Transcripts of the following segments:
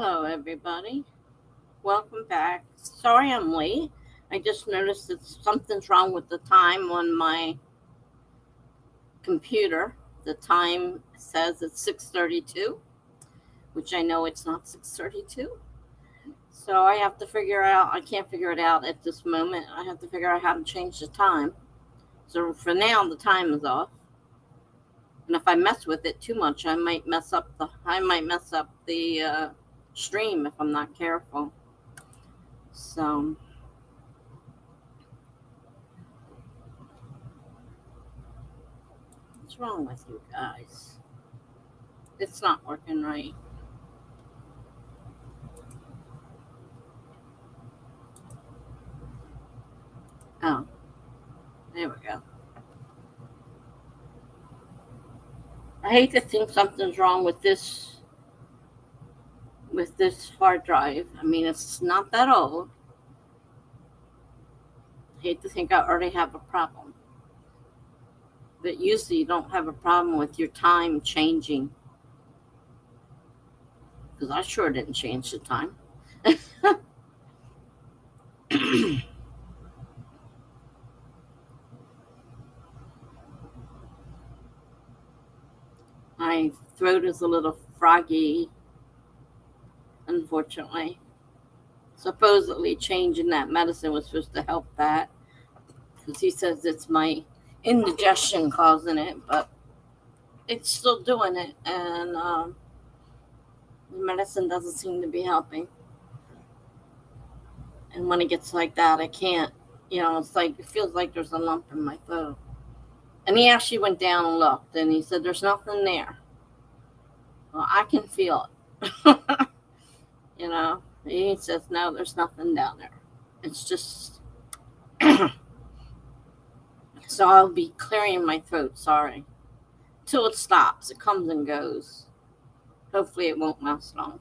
Hello, everybody. Welcome back. Sorry I'm late. I just noticed that something's wrong with the time on my computer. The time says it's 6:32, which I know it's not 6:32. So I have to figure out, I can't figure it out at this moment. I have to figure out how to change the time. So for now, the time is off. And if I mess with it too much, I might mess up the stream if I'm not careful. So what's wrong with you guys? It's not working right. Oh, there we go. I hate to think something's wrong with this hard drive. I mean, it's not that old. I hate to think I already have a problem. But usually you don't have a problem with your time changing. Because I sure didn't change the time. My throat is a little froggy, unfortunately. Supposedly changing that medicine was supposed to help that. Because he says it's my indigestion causing it, but it's still doing it. And the medicine doesn't seem to be helping. And when it gets like that, I can't, it's like, it feels like there's a lump in my throat. And he actually went down and looked, and he said, there's nothing there. Well, I can feel it. He says, no, there's nothing down there. It's just, so I'll be clearing my throat, sorry. Till it stops, it comes and goes. Hopefully it won't last long.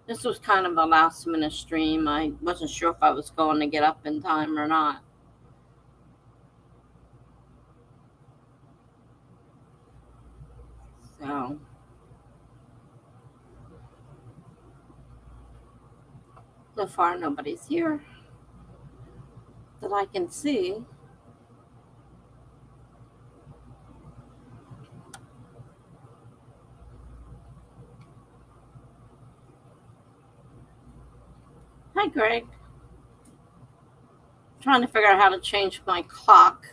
This was kind of a last minute stream. I wasn't sure if I was going to get up in time or not. So far nobody's here that I can see. Hi, Greg. I'm trying to figure out how to change my clock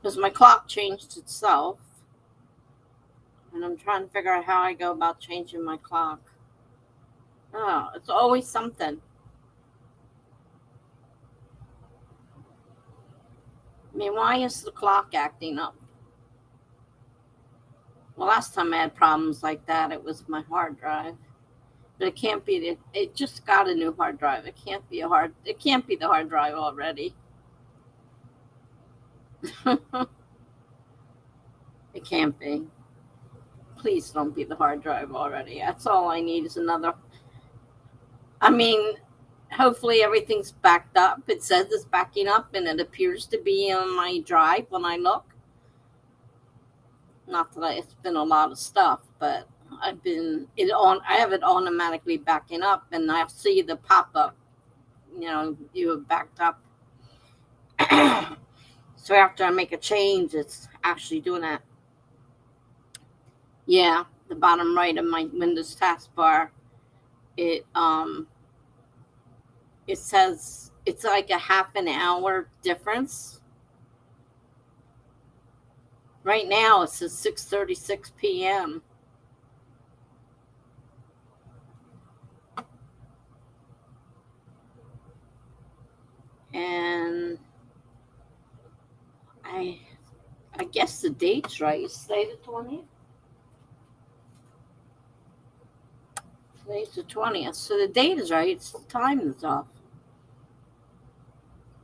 because my clock changed itself. And I'm trying to figure out how I go about changing my clock. Oh, it's always something. I mean, why is the clock acting up? Well, last time I had problems like that, it was my hard drive. But it can't be, it just got a new hard drive. It can't be the hard drive already. It can't be. Please don't be the hard drive already. That's all I need is another. I mean, hopefully everything's backed up. It says it's backing up, and it appears to be on my drive when I look. Not that it's been a lot of stuff, but I have it automatically backing up, and I see the pop-up, you have backed up. So after I make a change, it's actually doing that. Yeah, the bottom right of my Windows taskbar, it says it's like a half an hour difference. Right now it says 6:36 p.m. And I guess the date's right. It's today the 20th. Today's the 20th. So the date is right. It's the time that's off.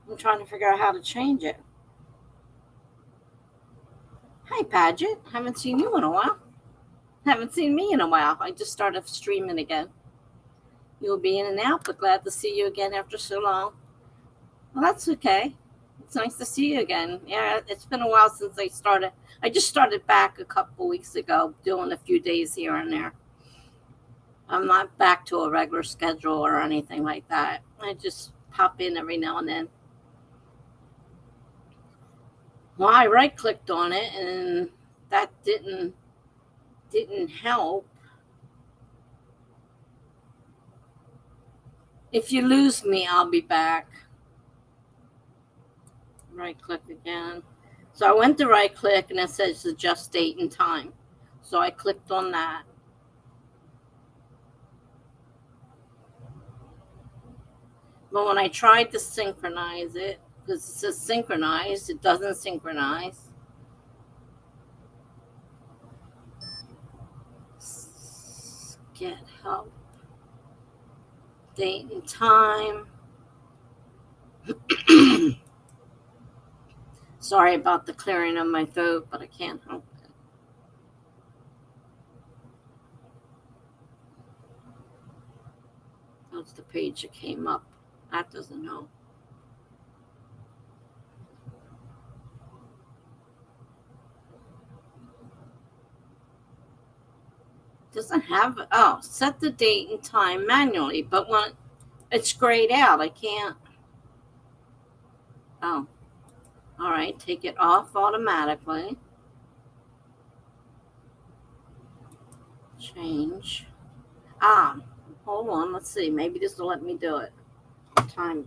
I'm trying to figure out how to change it. Hi, Paget. Haven't seen you in a while. Haven't seen me in a while. I just started streaming again. You'll be in and out, but glad to see you again after so long. Well, that's okay. It's nice to see you again. Yeah, it's been a while since I started. I just started back a couple weeks ago, doing a few days here and there. I'm not back to a regular schedule or anything like that. I just pop in every now and then. Well, I right-clicked on it, and that didn't help. If you lose me, I'll be back. Right-click again. So I went to right-click, and it says adjust date and time. So I clicked on that. But when I tried to synchronize it, because it says synchronize, it doesn't synchronize. Get help. Date and time. Sorry about the clearing of my throat, but I can't help it. That's the page that came up. That doesn't help. Doesn't have, oh, set the date and time manually, but when it's grayed out, I can't. Oh, all right, take it off automatically. Change. Hold on, let's see, maybe this will let me do it. Time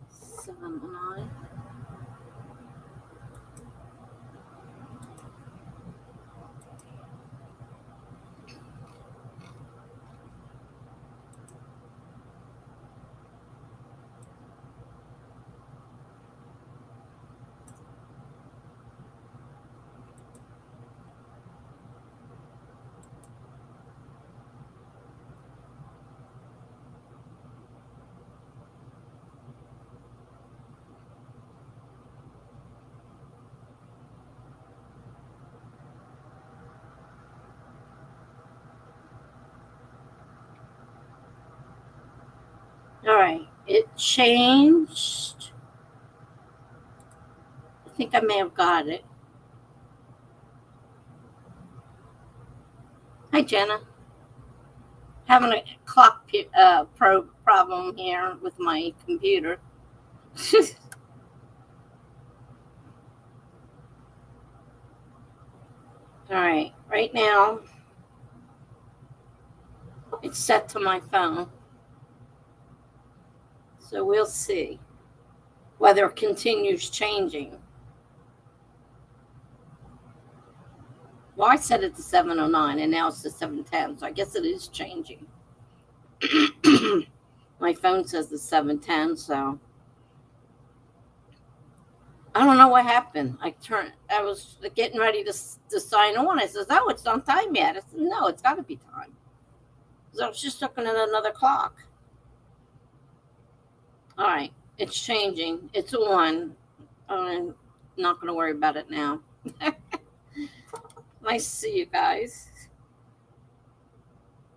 7:09. All right, it changed. I think I may have got it. Hi, Jenna. Having a clock problem here with my computer. All right, right now it's set to my phone. So we'll see whether it continues changing. Well, I set it to 7:09 and now it's to 7:10, so I guess it is changing. My phone says it's 7:10, so I don't know what happened. I was getting ready to sign on. I says, "Oh, it's not time yet." I said, "No, it's got to be time." So I was just looking at another clock. All right, it's changing. It's on. I'm not going to worry about it now. Nice to see you guys.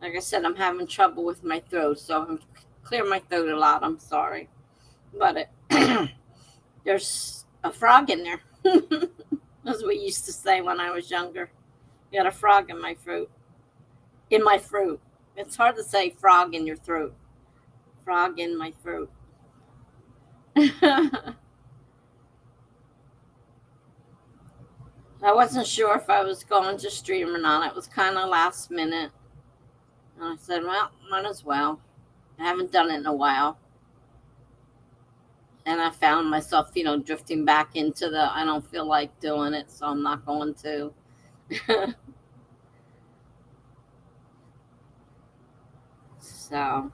Like I said, I'm having trouble with my throat, so I'm clear my throat a lot. I'm sorry, but there's a frog in there. That's what we used to say when I was younger. You got a frog in my throat. In my throat. It's hard to say frog in your throat. Frog in my throat. I wasn't sure if I was going to stream or not. It was kind of last minute. And I said, well, might as well. I haven't done it in a while. And I found myself, drifting back into I don't feel like doing it, so I'm not going to. So,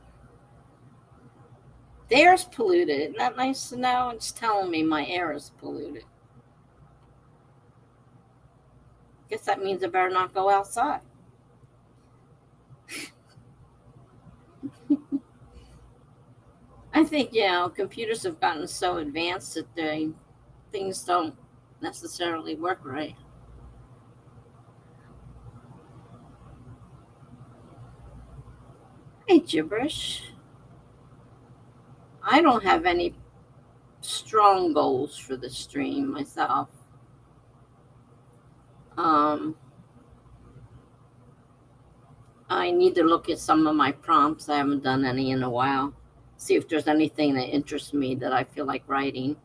the air's polluted. Isn't that nice to know? It's telling me my air is polluted. Guess that means I better not go outside. I think, computers have gotten so advanced that things don't necessarily work right. Hey, gibberish. I don't have any strong goals for the stream myself. I need to look at some of my prompts. I haven't done any in a while. See if there's anything that interests me that I feel like writing.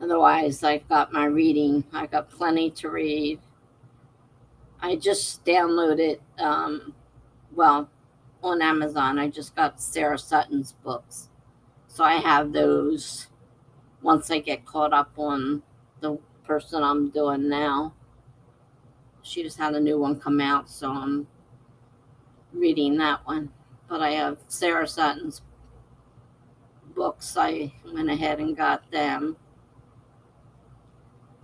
Otherwise, I've got my reading. I got plenty to read. I just downloaded, well, on Amazon, I just got Sarah Sutton's books. So I have those once I get caught up on the person I'm doing now. She just had a new one come out, so I'm reading that one. But I have Sarah Sutton's books. I went ahead and got them.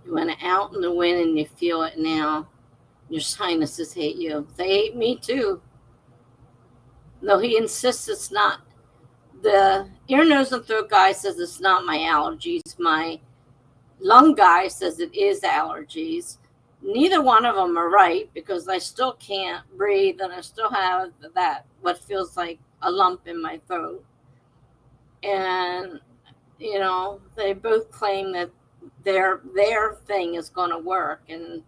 You went out in the wind and you feel it now. Your sinuses hate you. They hate me too. No, he insists it's not. The ear, nose, and throat guy says it's not my allergies. My lung guy says it is allergies. Neither one of them are right because I still can't breathe and I still have that, what feels like a lump in my throat. And, you know, they both claim that their thing is going to work. And,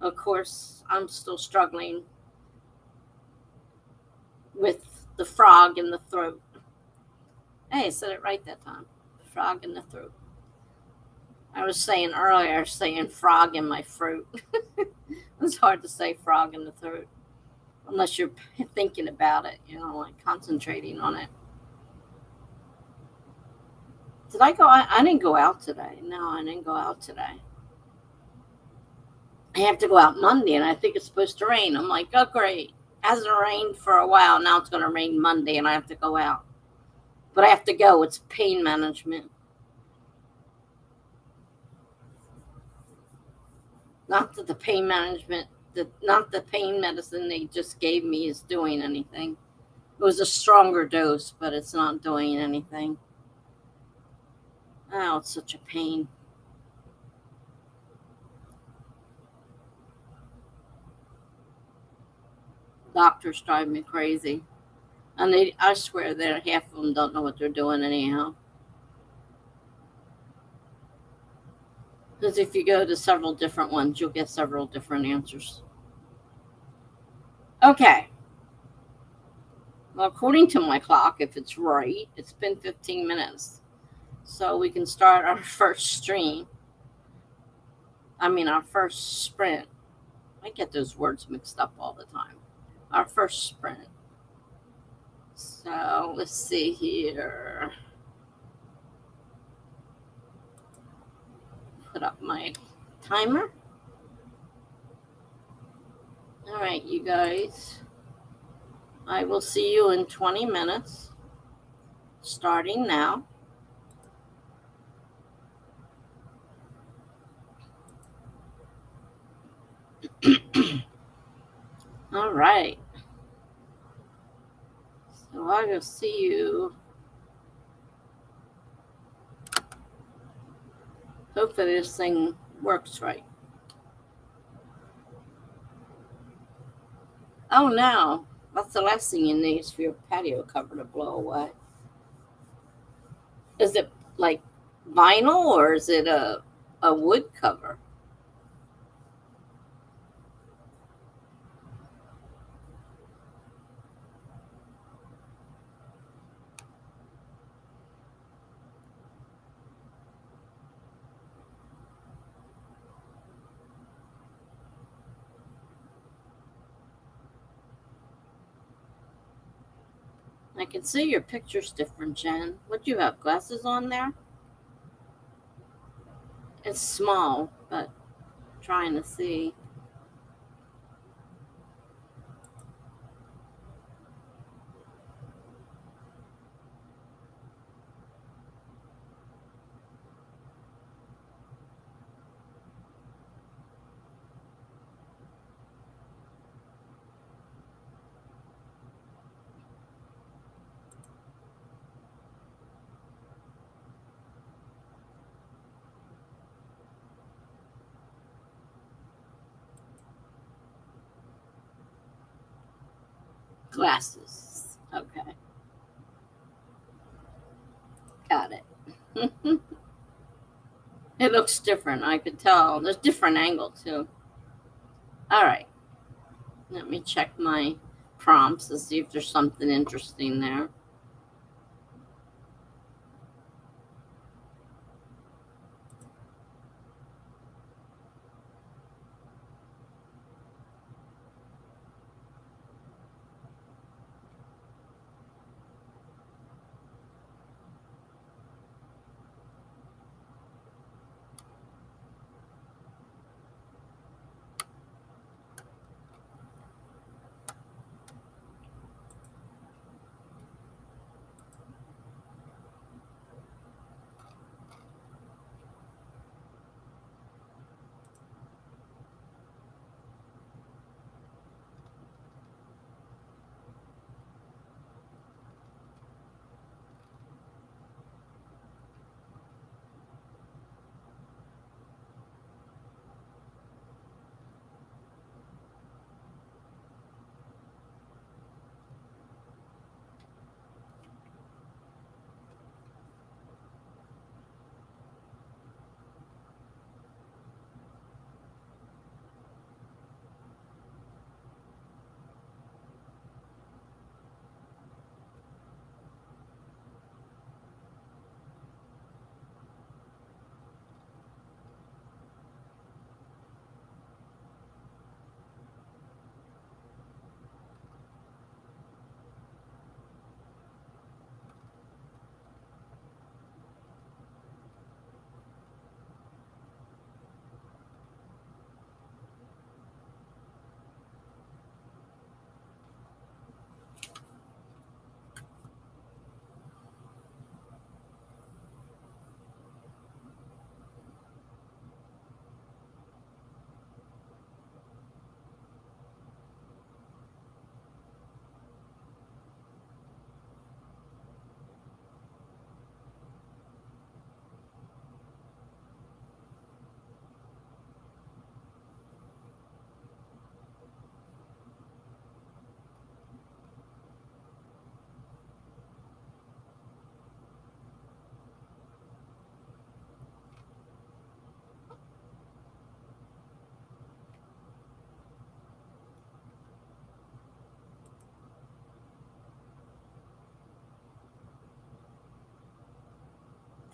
of course, I'm still struggling with the frog in the throat. Hey, I said it right that time. Frog in the throat. I was saying earlier, saying frog in my throat. It's hard to say frog in the throat unless you're thinking about it, you know, like concentrating on it. Did I go out? I didn't go out today. No, I didn't go out today. I have to go out Monday, and I think it's supposed to rain. I'm like, oh, great. Hasn't rained for a while. Now it's going to rain Monday, and I have to go out. But I have to go. It's pain management. Not that the pain management, not the pain medicine they just gave me is doing anything. It was a stronger dose, but it's not doing anything. Oh, it's such a pain. Doctors drive me crazy. And I swear that half of them don't know what they're doing anyhow. Because if you go to several different ones, you'll get several different answers. Okay. Well, according to my clock, if it's right, it's been 15 minutes. So we can start our first stream. Our first sprint. I get those words mixed up all the time. Our first sprint. So let's see here. Put up my timer. All right, you guys. I will see you in 20 minutes, starting now. All right. So I will see you. Hopefully this thing works right. Oh no, that's the last thing you need is for your patio cover to blow away. Is it like vinyl or is it a wood cover? I can see your picture's different, Jen. What do you have, glasses on there? It's small, but I'm trying to see. Glasses. Okay. It looks different. I could tell. There's different angle too. All right. Let me check my prompts to see if there's something interesting there.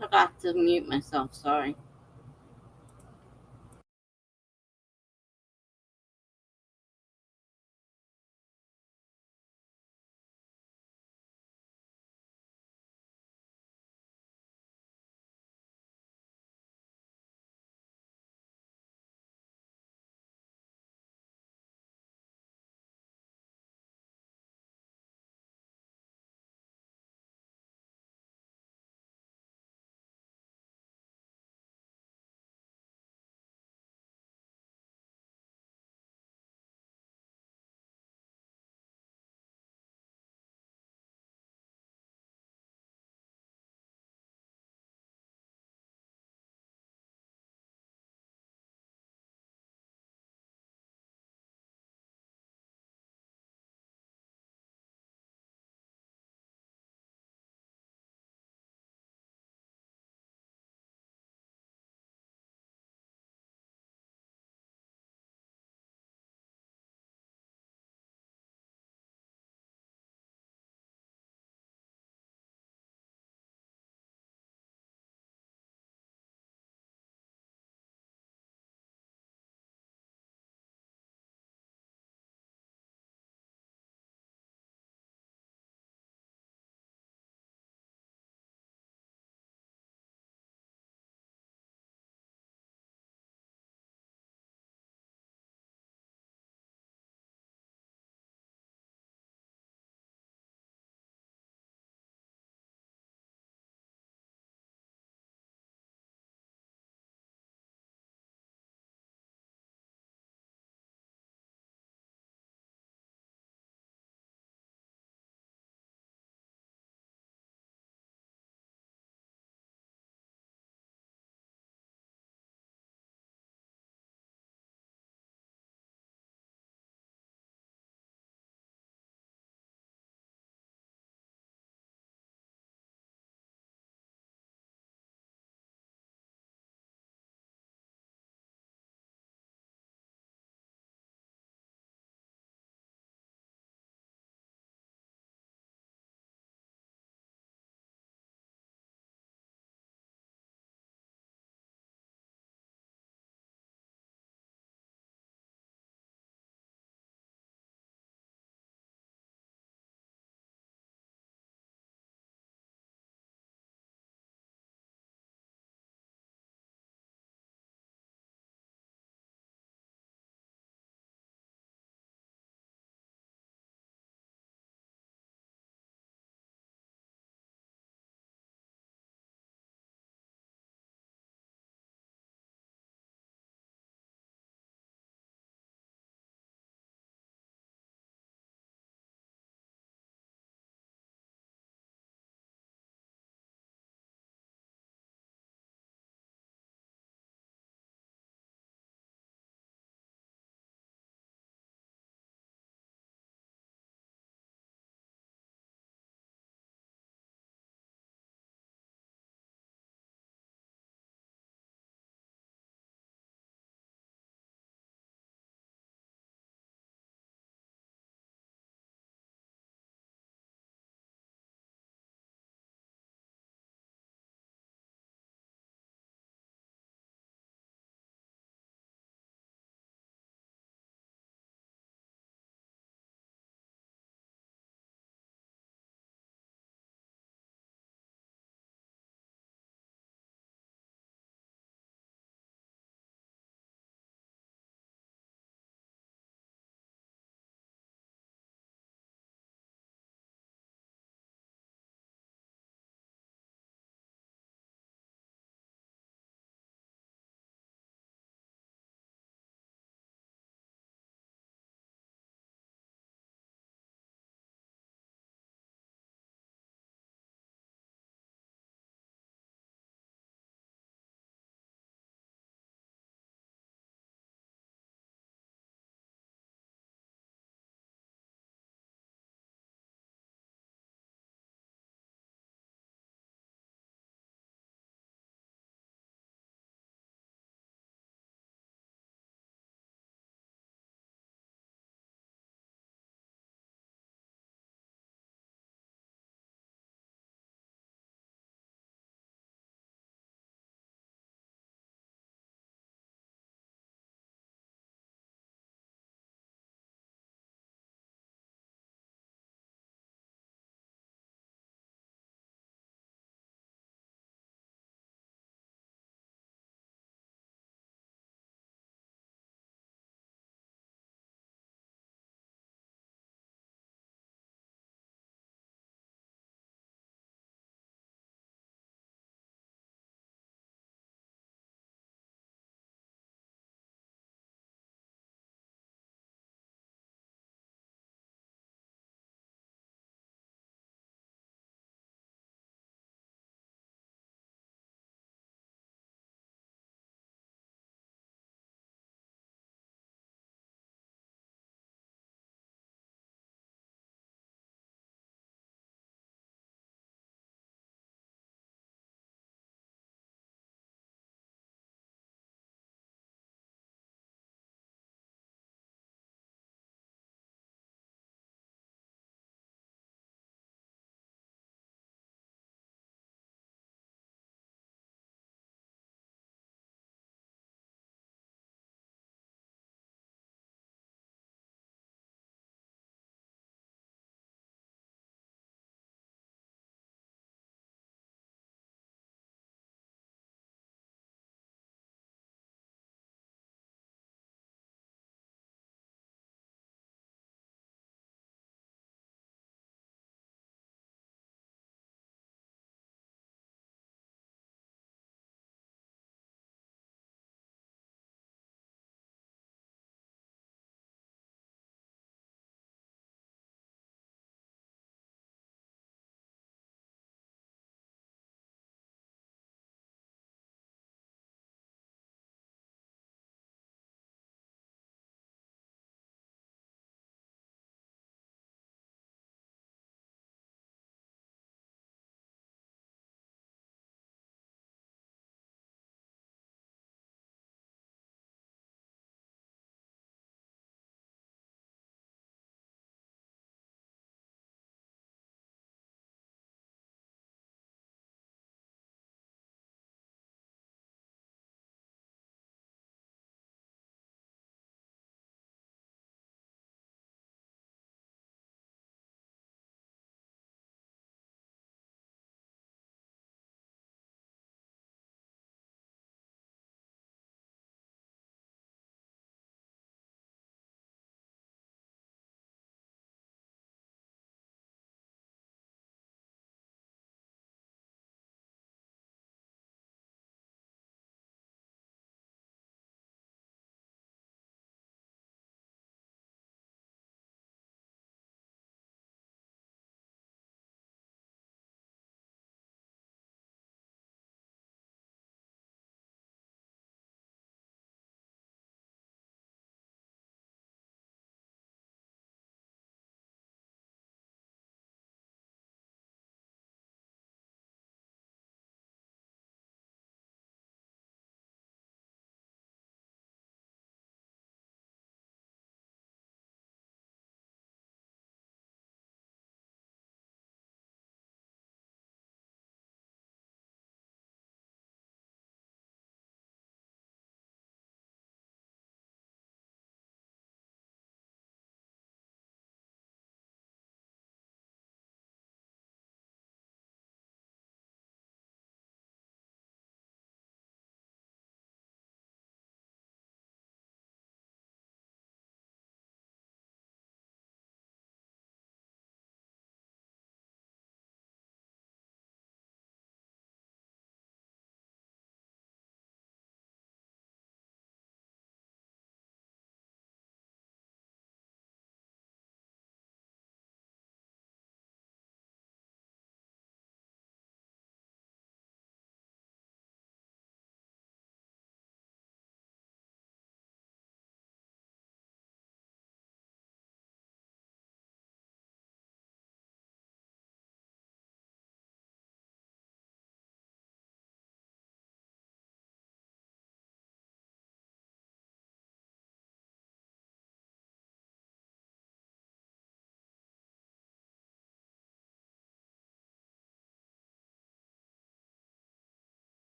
Forgot to mute myself. Sorry.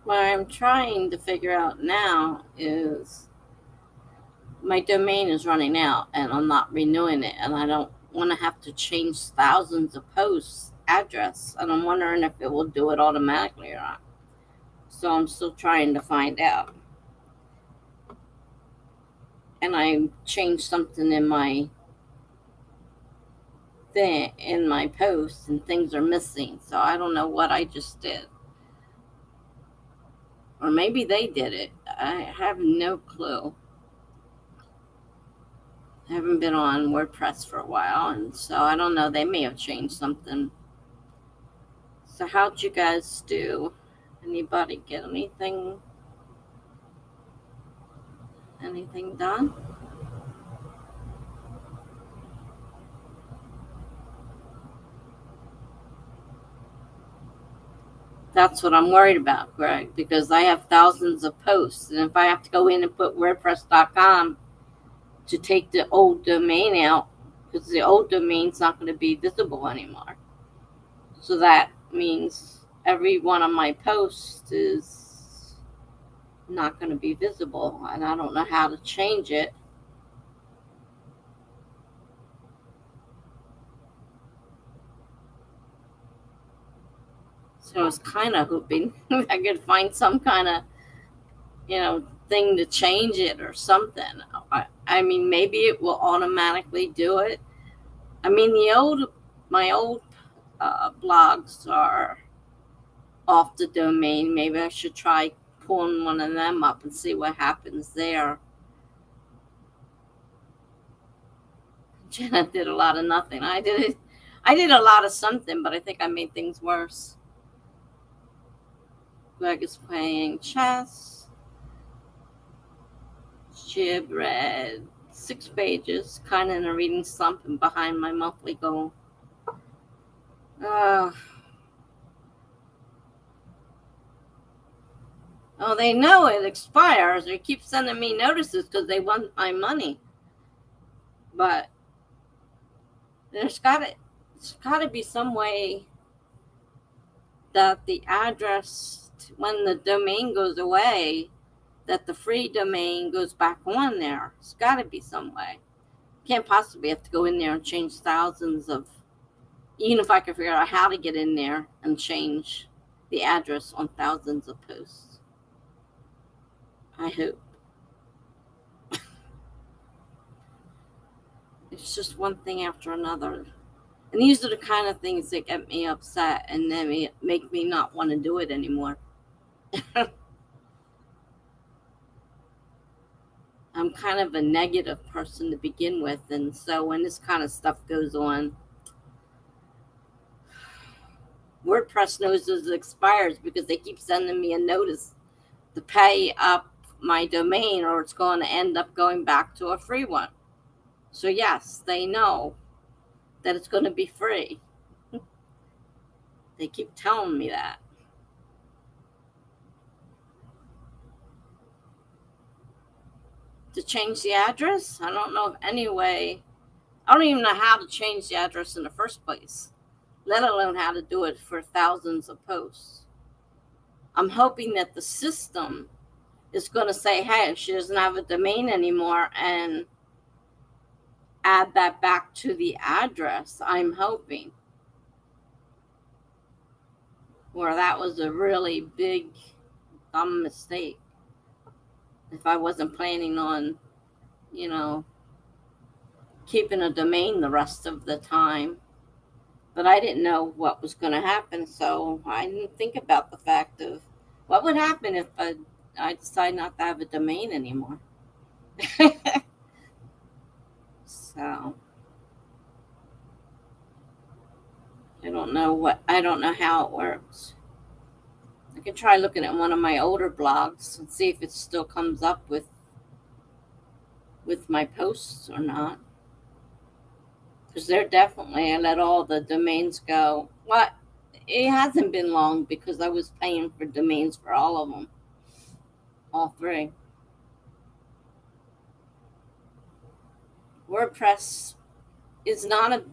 what I'm trying to figure out now is my domain is running out and I'm not renewing it, and I don't want to have to change thousands of posts address, and I'm wondering if it will do it automatically or not. So I'm still trying to find out. And I changed something in my post, and things are missing, so I don't know what I just did. Or maybe they did it. I have no clue. I haven't been on WordPress for a while, and so I don't know. They may have changed something. So how'd you guys do? Anybody get anything done? That's what I'm worried about, Greg, because I have thousands of posts, and if I have to go in and put WordPress.com to take the old domain out, because the old domain's not going to be visible anymore. So that means every one of my posts is not going to be visible, and I don't know how to change it. So I was kind of hoping I could find some kind of, thing to change it or something. I mean, maybe it will automatically do it. I mean, my old blogs are off the domain. Maybe I should try pulling one of them up and see what happens there. Jenna did a lot of nothing. I did a lot of something, but I think I made things worse. Greg is playing chess. She had read 6 pages, kind of in a reading slump and behind my monthly goal. Oh, they know it expires. They keep sending me notices because they want my money. But there's got to be some way that the address, when the domain goes away, that the free domain goes back on there. It's got to be some way. Can't possibly have to go in there and change thousands of, even if I could figure out how to get in there and change the address on thousands of posts. I hope. It's just one thing after another. And these are the kind of things that get me upset and then make me not want to do it anymore. I'm kind of a negative person to begin with, and so when this kind of stuff goes on, WordPress knows it expires because they keep sending me a notice to pay up my domain or it's going to end up going back to a free one. So yes, they know that it's going to be free. They keep telling me that. To change the address? I don't know of any way. I don't even know how to change the address in the first place, let alone how to do it for thousands of posts. I'm hoping that the system is going to say, hey, she doesn't have a domain anymore, and add that back to the address. I'm hoping. Or that was a really big, dumb mistake. If I wasn't planning on, keeping a domain the rest of the time. But I didn't know what was going to happen, so I didn't think about the fact of what would happen if I decide not to have a domain anymore. So I don't know how it works. I can try looking at one of my older blogs and see if it still comes up with my posts or not. Because they're definitely, I let all the domains go. It hasn't been long because I was paying for domains for all of them. All 3. WordPress is not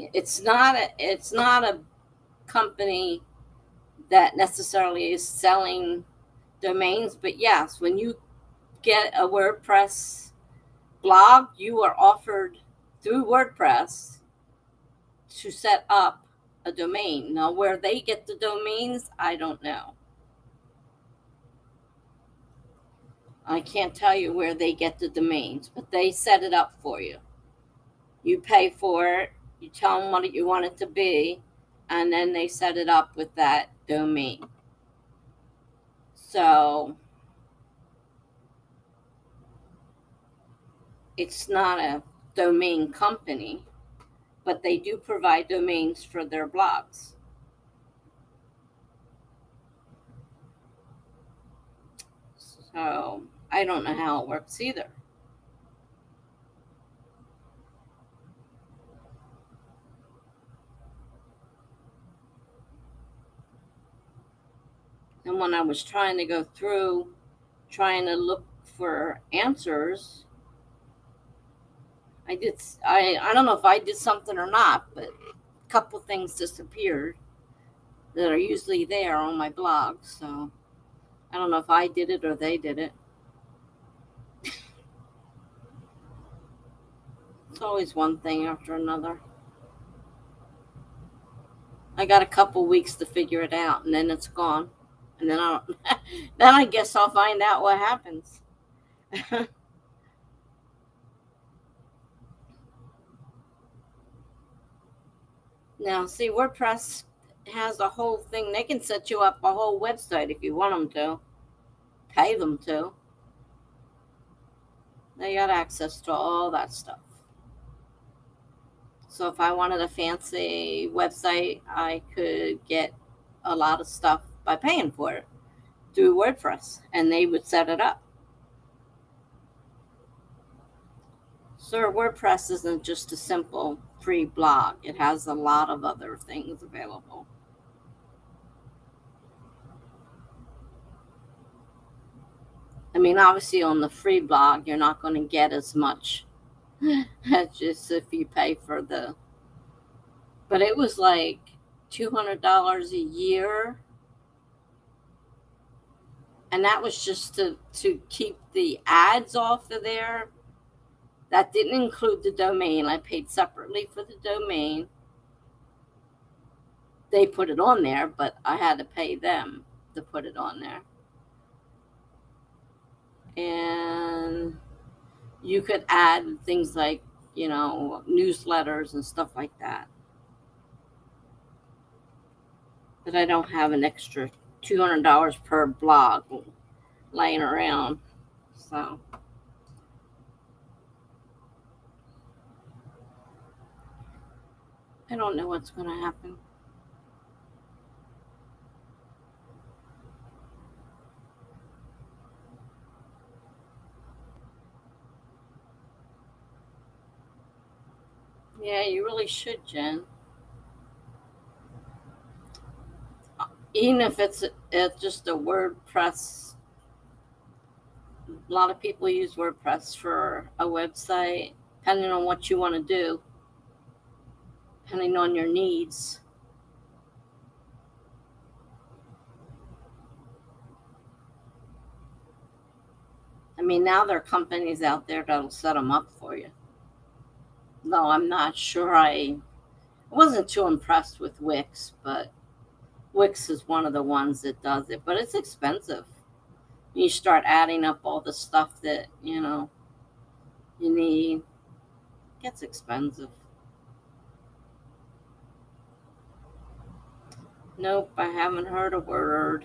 it's not a company that necessarily is selling domains. But yes, when you get a WordPress blog, you are offered through WordPress to set up a domain. Now, where they get the domains, I don't know. I can't tell you where they get the domains, but they set it up for you. You pay for it, you tell them what you want it to be, and then they set it up with that domain. So it's not a domain company, but they do provide domains for their blogs. So I don't know how it works either. And when I was trying to go through, trying to look for answers, I don't know if I did something or not, but a couple things disappeared that are usually there on my blog. So I don't know if I did it or they did it. It's always one thing after another. I got a couple weeks to figure it out, and then it's gone. And then then I guess I'll find out what happens. Now, see, WordPress has a whole thing. They can set you up a whole website if you want them to. Pay them to. They got access to all that stuff. So if I wanted a fancy website, I could get a lot of stuff by paying for it through WordPress, and they would set it up. So WordPress isn't just a simple free blog. It has a lot of other things available. I mean, obviously on the free blog, you're not going to get as much as just if you pay for the, but it was like $200 a year. And that was just to keep the ads off of there. That didn't include the domain. I paid separately for the domain. They put it on there, but I had to pay them to put it on there. And you could add things like, newsletters and stuff like that. But I don't have an extra $200 per blog laying around. So I don't know what's going to happen. Yeah, you really should, Jen. Even if it's just a WordPress, a lot of people use WordPress for a website, depending on what you want to do, depending on your needs. I mean, now there are companies out there that'll set them up for you. Though I'm not sure, I wasn't too impressed with Wix, but Wix is one of the ones that does it. But it's expensive. You start adding up all the stuff that, you need. It gets expensive. Nope, I haven't heard a word.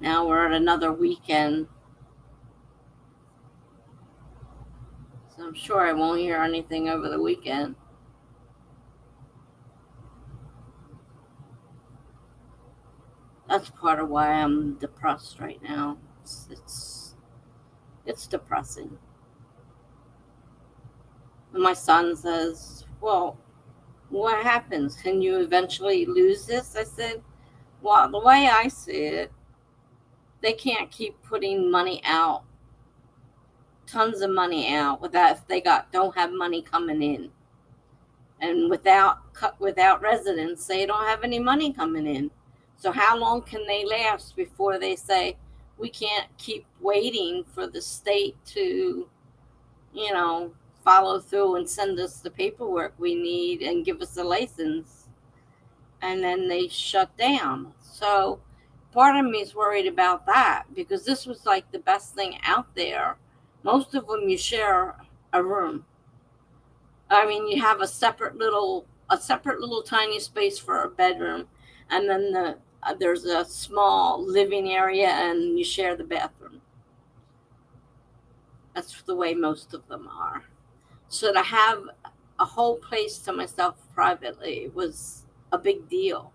Now we're at another weekend. So I'm sure I won't hear anything over the weekend. That's part of why I'm depressed right now. It's depressing. And my son says, well, what happens? Can you eventually lose this? I said, well, the way I see it, they can't keep putting money out, tons of money out, without if they don't have money coming in. And without residents, they don't have any money coming in. So how long can they last before they say, we can't keep waiting for the state to, follow through and send us the paperwork we need and give us a license? And then they shut down. So part of me is worried about that, because this was like the best thing out there. Most of them you share a room. I mean, you have a separate little tiny space for a bedroom, and then there's a small living area, and you share the bathroom. That's the way most of them are. So to have a whole place to myself privately was a big deal.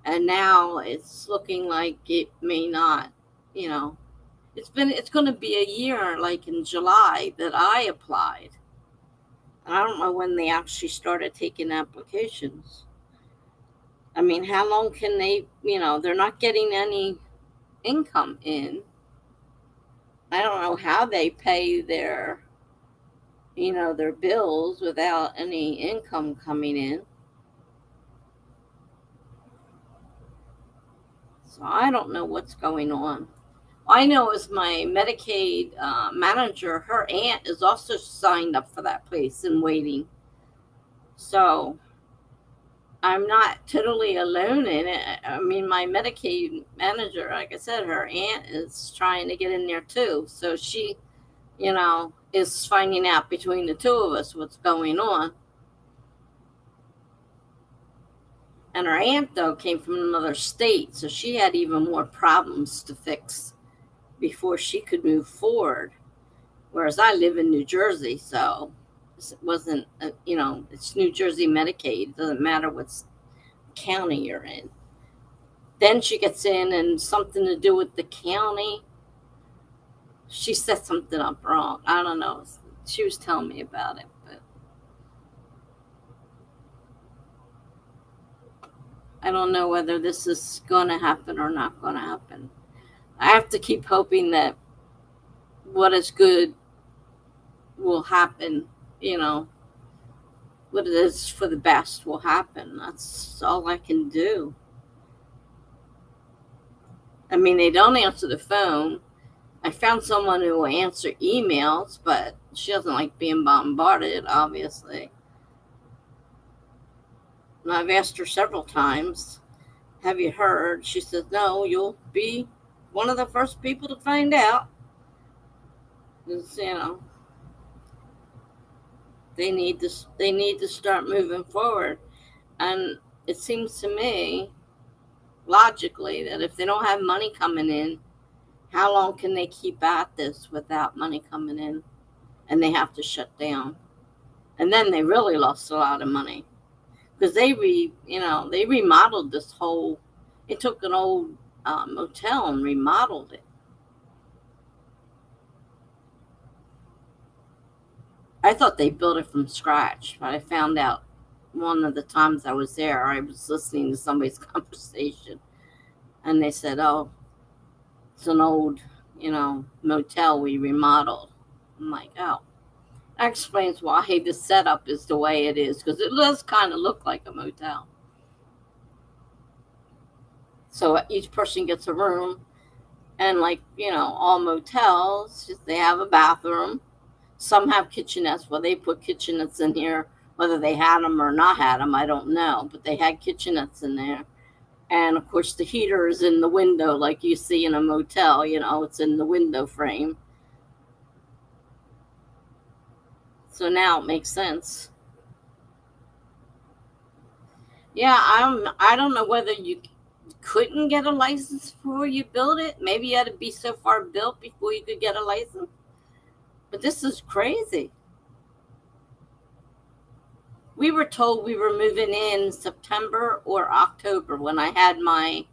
And now it's looking like it may not, it's going to be a year, like in July, that I applied. And I don't know when they actually started taking applications. I mean, how long can they, they're not getting any income in. I don't know how they pay their bills without any income coming in. So I don't know what's going on. I know is my Medicaid manager, her aunt is also signed up for that place and waiting. So I'm not totally alone in it. I mean, my Medicaid manager, like I said, her aunt is trying to get in there too. So she, is finding out between the two of us what's going on. And her aunt, though, came from another state, so she had even more problems to fix before she could move forward. Whereas I live in New Jersey, so it wasn't, it's New Jersey Medicaid. It doesn't matter what county you're in. Then she gets in and something to do with the county. She set something up wrong. I don't know. She was telling me about it, but I don't know whether this is going to happen or not going to happen. I have to keep hoping that what is good will happen, what it is for the best will happen. That's all I can do. I mean, they don't answer the phone. I found someone who will answer emails, but she doesn't like being bombarded, obviously. And I've asked her several times, have you heard? She says, no, you'll be one of the first people to find out. It's, they need to start moving forward. And it seems to me, logically, that if they don't have money coming in, how long can they keep at this without money coming in? And they have to shut down. And then they really lost a lot of money. Because they remodeled this whole, it took an old motel and remodeled it. I thought they built it from scratch, but I found out one of the times I was there, I was listening to somebody's conversation, and they said, oh, it's an old, motel we remodeled. I'm like, oh. That explains why the setup is the way it is, because it does kind of look like a motel. So each person gets a room, and like, all motels, they have a bathroom. Some have kitchenettes. Well, they put kitchenettes in here, whether they had them or not had them, I don't know. But they had kitchenettes in there. And, of course, the heater is in the window like you see in a motel. It's in the window frame. So now it makes sense. Yeah, I don't know whether you couldn't get a license before you build it. Maybe you had to be so far built before you could get a license. But this is crazy. We were told we were moving in September or October when I had my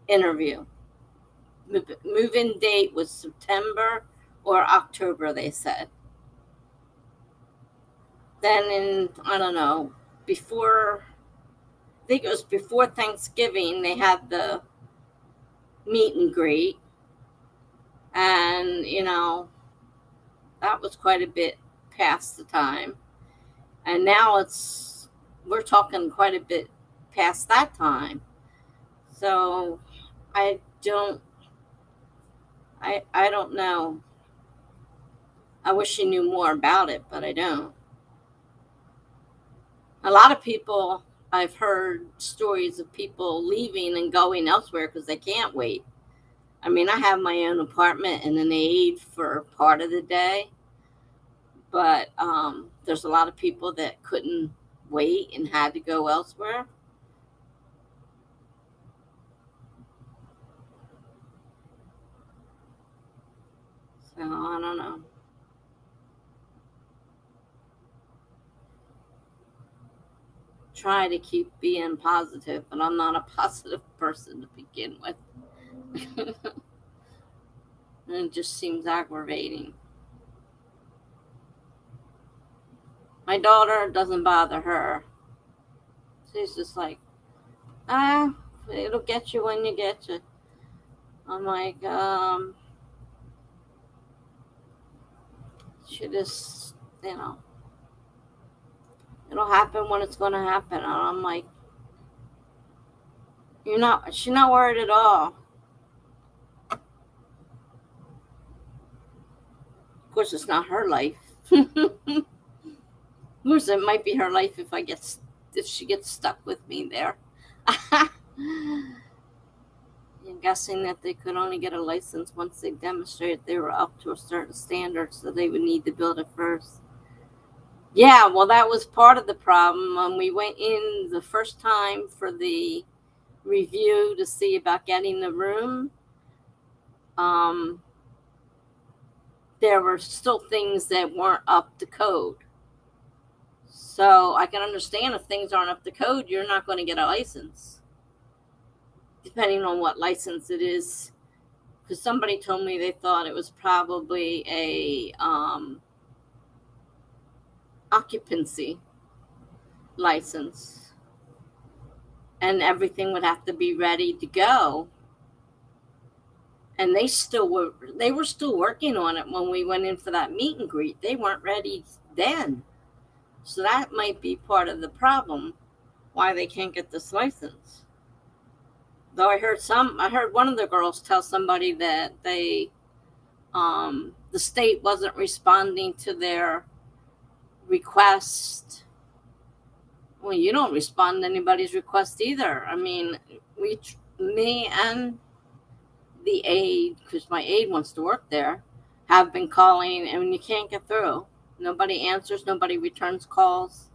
interview. Move-in date was September or October, they said. Then in, I don't know, I think it was before Thanksgiving, they had the meet and greet. And, that was quite a bit past the time. And now it's we're talking quite a bit past that time. So I don't know. I wish she knew more about it, but I don't. A lot of people, I've heard stories of people leaving and going elsewhere because they can't wait. I mean, I have my own apartment and an aide for part of the day, but there's a lot of people that couldn't wait and had to go elsewhere. So I don't know. Try to keep being positive, but I'm not a positive person to begin with. And it just seems aggravating. My daughter doesn't bother her. She's just like, it'll get you when you get you. I'm like, she just, it'll happen when it's going to happen. And I'm like, she's not worried at all. Of course, it's not her life. Of course, it might be her life if she gets stuck with me there. I'm guessing that they could only get a license once they demonstrated they were up to a certain standard, so they would need to build it first. Yeah, well, that was part of the problem. When we went in the first time for the review to see about getting the room, there were still things that weren't up to code. So I can understand if things aren't up to code, you're not going to get a license, depending on what license it is. Because somebody told me they thought it was probably a occupancy license, and everything would have to be ready to go. And they were still working on it when we went in for that meet and greet. They weren't ready then. So that might be part of the problem, why they can't get this license. Though I heard one of the girls tell somebody that the state wasn't responding to their request. Well, you don't respond to anybody's request either. I mean, me and the aide, because my aide wants to work there, have been calling, and you can't get through. Nobody answers. Nobody returns calls.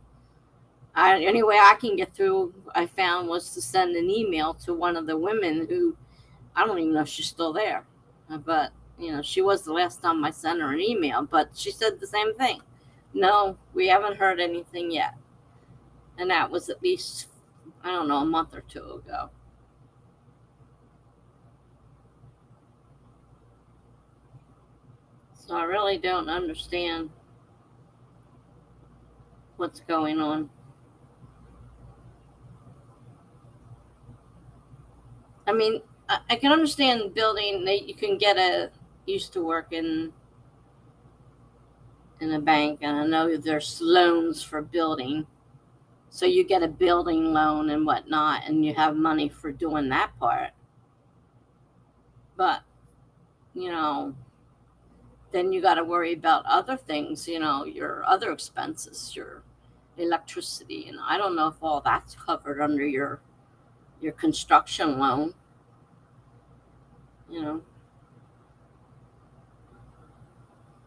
Any way I can get through, I found, was to send an email to one of the women who, I don't even know if she's still there. But, she was the last time I sent her an email. But she said the same thing. No, we haven't heard anything yet. And that was at least, I don't know, a month or two ago. So I really don't understand what's going on. I mean, I can understand building that you can get used to work in a bank, and I know there's loans for building. So you get a building loan and whatnot, and you have money for doing that part. But, then you got to worry about other things, your other expenses, your electricity. And I don't know if all that's covered under your construction loan,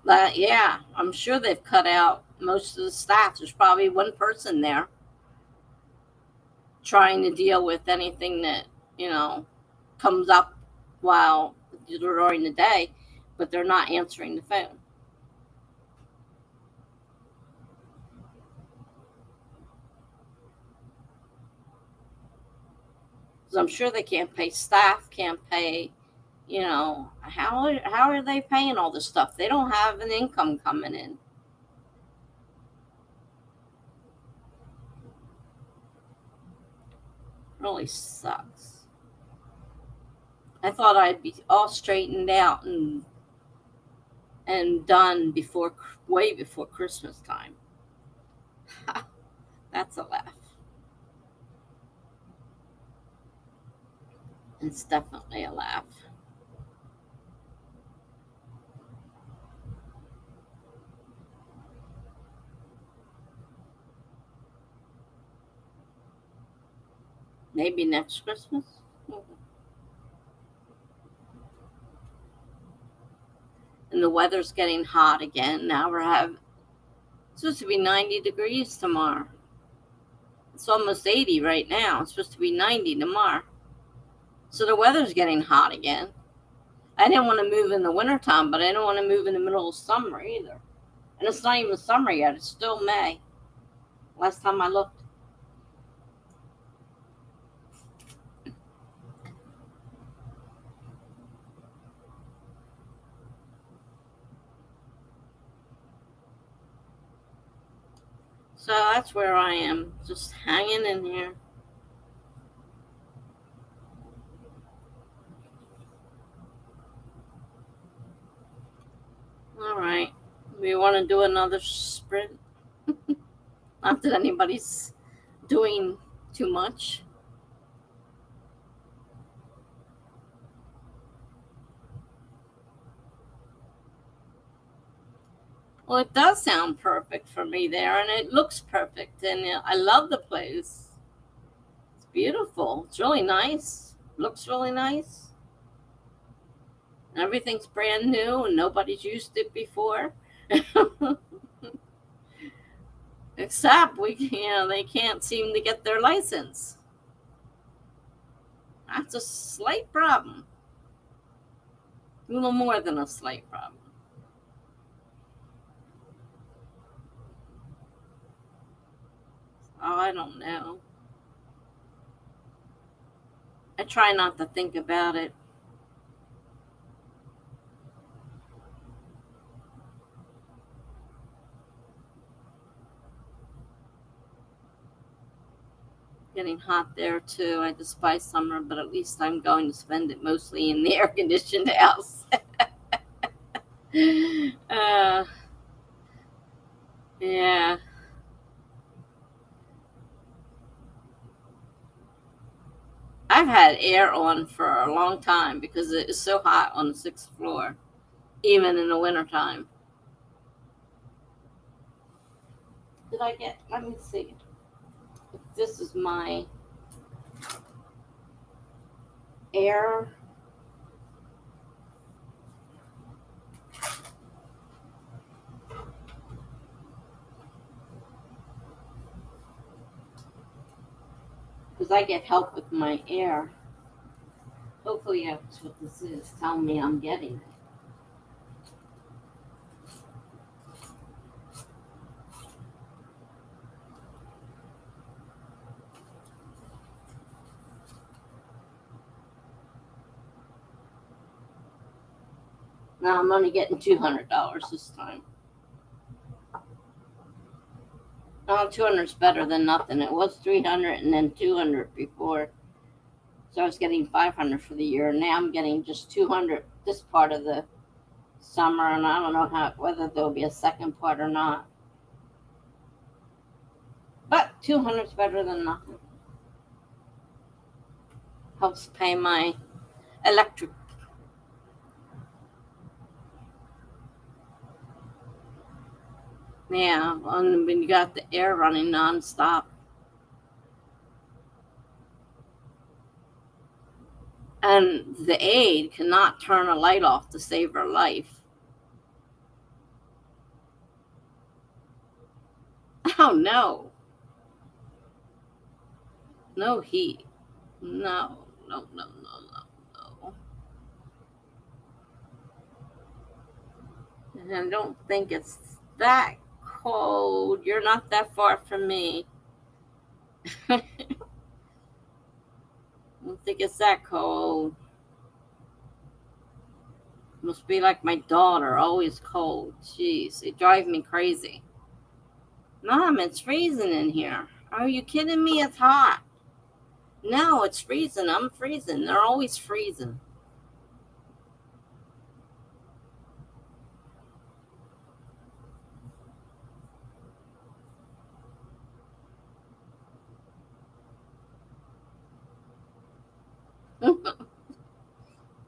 But yeah, I'm sure they've cut out most of the staff. There's probably one person there trying to deal with anything that, comes up while during the day, but they're not answering the phone. So I'm sure they can't pay staff, can't pay, how are they paying all this stuff? They don't have an income coming in. Really sucks. I thought I'd be all straightened out and done way before Christmas time. That's a laugh. It's definitely a laugh. Maybe next Christmas. And the weather's getting hot again. Now it's supposed to be 90 degrees tomorrow. It's almost 80 right now. It's supposed to be 90 tomorrow. So the weather's getting hot again. I didn't want to move in the wintertime, but I didn't want to move in the middle of summer either. And it's not even summer yet. It's still May. Last time I looked. So that's where I am, just hanging in here. All right. We want to do another sprint. Not that anybody's doing too much. Well, it does sound perfect for me there, and it looks perfect, and I love the place. It's beautiful. It's really nice. Looks really nice. Everything's brand new, and nobody's used it before. Except they can't seem to get their license. That's a slight problem. A little more than a slight problem. Oh, I don't know. I try not to think about it. Getting hot there too. I despise summer, but at least I'm going to spend it mostly in the air-conditioned house. Yeah. I've had air on for a long time because it is so hot on the 6th floor, even in the wintertime. Let me see. This is my air. Because I get help with my air. Hopefully that's what this is. Tell me I'm getting it. Now I'm only getting $200 this time. Oh, 200 is better than nothing. It was 300 and then 200 before. So I was getting 500 for the year. Now I'm getting just 200 this part of the summer, and I don't know whether there'll be a second part or not. But 200 is better than nothing. Helps pay my electric. Yeah, when you got the air running nonstop. And the aide cannot turn a light off to save her life. Oh, no. No heat. No. And I don't think it's that cold. You're not that far from me. I don't think it's that cold. Must be like my daughter, always cold. Jeez, it drives me crazy. Mom, it's freezing in here. Are you kidding me? It's hot. No, it's freezing. I'm freezing. They're always freezing.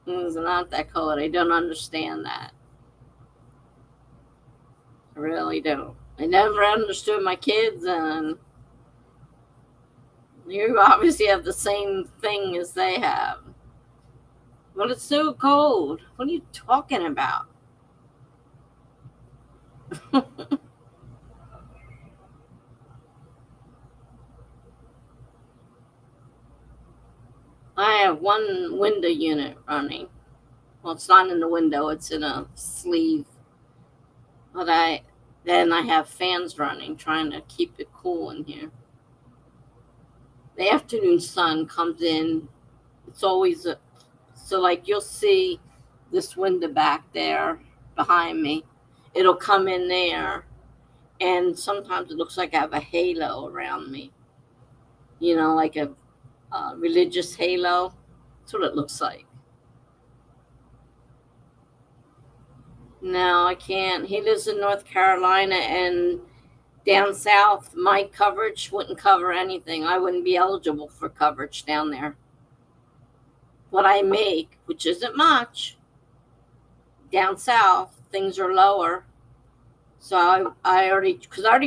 It's not that cold. I don't understand that. I really don't. I never understood my kids, and you obviously have the same thing as they have. But it's so cold. What are you talking about? I have one window unit running. Well, it's not in the window, it's in a sleeve. But then I have fans running, trying to keep it cool in here. The afternoon sun comes in. It's always so like you'll see this window back there behind me. It'll come in there, and sometimes it looks like I have a halo around me. Like a religious halo. That's what it looks like. No, I can't. He lives in North Carolina, and down south, my coverage wouldn't cover anything. I wouldn't be eligible for coverage down there. What I make, which isn't much, down south, things are lower. So I already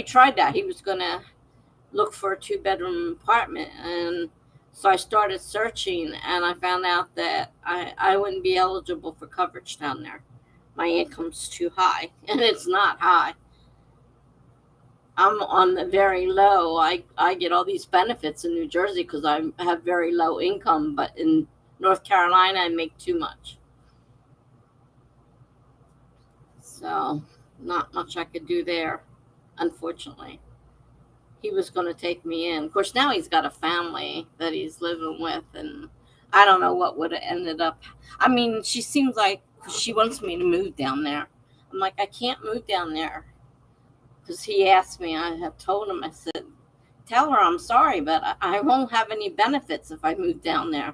tried that. He was going to look for a 2-bedroom apartment. And so I started searching, and I found out that I wouldn't be eligible for coverage down there. My income's too high, and it's not high. I'm on the very low. I get all these benefits in New Jersey because I have very low income, but in North Carolina, I make too much. So not much I could do there, unfortunately. He was going to take me in. Of course, now he's got a family that he's living with, and I don't know what would have ended up. I mean, she seems like she wants me to move down there. I'm like, I can't move down there. Because he asked me, I have told him, I said, tell her I'm sorry, but I won't have any benefits if I move down there.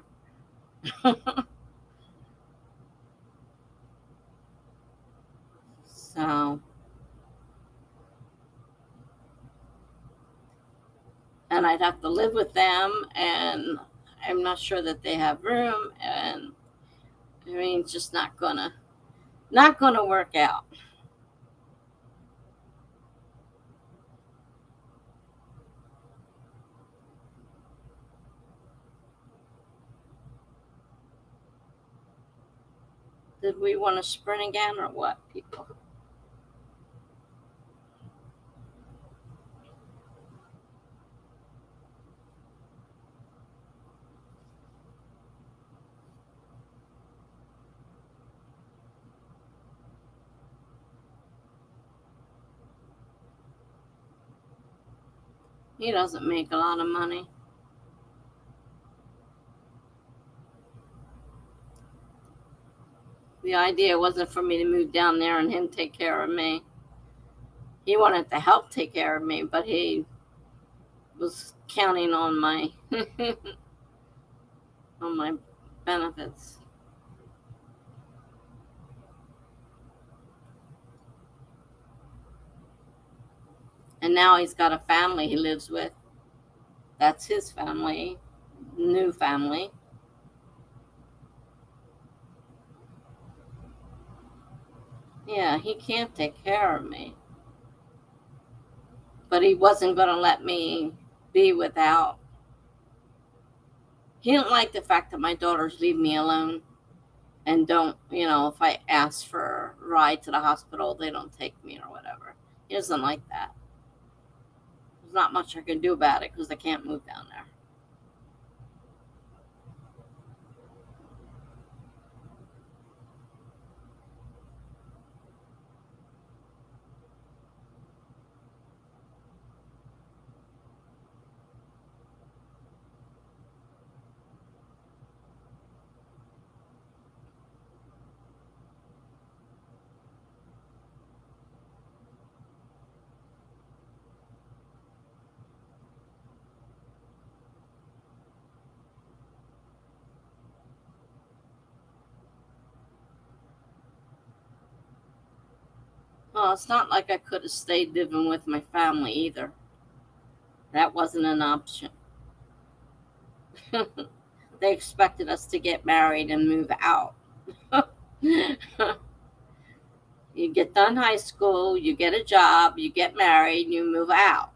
So, and I'd have to live with them, and I'm not sure that they have room, and I mean, it's just not gonna work out. Did we want to sprint again or what, people? He doesn't make a lot of money. The idea wasn't for me to move down there and him take care of me. He wanted to help take care of me, but he was counting on my on my benefits. And now he's got a family he lives with. That's his family, new family. Yeah, he can't take care of me. But he wasn't going to let me be without. He didn't like the fact that my daughters leave me alone and don't, if I ask for a ride to the hospital, they don't take me or whatever. He doesn't like that. There's not much I can do about it because I can't move down there. Well, it's not like I could have stayed living with my family either. That wasn't an option. They expected us to get married and move out. get done high school, you get a job, you get married, you move out.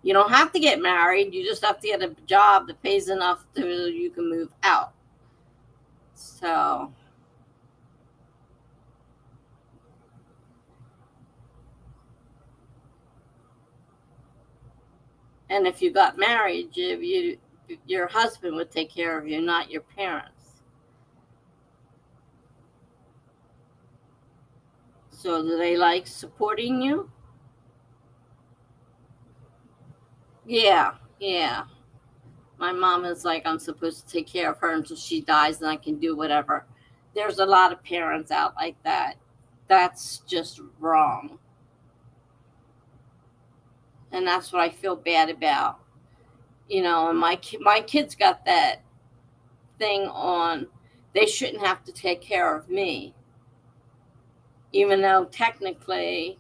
You don't have to get married. You just have to get a job that pays enough so you can move out. So, and if you got married, your husband would take care of you, not your parents. So do they like supporting you? Yeah. My mom is like, I'm supposed to take care of her until she dies and I can do whatever. There's a lot of parents out like that. That's just wrong. And that's what I feel bad about. And my kids got that thing on. They shouldn't have to take care of me. Even though technically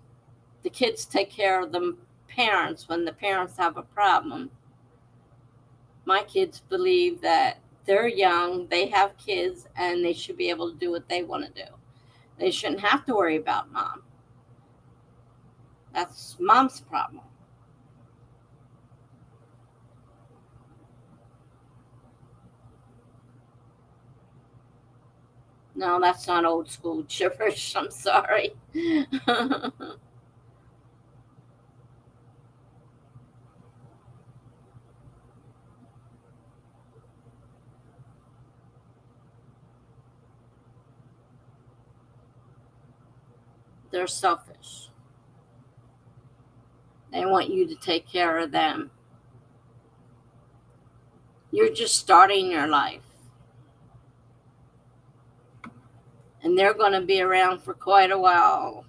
the kids take care of the parents when the parents have a problem. My kids believe that they're young, they have kids, and they should be able to do what they want to do. They shouldn't have to worry about mom. That's mom's problem. No, that's not old school gibberish. I'm sorry. They're selfish. They want you to take care of them. You're just starting your life. And they're going to be around for quite a while.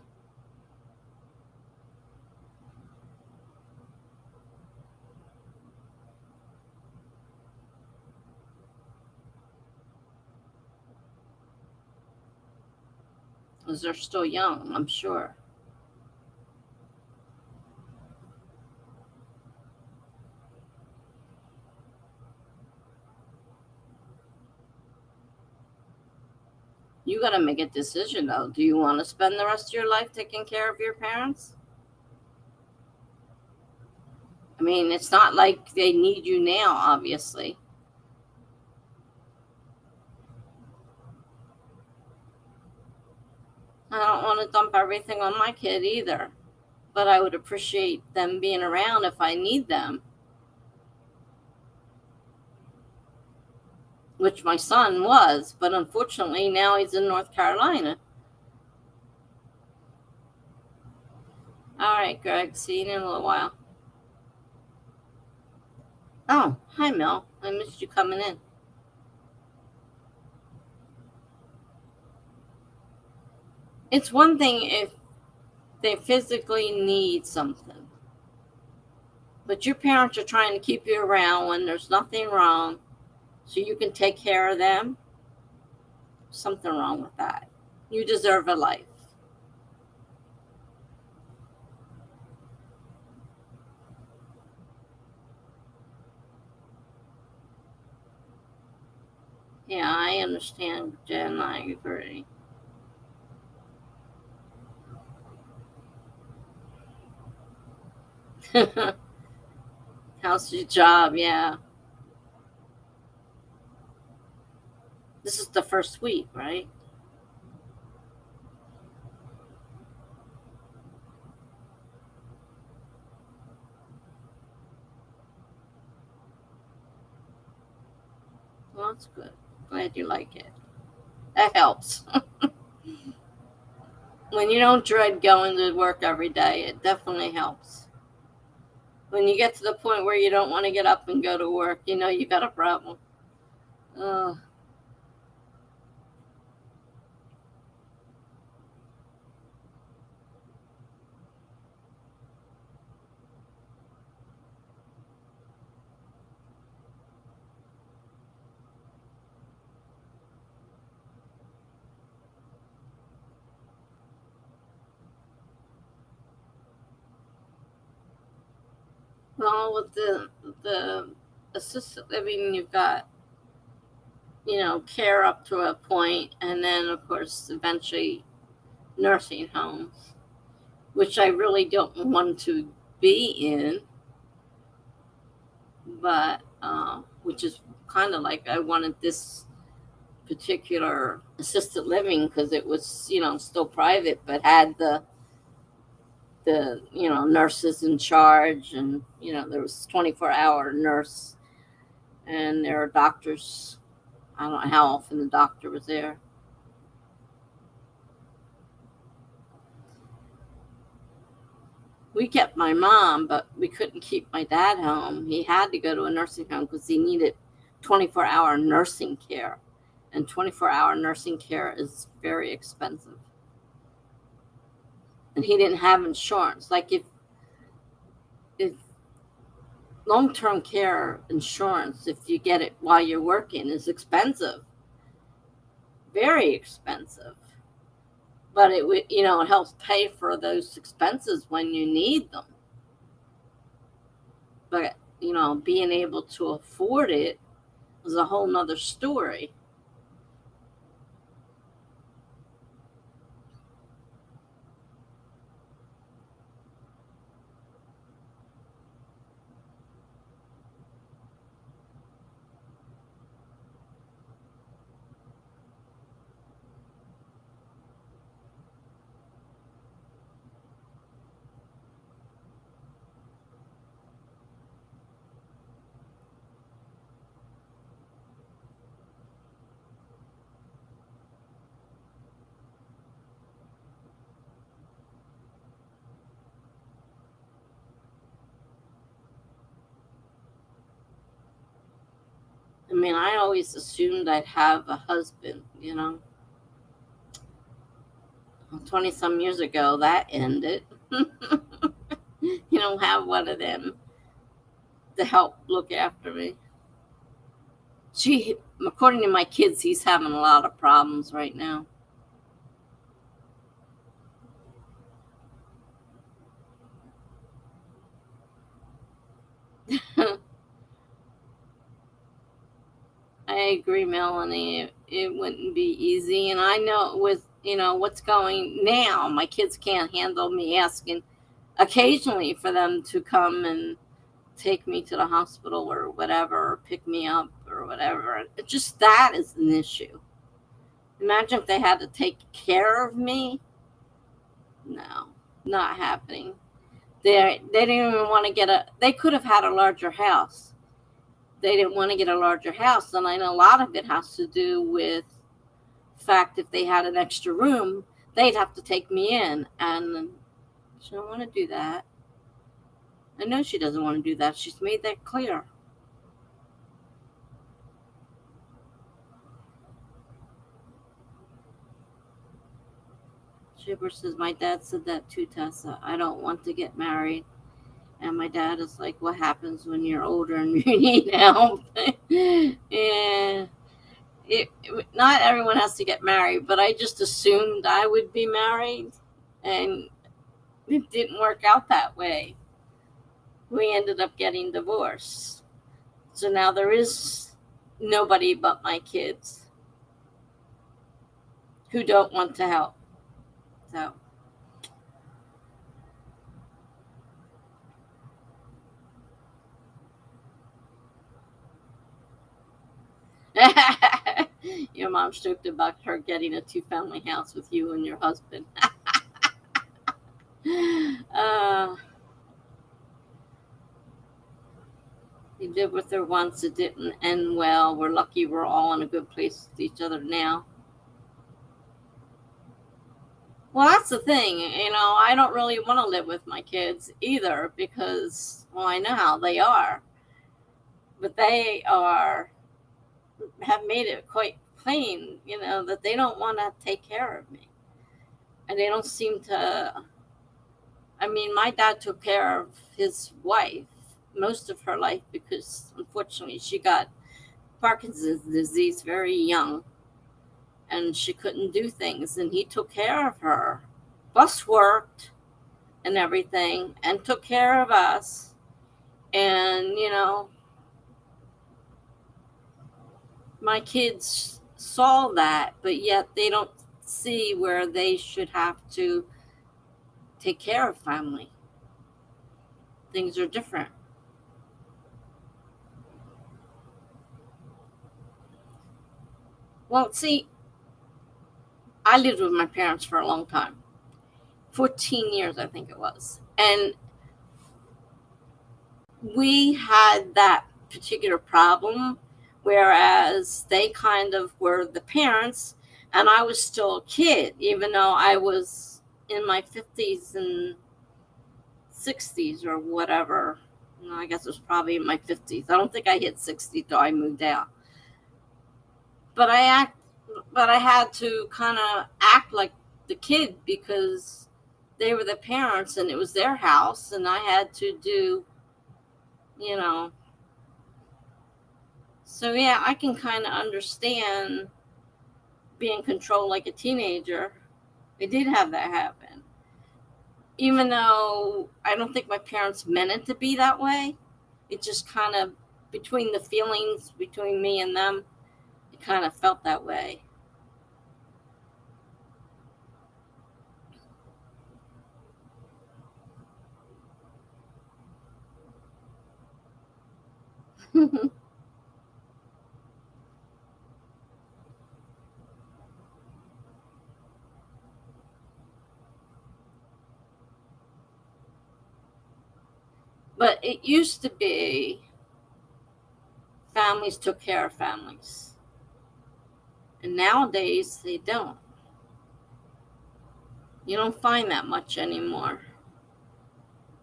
Because they're still young, I'm sure. You got to make a decision, though. Do you want to spend the rest of your life taking care of your parents? I mean, it's not like they need you now, obviously. I don't want to dump everything on my kid either. But I would appreciate them being around if I need them. Which my son was, but unfortunately now he's in North Carolina. All right, Greg. See you in a little while. Oh, hi, Mel. I missed you coming in. It's one thing if they physically need something, but your parents are trying to keep you around when there's nothing wrong so you can take care of them. Something wrong with that. You deserve a life. Yeah, I understand, Jen. I agree. How's your job? Yeah. This is the first week, right? Well, that's good. Glad you like it. That helps. When you don't dread going to work every day, it definitely helps. When you get to the point where you don't want to get up and go to work, you know you got a problem. Ugh. Well, with the assisted living, you've got care up to a point, and then of course eventually nursing homes, which I really don't want to be in, but which is kind of like I wanted this particular assisted living because it was, still private, but had the nurses in charge, and there was 24-hour nurse, and there are doctors. I don't know how often the doctor was there. We kept my mom, but we couldn't keep my dad home. He had to go to a nursing home because he needed 24-hour nursing care, and 24-hour nursing care is very expensive. And he didn't have insurance. Like if long-term care insurance, if you get it while you're working, is expensive, very expensive. But it helps pay for those expenses when you need them. But being able to afford it is a whole nother story. I mean, I always assumed I'd have a husband, 20 some years ago that ended. You don't have one of them to help look after me. According to my kids, he's having a lot of problems right now. I agree, Melanie. It wouldn't be easy. And I know with, what's going now, my kids can't handle me asking occasionally for them to come and take me to the hospital or whatever, or pick me up or whatever. Just that is an issue. Imagine if they had to take care of me. No, not happening. They didn't even want to they could have had a larger house. They didn't want to get a larger house, and I know a lot of it has to do with the fact if they had an extra room, they'd have to take me in, and she don't want to do that. I know she doesn't want to do that. She's made that clear. Chipper says, my dad said that too, Tessa. I don't want to get married. And my dad is like, what happens when you're older and you need help? And not everyone has to get married, but I just assumed I would be married, and it didn't work out that way. We ended up getting divorced. So now there is nobody but my kids who don't want to help. So your mom joked about her getting a 2-family house with you and your husband. He lived with her once. It didn't end well. We're lucky we're all in a good place with each other now. Well, that's the thing. I don't really want to live with my kids either because, well, I know how they are. But they have made it quite plain, that they don't want to take care of me. And they don't seem to. I mean, my dad took care of his wife most of her life because, unfortunately, she got Parkinson's disease very young and she couldn't do things. And he took care of her, plus worked and everything, and took care of us. And, my kids saw that, but yet they don't see where they should have to take care of family. Things are different. Well, see, I lived with my parents for a long time. 14 years, I think it was. And we had that particular problem, whereas they kind of were the parents, and I was still a kid, even though I was in my 50s and 60s or whatever. I guess it was probably in my 50s. I don't think I hit 60 till I moved out. But I had to kind of act like the kid because they were the parents and it was their house, and I had to do, you know. So yeah, I can kind of understand being controlled like a teenager. I did have that happen. Even though I don't think my parents meant it to be that way, it just kind of, between the feelings between me and them, it kind of felt that way. But it used to be families took care of families. And nowadays, they don't. You don't find that much anymore.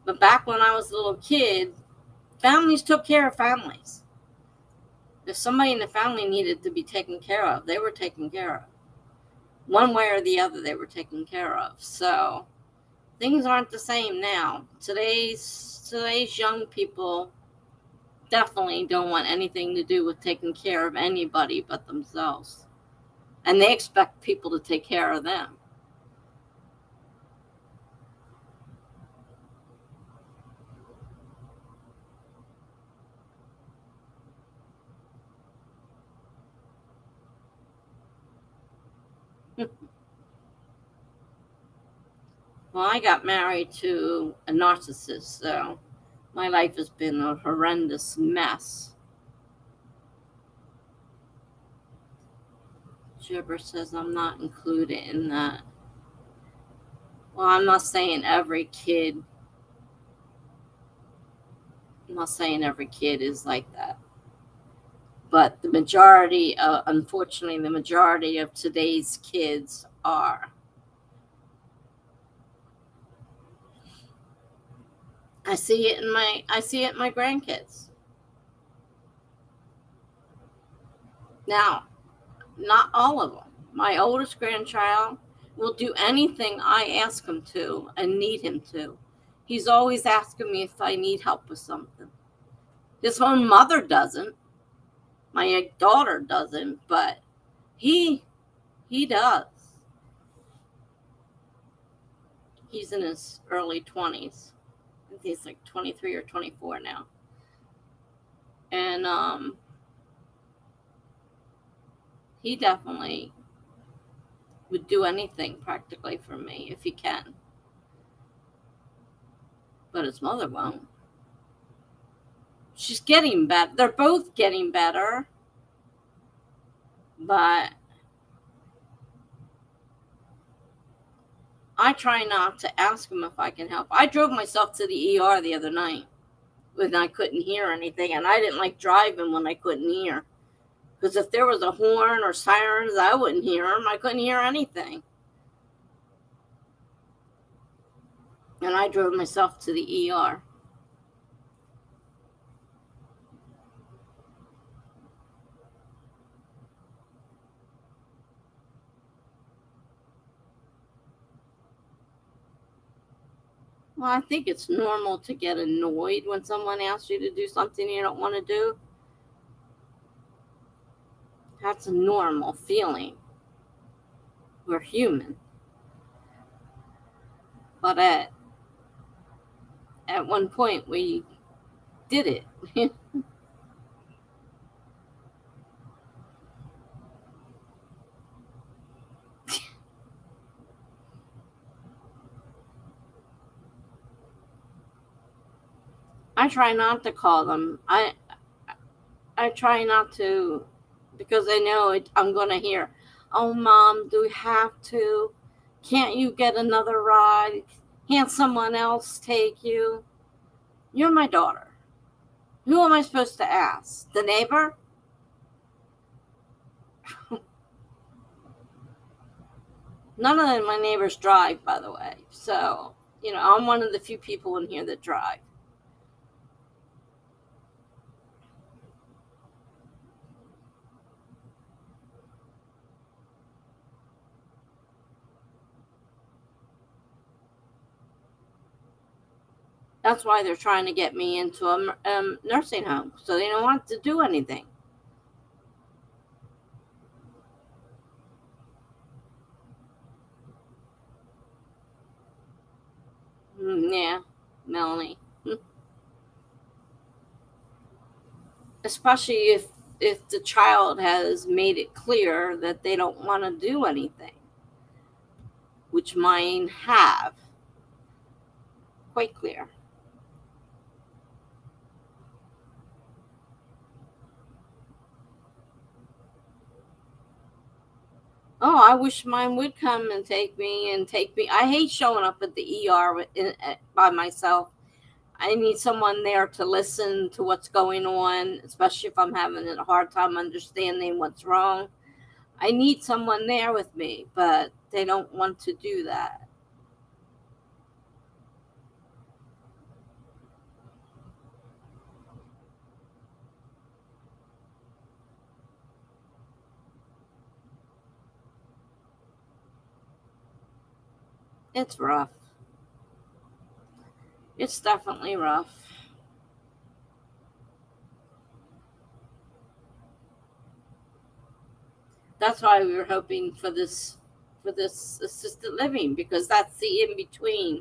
But back when I was a little kid, families took care of families. If somebody in the family needed to be taken care of, they were taken care of. One way or the other, they were taken care of. So things aren't the same now. Today's young people definitely don't want anything to do with taking care of anybody but themselves. And they expect people to take care of them. Well, I got married to a narcissist, so my life has been a horrendous mess. Gibber says I'm not included in that. Well, I'm not saying every kid. I'm not saying every kid is like that. But the majority, unfortunately, the majority of today's kids are. I see it in my grandkids. Now, not all of them. My oldest grandchild will do anything I ask him to and need him to. He's always asking me if I need help with something. His own mother doesn't. My daughter doesn't, but he does. He's in his early 20s. I think he's like 23 or 24 now. And he definitely would do anything practically for me if he can. But his mother won't. She's getting better. They're both getting better. But I try not to ask him if I can help. I drove myself to the ER the other night when I couldn't hear anything. And I didn't like driving when I couldn't hear. Because if there was a horn or sirens, I wouldn't hear them. I couldn't hear anything. And I drove myself to the ER. Well, I think it's normal to get annoyed when someone asks you to do something you don't want to do. That's a normal feeling. We're human. But at one point, we did it. I try not to call them. I try not to, because I know I'm going to hear, oh, Mom, do we have to? Can't you get another ride? Can't someone else take you? You're my daughter. Who am I supposed to ask? The neighbor? None of my neighbors drive, by the way. So, I'm one of the few people in here that drive. That's why they're trying to get me into a nursing home. So they don't want to do anything. Yeah, Melanie. Especially if the child has made it clear that they don't want to do anything, which mine have. Quite clear. Oh, I wish mine would come and take me. I hate showing up at the ER by myself. I need someone there to listen to what's going on, especially if I'm having a hard time understanding what's wrong. I need someone there with me, but they don't want to do that. It's rough. It's definitely rough. That's why we were hoping for this assisted living, because that's the in between,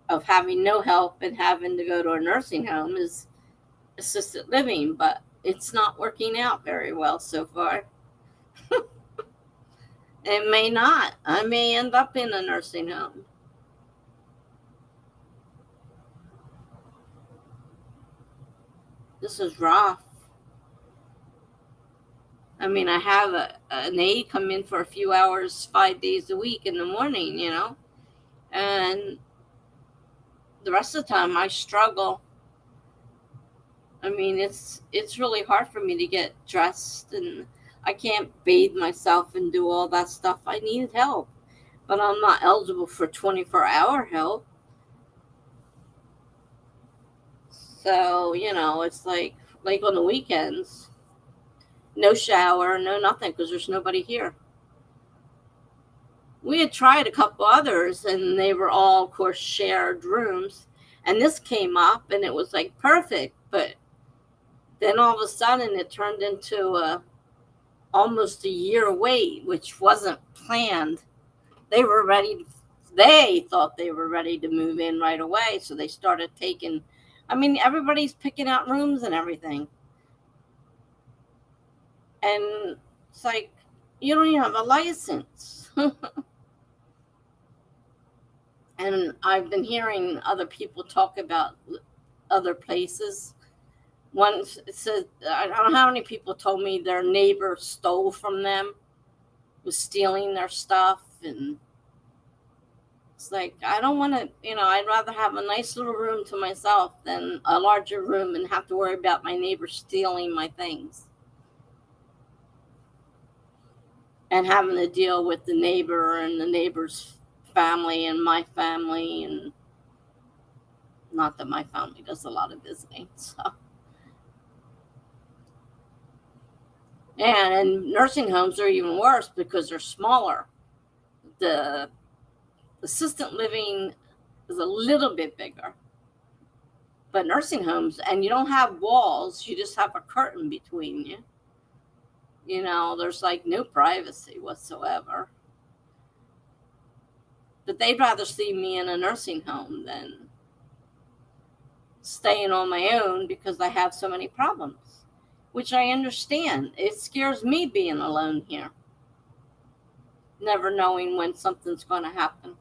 of having no help and having to go to a nursing home is assisted living, but it's not working out very well so far. It may not. I may end up in a nursing home. This is rough. I mean, I have an aide come in for a few hours, 5 days a week in the morning, and the rest of the time I struggle. I mean, it's really hard for me to get dressed, and I can't bathe myself and do all that stuff. I need help, but I'm not eligible for 24-hour help. So, it's like on the weekends, no shower, no nothing, because there's nobody here. We had tried a couple others, and they were all, of course, shared rooms. And this came up, and it was like perfect. But then all of a sudden, it turned into almost a year wait, which wasn't planned. They thought they were ready to move in right away. So they started taking, everybody's picking out rooms and everything. And it's like, you don't even have a license. And I've been hearing other people talk about other places. One said, I don't know how many people told me their neighbor stole from them, was stealing their stuff. And it's like, I don't want to, I'd rather have a nice little room to myself than a larger room and have to worry about my neighbor stealing my things. And having to deal with the neighbor and the neighbor's family and my family, and not that my family does a lot of visiting. So, and nursing homes are even worse because they're smaller. The assisted living is a little bit bigger, but nursing homes, and you don't have walls, you just have a curtain between you. There's like no privacy whatsoever. But they'd rather see me in a nursing home than staying on my own because I have so many problems, which I understand. It scares me being alone here, never knowing when something's going to happen.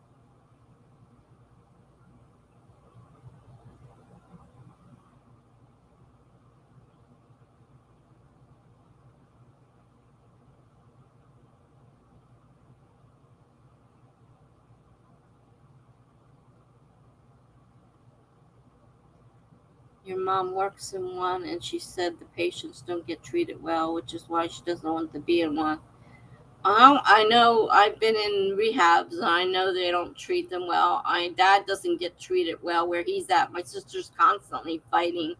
Your mom works in one, and she said the patients don't get treated well, which is why she doesn't want to be in one. I know. I've been in rehabs, and I know they don't treat them well. My dad doesn't get treated well where he's at. My sister's constantly fighting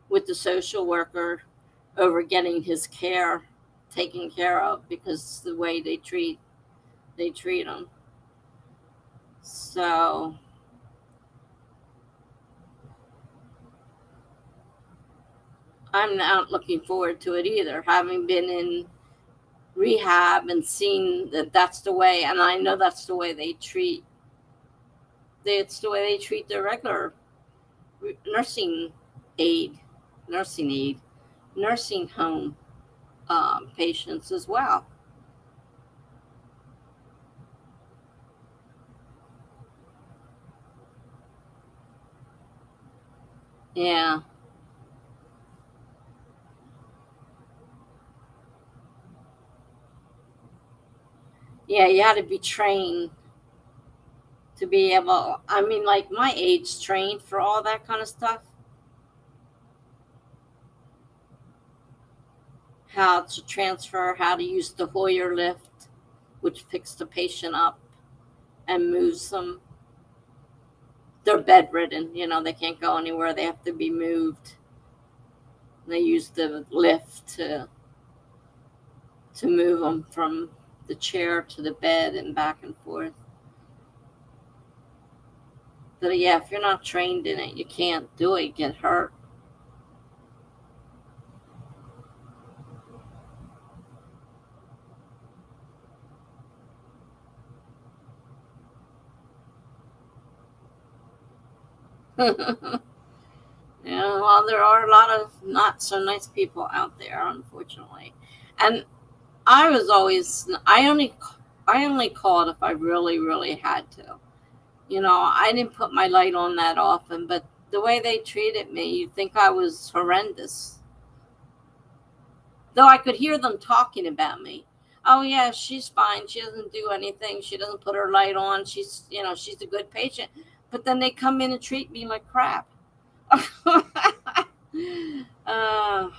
with the social worker over getting his care taken care of because the way they treat him. So I'm not looking forward to it either, having been in rehab and seen that that's the way, and I know that's the way they treat. It's the way they treat their regular nursing aid, nursing home patients as well. Yeah. Yeah, you had to be trained to be able, I mean, like my age trained for all that kind of stuff. How to transfer, how to use the Hoyer lift, which picks the patient up and moves them. They're bedridden, they can't go anywhere. They have to be moved. They use the lift to move them from the chair to the bed and back and forth. But yeah, if you're not trained in it, you can't do it. You get hurt. Yeah, well, there are a lot of not so nice people out there, unfortunately. And I only called if I really, really had to. I didn't put my light on that often, but the way they treated me, you'd think I was horrendous. Though I could hear them talking about me. Oh yeah, she's fine. She doesn't do anything. She doesn't put her light on. She's a good patient. But then they come in and treat me like crap. uh,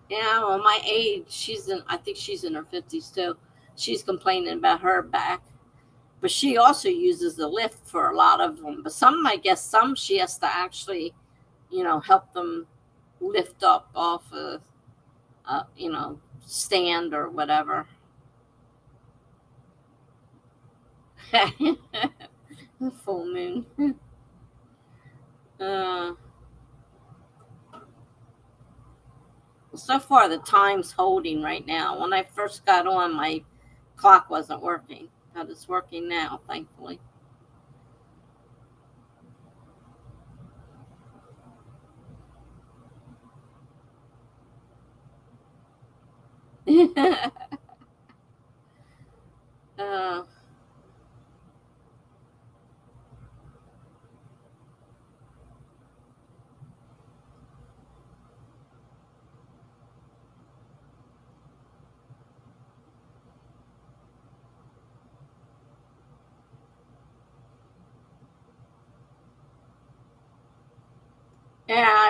Yeah, well, my age, I think she's in her 50s too. She's complaining about her back. But she also uses the lift for a lot of them. But I guess some she has to actually, help them lift up off stand or whatever. Full moon. Uh, so far, the time's holding right now. When I first got on, my clock wasn't working, but it's working now, thankfully. uh, yeah,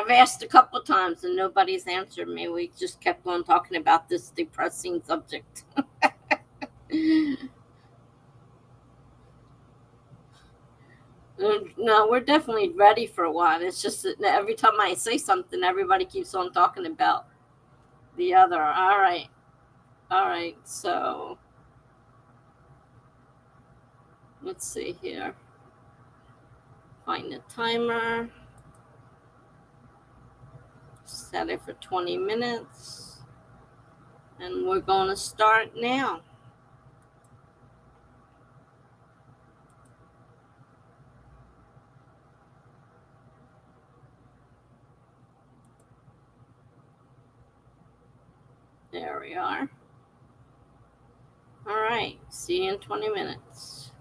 I've asked a couple of times and nobody's answered me. We just kept on talking about this depressing subject. No, we're definitely ready for one. It's just that every time I say something, everybody keeps on talking about the other. All right. All right. So let's see here. Find the timer. Set it for 20 minutes. And we're going to start now. There we are. All right. See you in 20 minutes.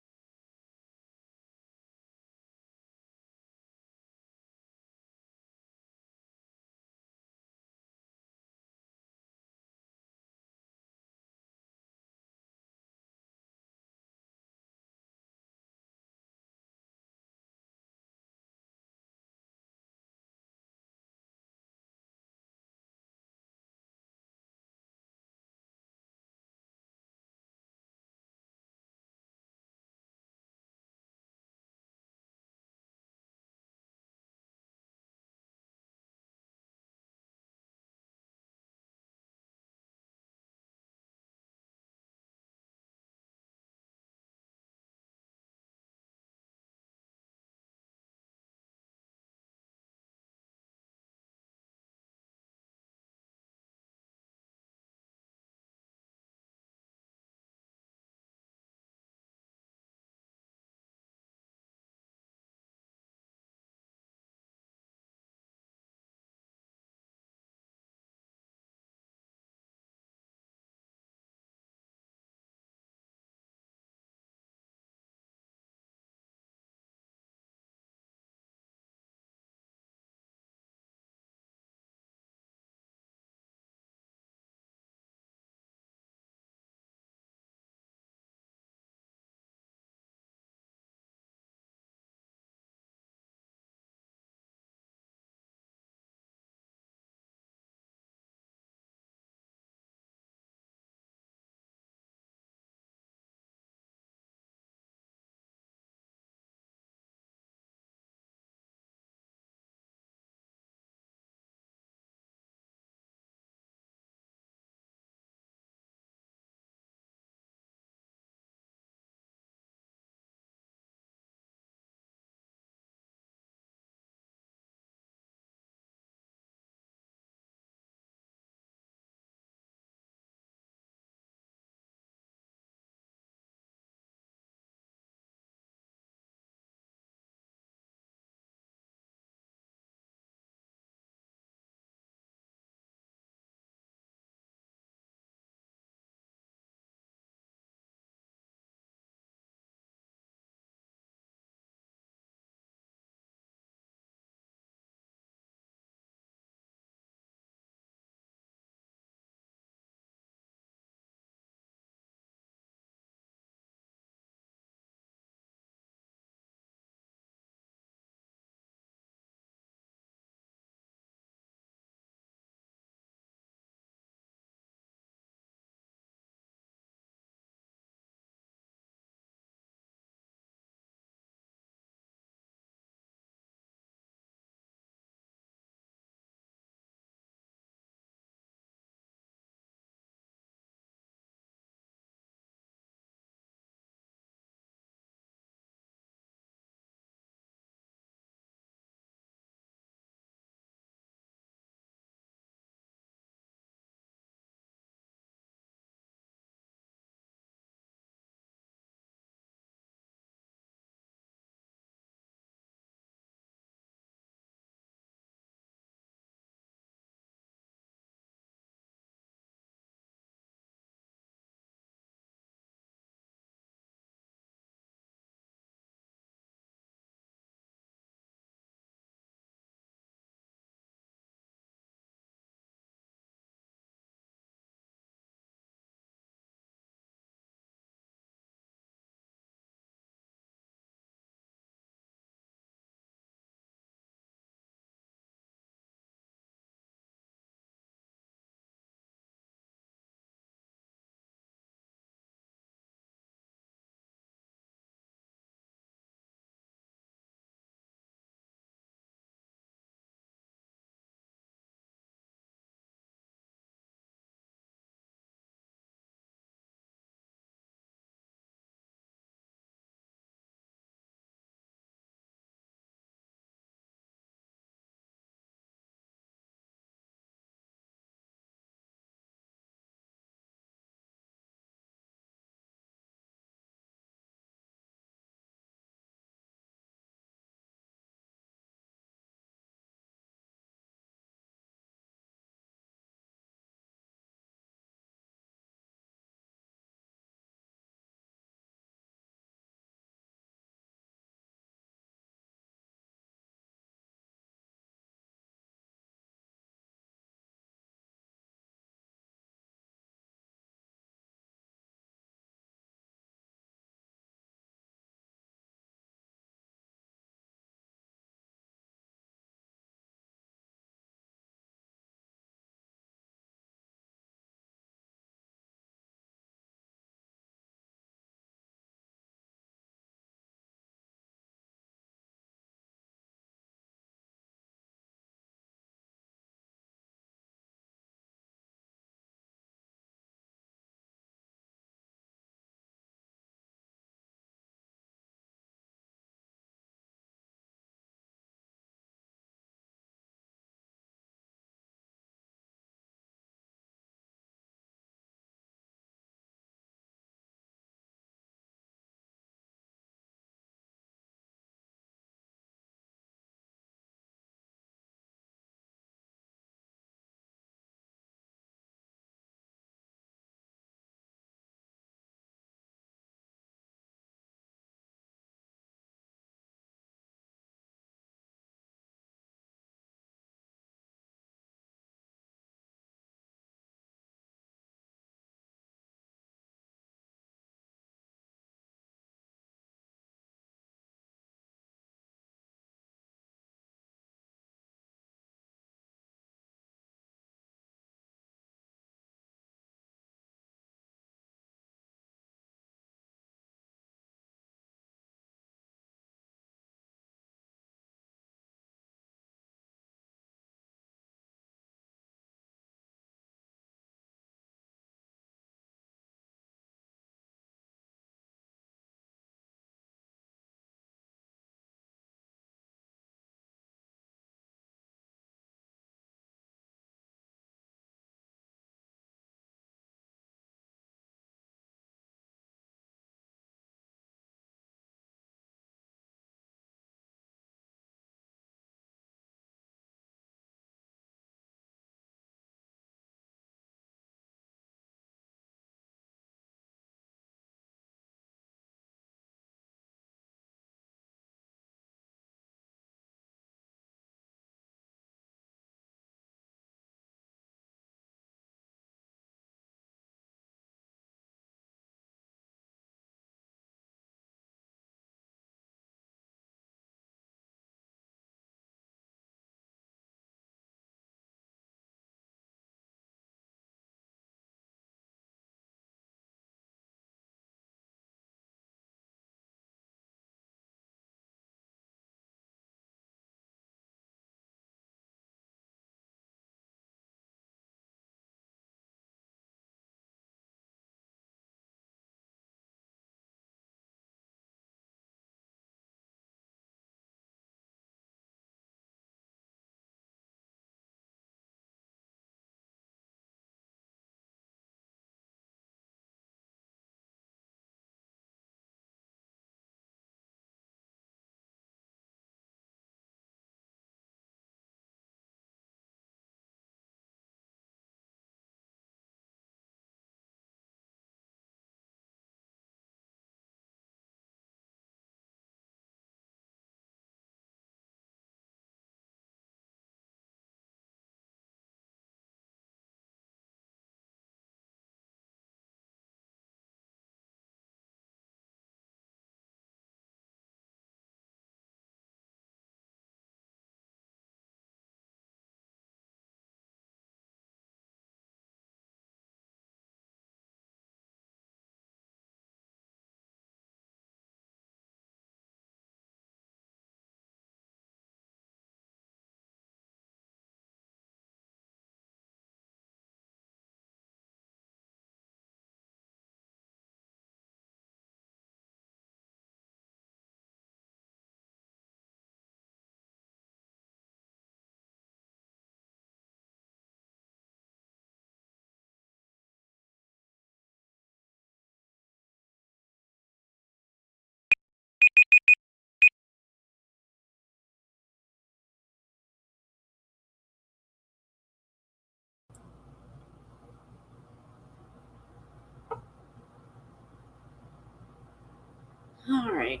All right.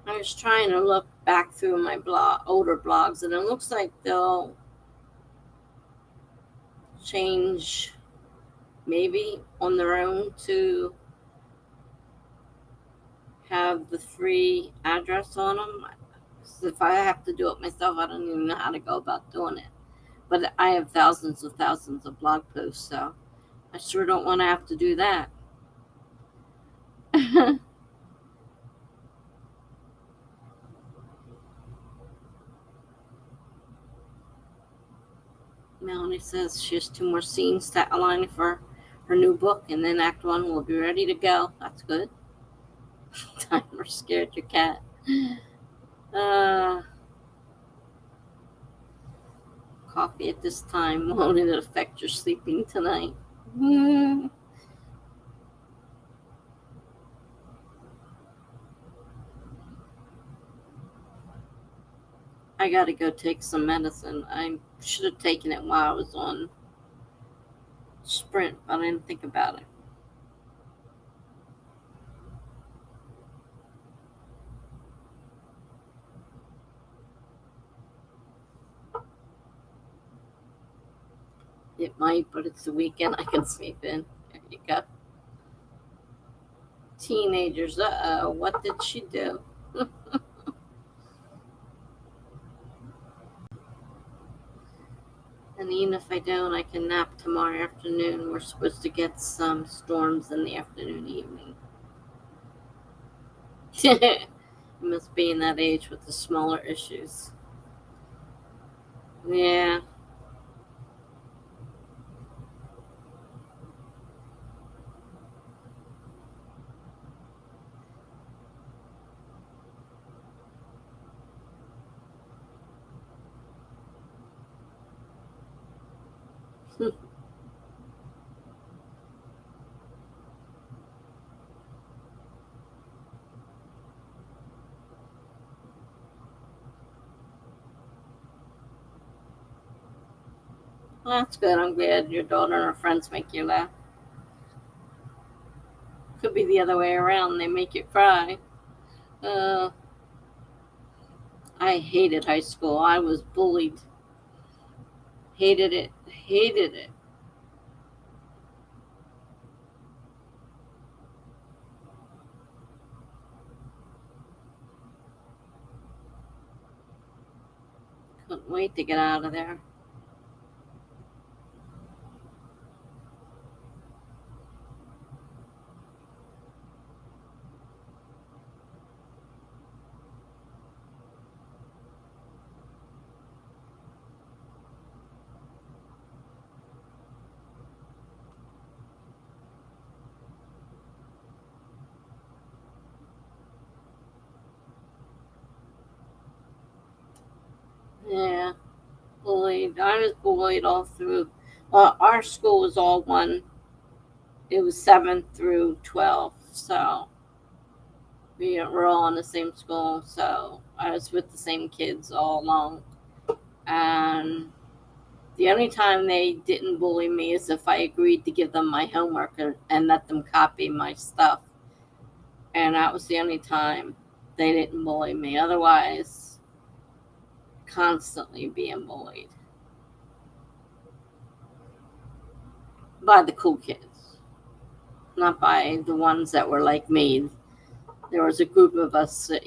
I was trying to look back through my older blogs, and it looks like they'll change maybe on their own to have the free address on them. So if I have to do it myself, I don't even know how to go about doing it. But I have thousands of blog posts, so I sure don't want to have to do that. Melanie says she has 2 more scenes to outline for her new book, and then Act 1 will be ready to go. That's good. Timer scared your cat. Coffee at this time, won't it affect your sleeping tonight? I gotta go take some medicine. I should have taken it while I was on Sprint, but I didn't think about it. It might, but it's the weekend. I can sleep in. There you go. Teenagers, what did she do? And even if I don't, I can nap tomorrow afternoon. We're supposed to get some storms in the afternoon, evening. You must be in that age with the smaller issues. Yeah. Well, that's good. I'm glad your daughter and her friends make you laugh. Could be the other way around. They make you cry. Uh, I hated high school. I was bullied. Hated it. Hated it. Couldn't wait to get out of there. Yeah, bullied. I was bullied all through. Well, our school was all one. It was 7th through 12th, so we were all in the same school. So I was with the same kids all along. And the only time they didn't bully me is if I agreed to give them my homework and let them copy my stuff. And that was the only time they didn't bully me. Otherwise, constantly being bullied by the cool kids, not by the ones that were like me. There was a group of us that,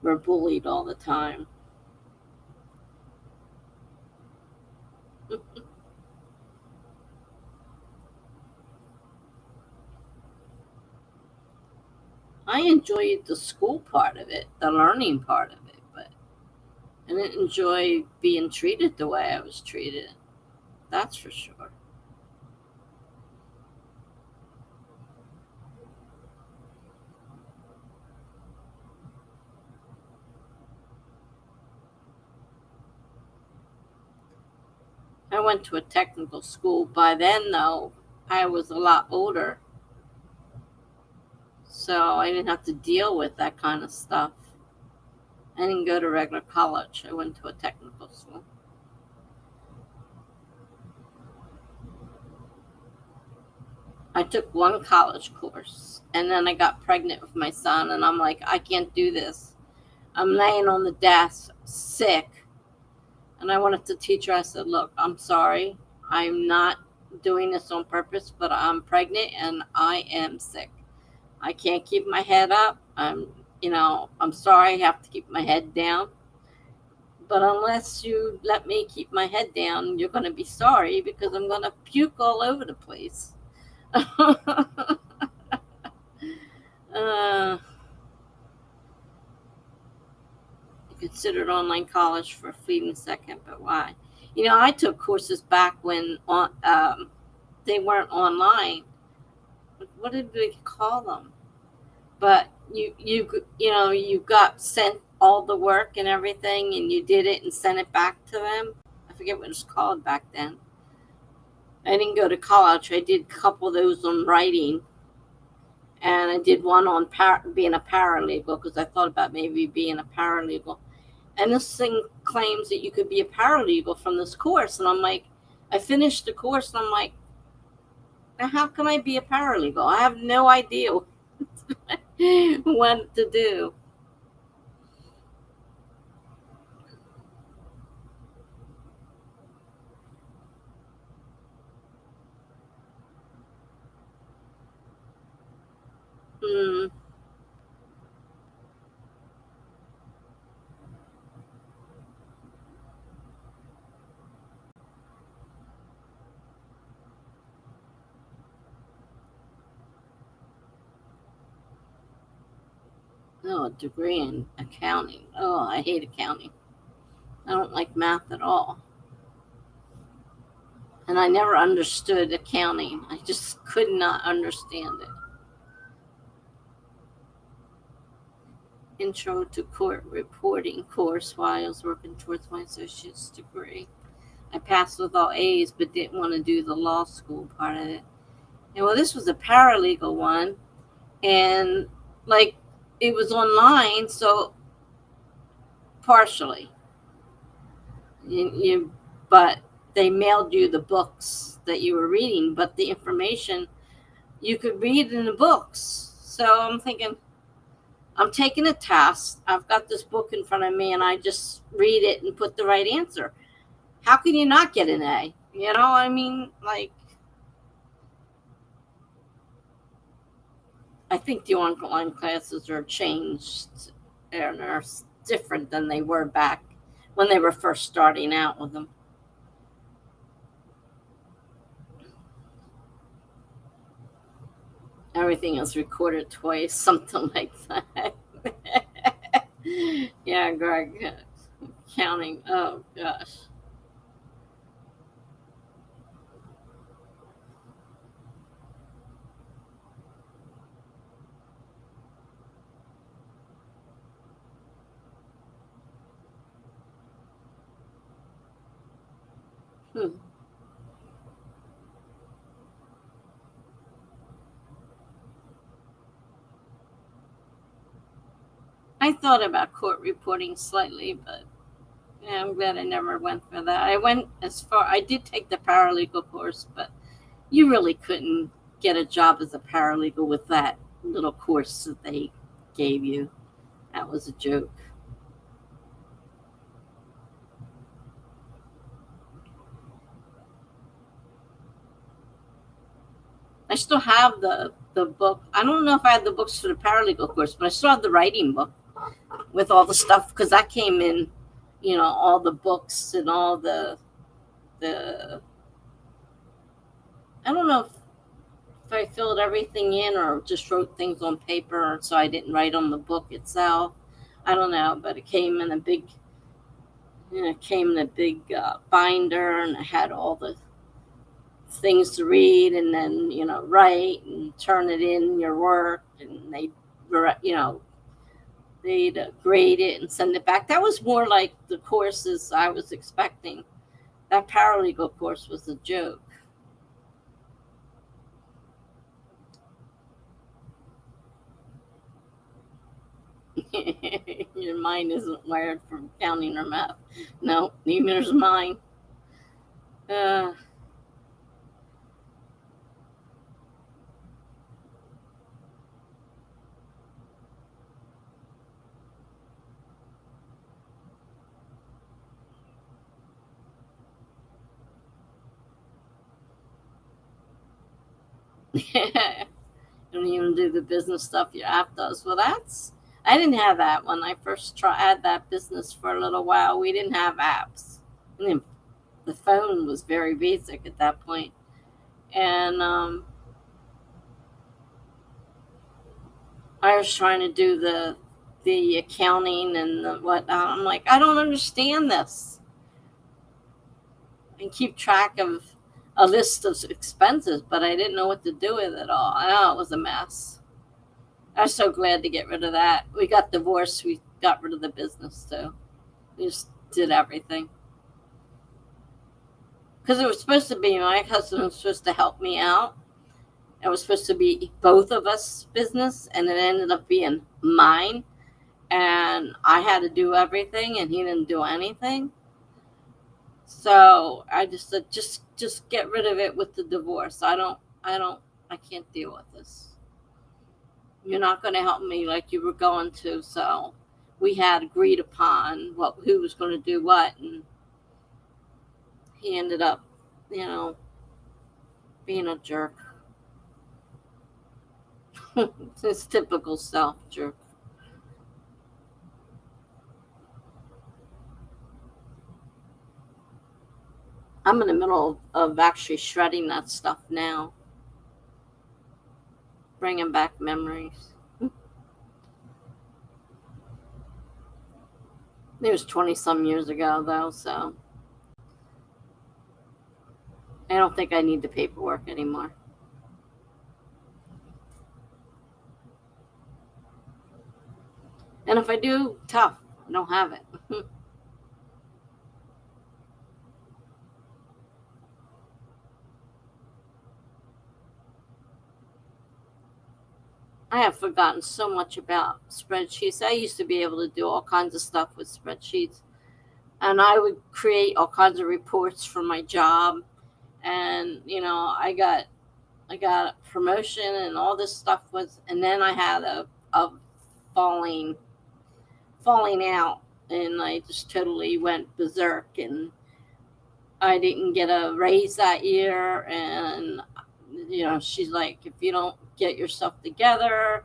were bullied all the time. I enjoyed the school part of it, the learning part of it, but I didn't enjoy being treated the way I was treated. That's for sure. I went to a technical school. By then, though, I was a lot older, so I didn't have to deal with that kind of stuff. I didn't go to regular college. I went to a technical school. I took one college course, and then I got pregnant with my son, and I'm like, I can't do this. I'm laying on the desk, sick. And I wanted to teach her, I said, look, I'm sorry. I'm not doing this on purpose, but I'm pregnant and I am sick. I can't keep my head up. I'm sorry, I have to keep my head down. But unless you let me keep my head down, you're going to be sorry because I'm going to puke all over the place. Considered online college for a fleeting second, but why? I took courses back when they weren't online. What did we call them? But you got sent all the work and everything, and you did it and sent it back to them. I forget what it was called back then. I didn't go to college. I did a couple of those on writing, and I did one on being a paralegal because I thought about maybe being a paralegal. And this thing claims that you could be a paralegal from this course. And I'm like, I finished the course, and I'm like, now how can I be a paralegal? I have no idea what to do. Oh, a degree in accounting. Oh, I hate accounting. I don't like math at all. And I never understood accounting. I just could not understand it. Intro to court reporting course while I was working towards my associate's degree. I passed with all A's, but didn't want to do the law school part of it. And well, this was a paralegal one, and like it was online, so partially. But they mailed you the books that you were reading, but the information you could read in the books. So I'm thinking, I'm taking a test. I've got this book in front of me, and I just read it and put the right answer. How can you not get an A? I think the online classes are changed and are different than they were back when they were first starting out with them. Everything is recorded twice, something like that. Yeah, Greg, counting. Oh, gosh. I thought about court reporting slightly, but yeah, I'm glad I never went for that. I did take the paralegal course, but you really couldn't get a job as a paralegal with that little course that they gave you. That was a joke. I still have the book. I don't know if I had the books for the paralegal course, but I still have the writing book with all the stuff because that came in, all the books and all the I don't know if I filled everything in or just wrote things on paper, so I didn't write on the book itself. I don't know, but it came in a big, binder, and it had all the things to read, and then write and turn it in your work, and they'd grade it and send it back. That was more like the courses I was expecting. That paralegal course was a joke. Your mind isn't wired for counting or math. No, neither is mine. Yeah. Don't even do the business stuff your app does. Well, I didn't have that when I first had that business for a little while. We didn't have apps. I mean, the phone was very basic at that point. And I was trying to do the accounting and the whatnot. I'm like, I don't understand this. And keep track of a list of expenses, but I didn't know what to do with it all. Oh, it was a mess. I was so glad to get rid of that. We got divorced. We got rid of the business too. We just did everything. Because it was supposed to be, my husband was supposed to help me out. It was supposed to be both of us business, and it ended up being mine. And I had to do everything, and he didn't do anything. So I just said, just get rid of it with the divorce. I can't deal with this. You're not going to help me like you were going to. So we had agreed upon who was going to do what, and he ended up, being a jerk. His typical self jerk. I'm in the middle of actually shredding that stuff now. Bringing back memories. It was 20 some years ago though, so I don't think I need the paperwork anymore. And if I do, tough. I don't have it. I have forgotten so much about spreadsheets. I used to be able to do all kinds of stuff with spreadsheets. And I would create all kinds of reports for my job. And, I got a promotion and all this stuff and then I had a falling out, and I just totally went berserk, and I didn't get a raise that year. And she's like, if you don't get yourself together,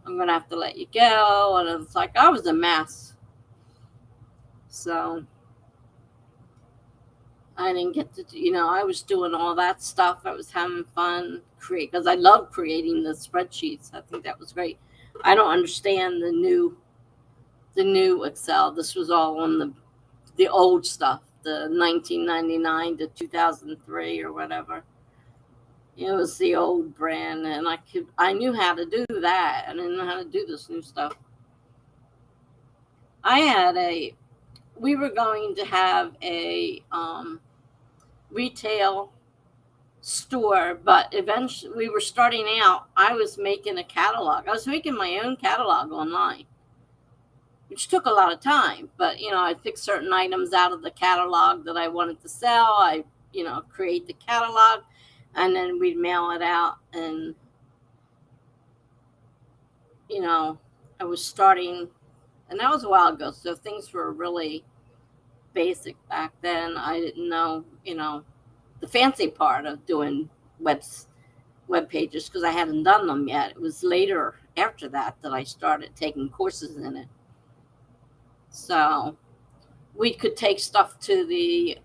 I'm gonna have to let you go. And it's like, I was a mess, so I didn't get to I was doing all that stuff. I was having fun because I love creating the spreadsheets. I think that was great. I don't understand the new Excel. This was all on the old stuff, the 1999 to 2003 or whatever. It was the old brand, and I knew how to do that. I didn't know how to do this new stuff. We were going to have a retail store, but eventually we were starting out. I was making a catalog. I was making my own catalog online, which took a lot of time. But, I picked certain items out of the catalog that I wanted to sell. I, create the catalog, and then we'd mail it out. And, I was starting, and that was a while ago. So things were really basic back then. I didn't know, the fancy part of doing web pages, because I hadn't done them yet. It was later after that I started taking courses in it. So we could take stuff to the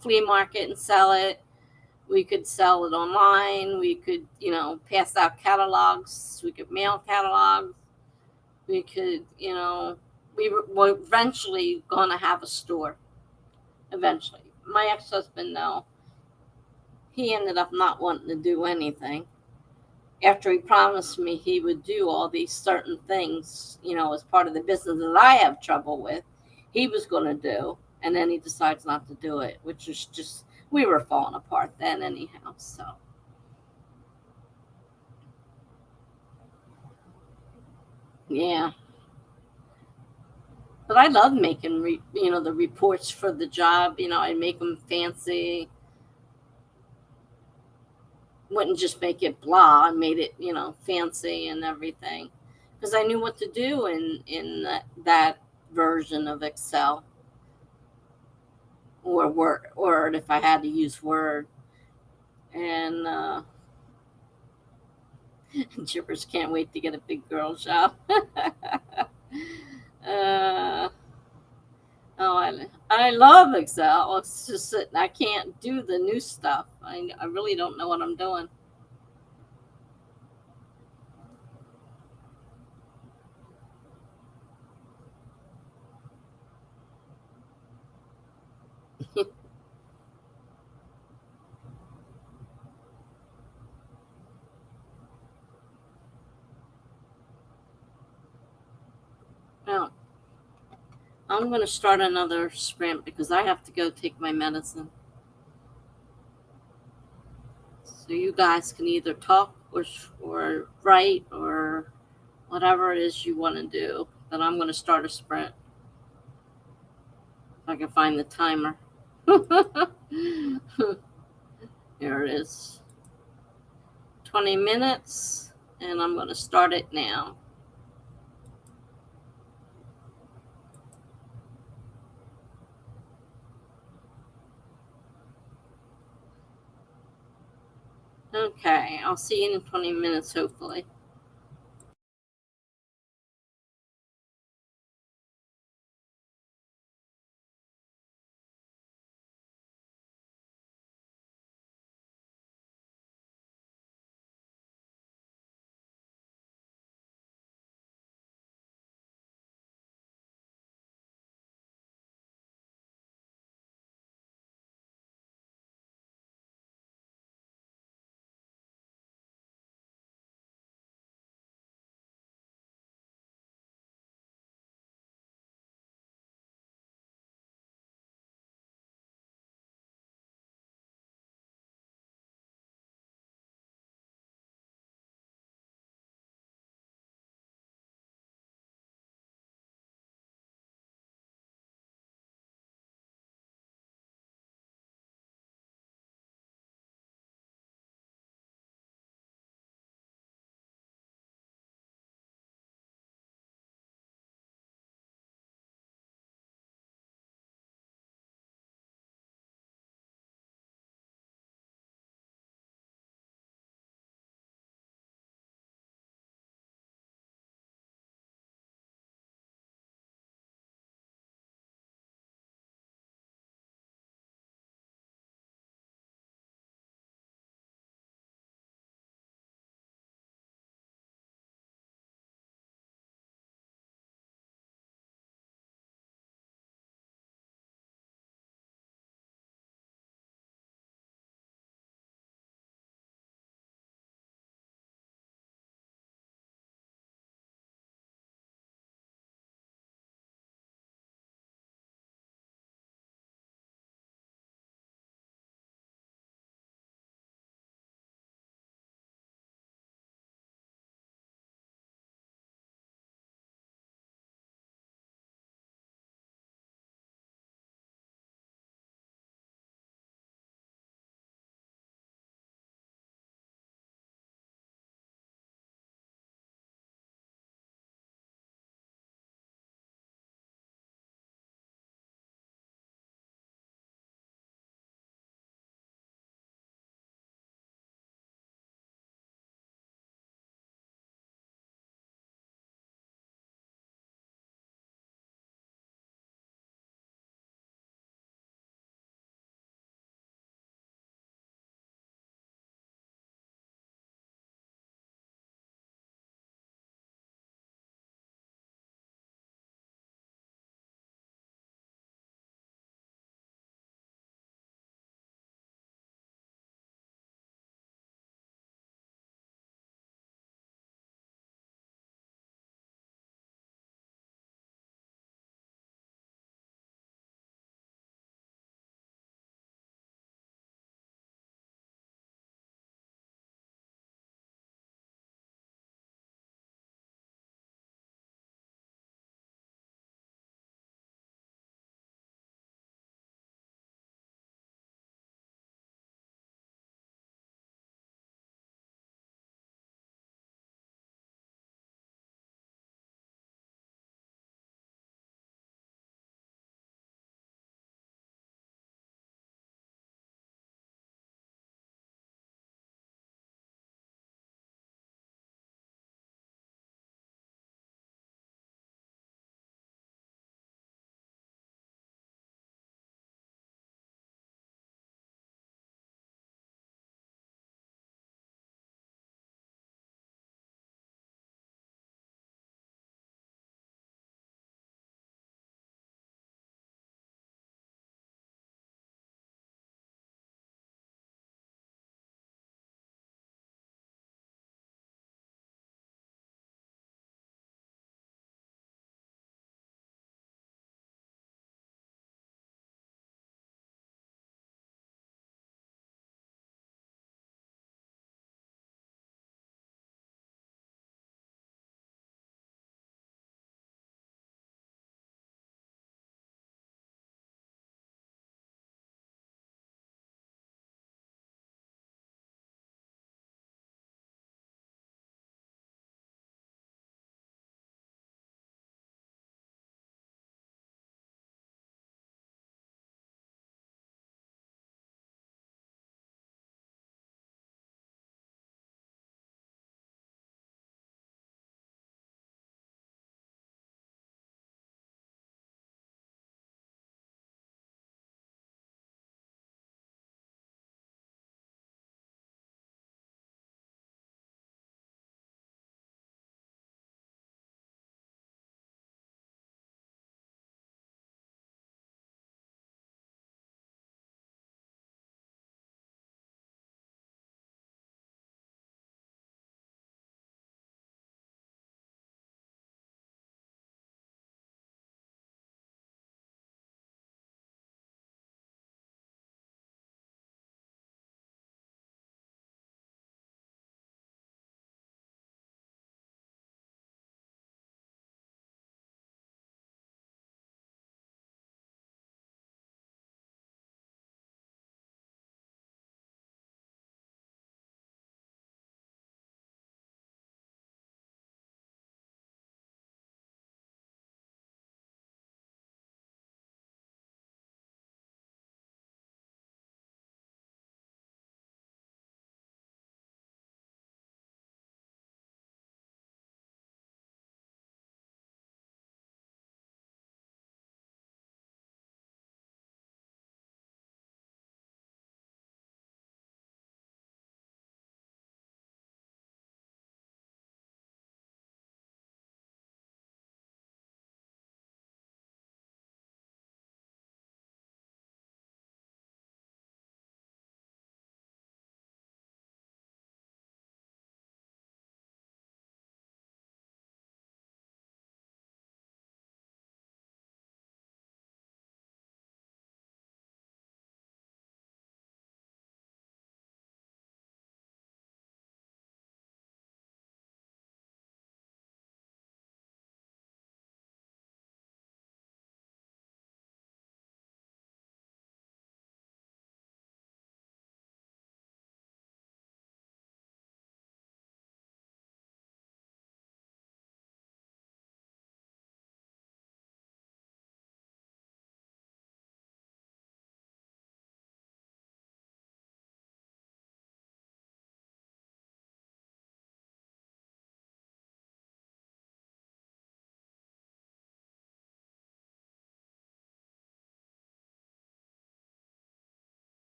flea market and sell it. We could sell it online. We could, pass out catalogs. We could mail catalogs. We could, we were eventually going to have a store. Eventually. My ex-husband, no. He ended up not wanting to do anything. After he promised me he would do all these certain things, as part of the business that I have trouble with, he was going to do. And then he decides not to do it, which is just, we were falling apart then anyhow. So, yeah. But I love making, the reports for the job. I make them fancy. Wouldn't just make it blah. I made it, fancy and everything, because I knew what to do in that version of Excel or Word, or if I had to use Word. And Jippers can't wait to get a big girl shop. uh, oh, I love Excel. It's just that I can't do the new stuff. I really don't know what I'm doing. Well, I'm going to start another sprint because I have to go take my medicine. So you guys can either talk or write or whatever it is you want to do. But I'm going to start a sprint. If I can find the timer. Here it is. 20 minutes, and I'm going to start it now. Okay, I'll see you in 20 minutes, hopefully.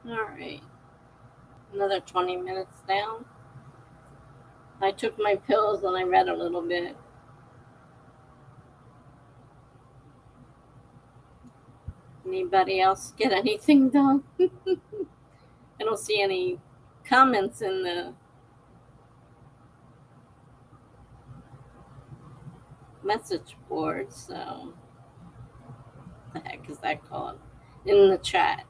All right. Another 20 minutes down. I took my pills and I read a little bit. Anybody else get anything done? I don't see any comments in the message board, so what the heck is that called? In the chat.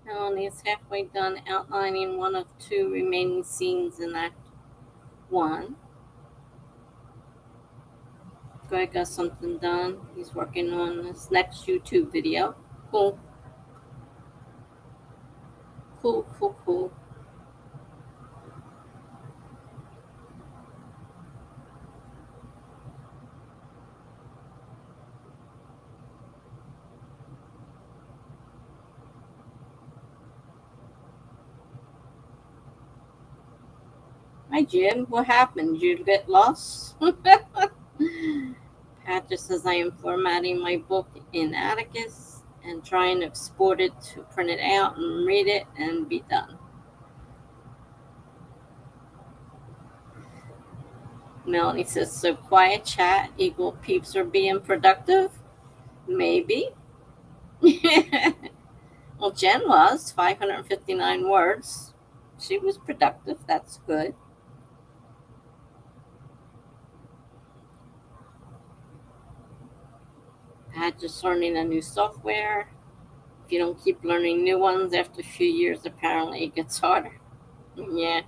Melanie is halfway done outlining one of two remaining scenes in Act 1. Greg got something done. He's working on his next YouTube video. Cool. Cool, cool, cool. Hi, Jim. What happened? Did you get lost? Pat just says I am formatting my book in Atticus and trying to export it to print it out and read it and be done. Melanie says, so quiet chat equal peeps are being productive? Maybe. Well, Jen was 559 words. She was productive. That's good. Pat just learning a new software. If you don't keep learning new ones after a few years, apparently it gets harder. Yeah.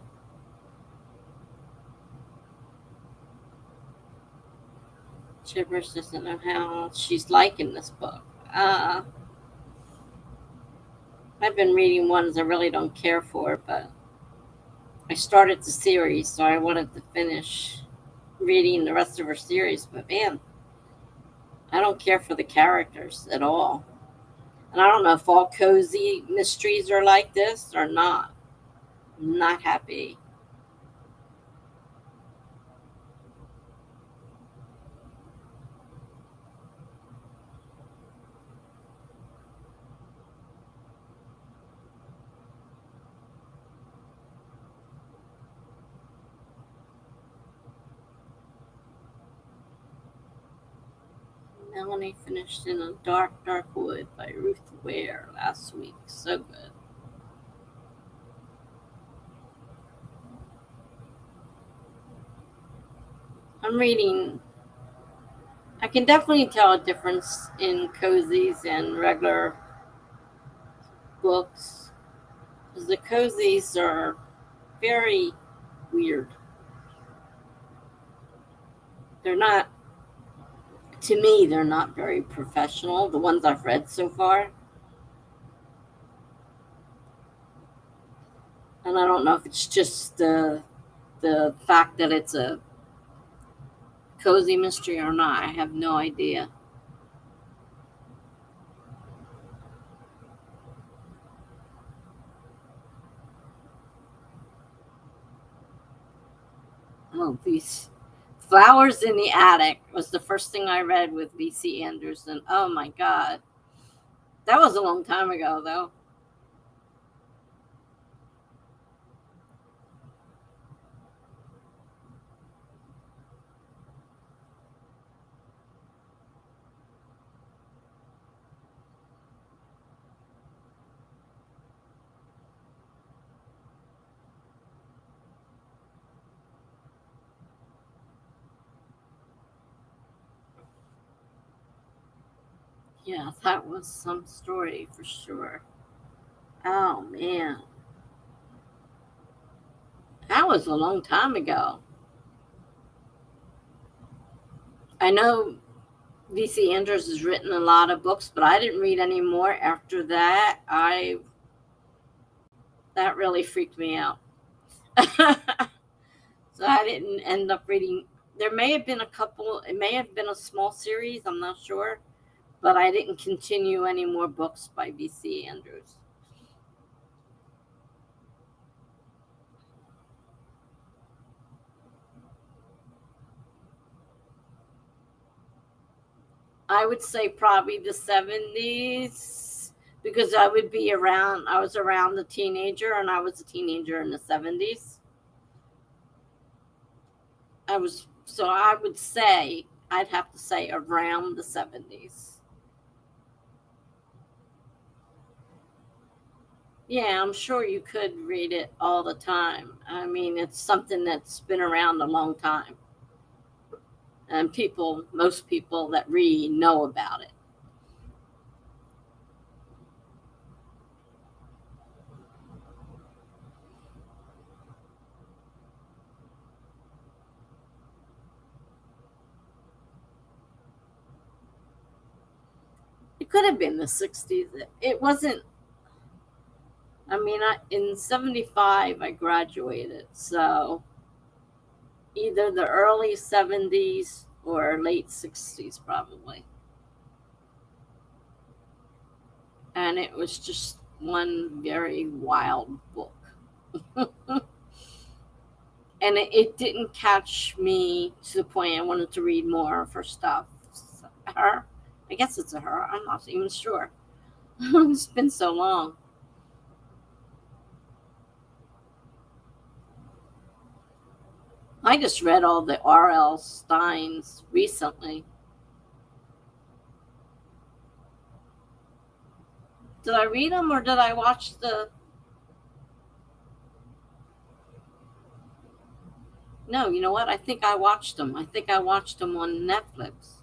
Chivers doesn't know how she's liking this book. I've been reading ones I really don't care for, but I started the series, so I wanted to finish reading the rest of her series. But man, I don't care for the characters at all. And I don't know if all cozy mysteries are like this or not. I'm not happy. Melanie finished In a Dark, Dark Wood by Ruth Ware last week. So good. I'm reading. I can definitely tell a difference in cozies and regular books. Because the cozies are very weird. They're not, to me, they're not very professional, the ones I've read so far. And I don't know if it's just the fact that it's a cozy mystery or not. I have no idea. Oh, these Flowers in the Attic was the first thing I read with V.C. Anderson. Oh my God. That was a long time ago, though. Yeah, that was some story for sure. Oh, man. That was a long time ago. I know V.C. Andrews has written a lot of books, but I didn't read any more after that. That really freaked me out. So I didn't end up reading. There may have been a couple, it may have been a small series, I'm not sure, but I didn't continue any more books by V.C. Andrews. I would say probably the 70s, because I was around a teenager, and I was a teenager in the 70s. So I would say, I'd have to say around the 70s. Yeah, I'm sure you could read it all the time. I mean, it's something that's been around a long time. And most people that read know about it. It could have been the 60s. It wasn't, I mean, in 75, I graduated. So either the early 70s or late 60s, probably. And it was just one very wild book. And it didn't catch me to the point I wanted to read more of her stuff. Her, I guess it's a her. I'm not even sure. It's been so long. I just read all the R.L. Steins recently. Did I read them or did I watch the... No, you know what? I think I watched them. I think I watched them on Netflix.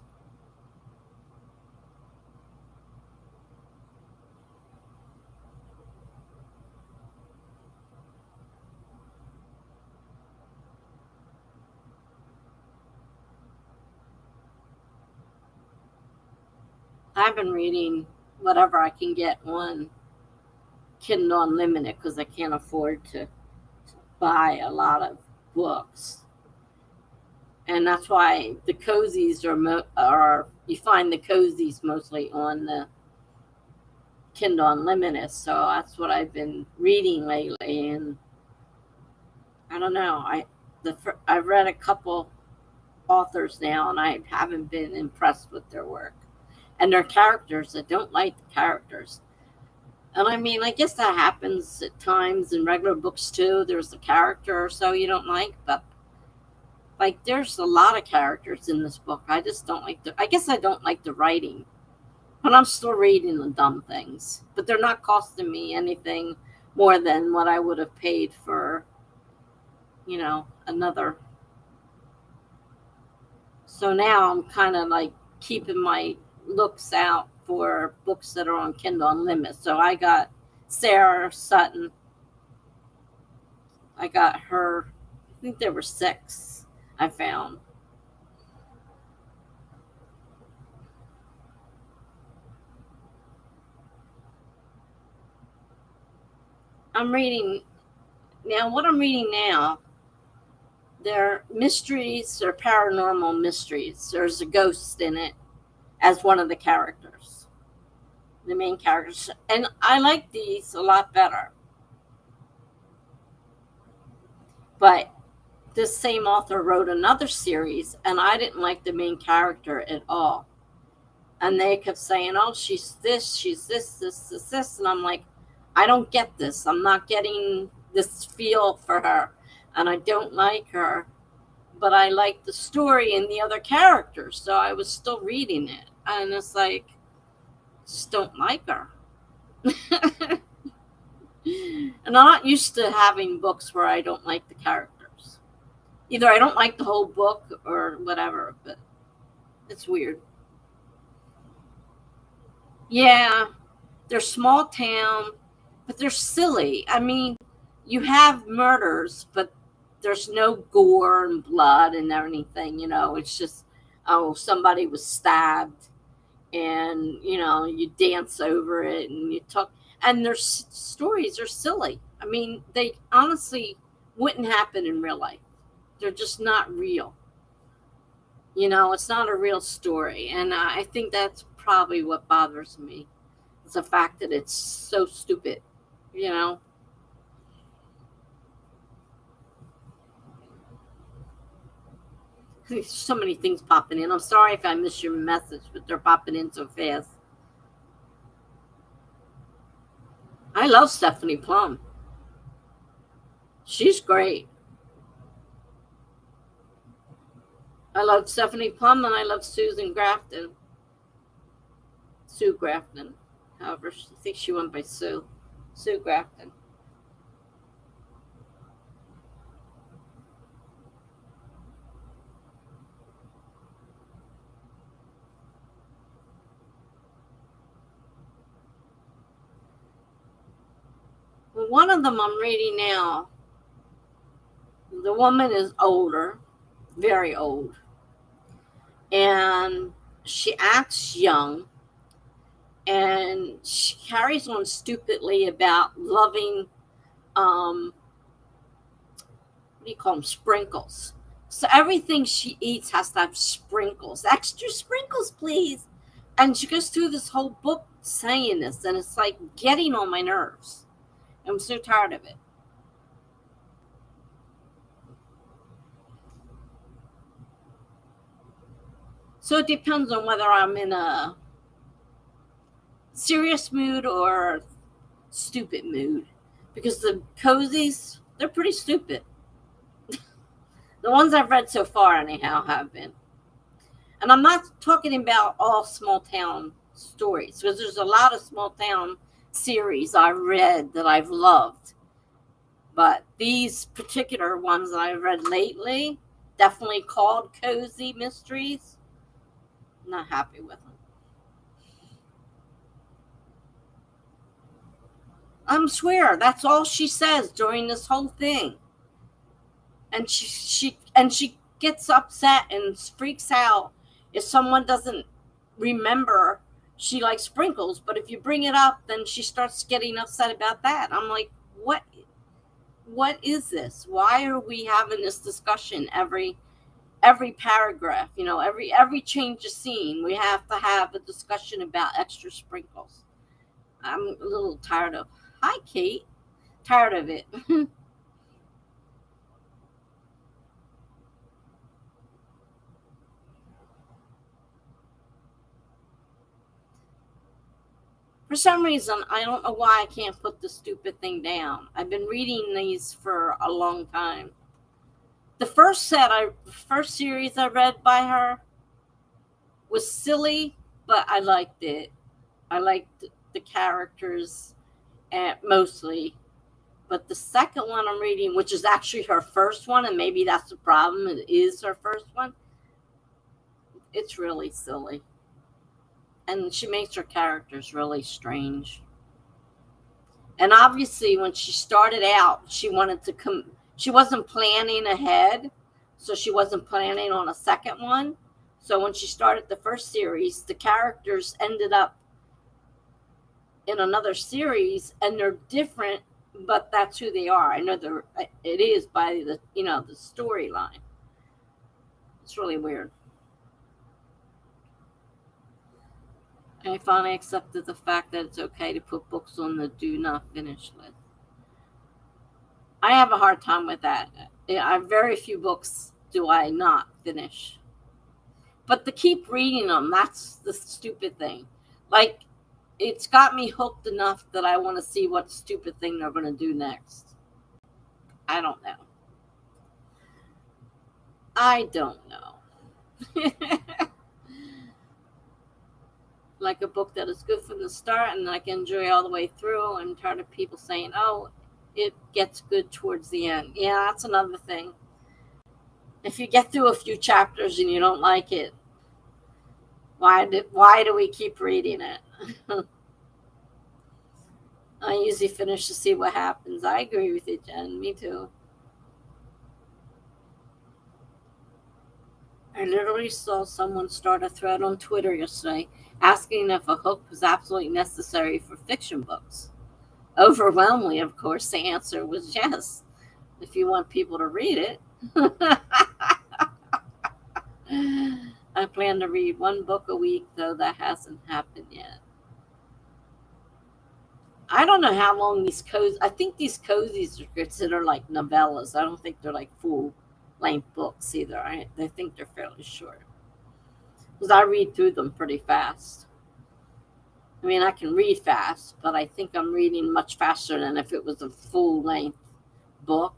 I've been reading whatever I can get on Kindle Unlimited because I can't afford to buy a lot of books. And that's why the cozies are you find the cozies mostly on the Kindle Unlimited. So that's what I've been reading lately. And I don't know. I've read a couple authors now, and I haven't been impressed with their work. And their characters, I don't like the characters. And I mean, I guess that happens at times in regular books too. There's a character or so you don't like, but like there's a lot of characters in this book. I just don't like I guess I don't like the writing. But I'm still reading the dumb things. But they're not costing me anything more than what I would have paid for, another. So now I'm kind of like keeping my looks out for books that are on Kindle Unlimited. So I got Sarah Sutton. I got her. I think there were 6 I found. I'm reading now. What I'm reading now, they're mysteries or paranormal mysteries. There's a ghost in it as one of the characters, the main characters. And I like these a lot better. But this same author wrote another series, and I didn't like the main character at all. And they kept saying, oh, she's this, this. And I'm like, I don't get this. I'm not getting this feel for her. And I don't like her. But I like the story and the other characters. So I was still reading it. And it's like, just don't like her. And I'm not used to having books where I don't like the characters. Either I don't like the whole book or whatever, but it's weird. Yeah, they're small town, but they're silly. I mean, you have murders, but there's no gore and blood and everything, It's just, oh, somebody was stabbed and, you dance over it and you talk. And their stories are silly. I mean, they honestly wouldn't happen in real life. They're just not real. It's not a real story. And I think that's probably what bothers me. It's the fact that it's so stupid, you know? There's so many things popping in. I'm sorry if I miss your message, but they're popping in so fast. I love Stephanie Plum. She's great. I love Stephanie Plum, and I love Susan Grafton. Sue Grafton. However, I think she went by Sue. Sue Grafton. Well, one of them I'm reading now. The woman is older, very old, and she acts young, and she carries on stupidly about loving, what do you call them, sprinkles. So everything she eats has to have sprinkles. Extra sprinkles, please. And she goes through this whole book saying this, and it's like getting on my nerves. I'm so tired of it. So it depends on whether I'm in a serious mood or stupid mood. Because the cozies, they're pretty stupid. The ones I've read so far, anyhow, have been. And I'm not talking about all small town stories, because there's a lot of small town series I've read that I've loved. But these particular ones that I've read lately, definitely called cozy mysteries, I'm not happy with them. I swear, that's all she says during this whole thing. And she gets upset and freaks out if someone doesn't remember she likes sprinkles, but if you bring it up, then she starts getting upset about that. I'm like, what is this? Why are we having this discussion every paragraph? Every change of scene, we have to have a discussion about extra sprinkles. I'm a little tired of. Hi, Kate. Tired of it. For some reason, I don't know why I can't put the stupid thing down. I've been reading these for a long time. The first series I read by her was silly, but I liked it. I liked the characters mostly. But the second one I'm reading, which is actually her first one, and maybe that's the problem, it is her first one, it's really silly. And she makes her characters really strange. And obviously, when she started out, she wanted to come. She wasn't planning ahead, so she wasn't planning on a second one. So when she started the first series, the characters ended up in another series, and they're different, but that's who they are. I know it is by the the storyline. It's really weird. I finally accepted the fact that it's okay to put books on the do not finish list. I have a hard time with that. I have very few books do I not finish. But to keep reading them, that's the stupid thing. Like, it's got me hooked enough that I want to see what stupid thing they're going to do next. I don't know. I don't know. Like a book that is good from the start and I can enjoy all the way through. I'm tired of people saying, oh, it gets good towards the end. Yeah, that's another thing. If you get through a few chapters and you don't like it, why do we keep reading it? I usually finish to see what happens. I agree with you, Jen. Me too. I literally saw someone start a thread on Twitter yesterday asking if a hook was absolutely necessary for fiction books. Overwhelmingly, of course, the answer was yes, if you want people to read it. I plan to read one book a week, though that hasn't happened yet. I don't know how long I think these cozies are considered like novellas. I don't think they're like full length books either. I think they're fairly short. Because I read through them pretty fast. I mean, I can read fast, but I think I'm reading much faster than if it was a full length book.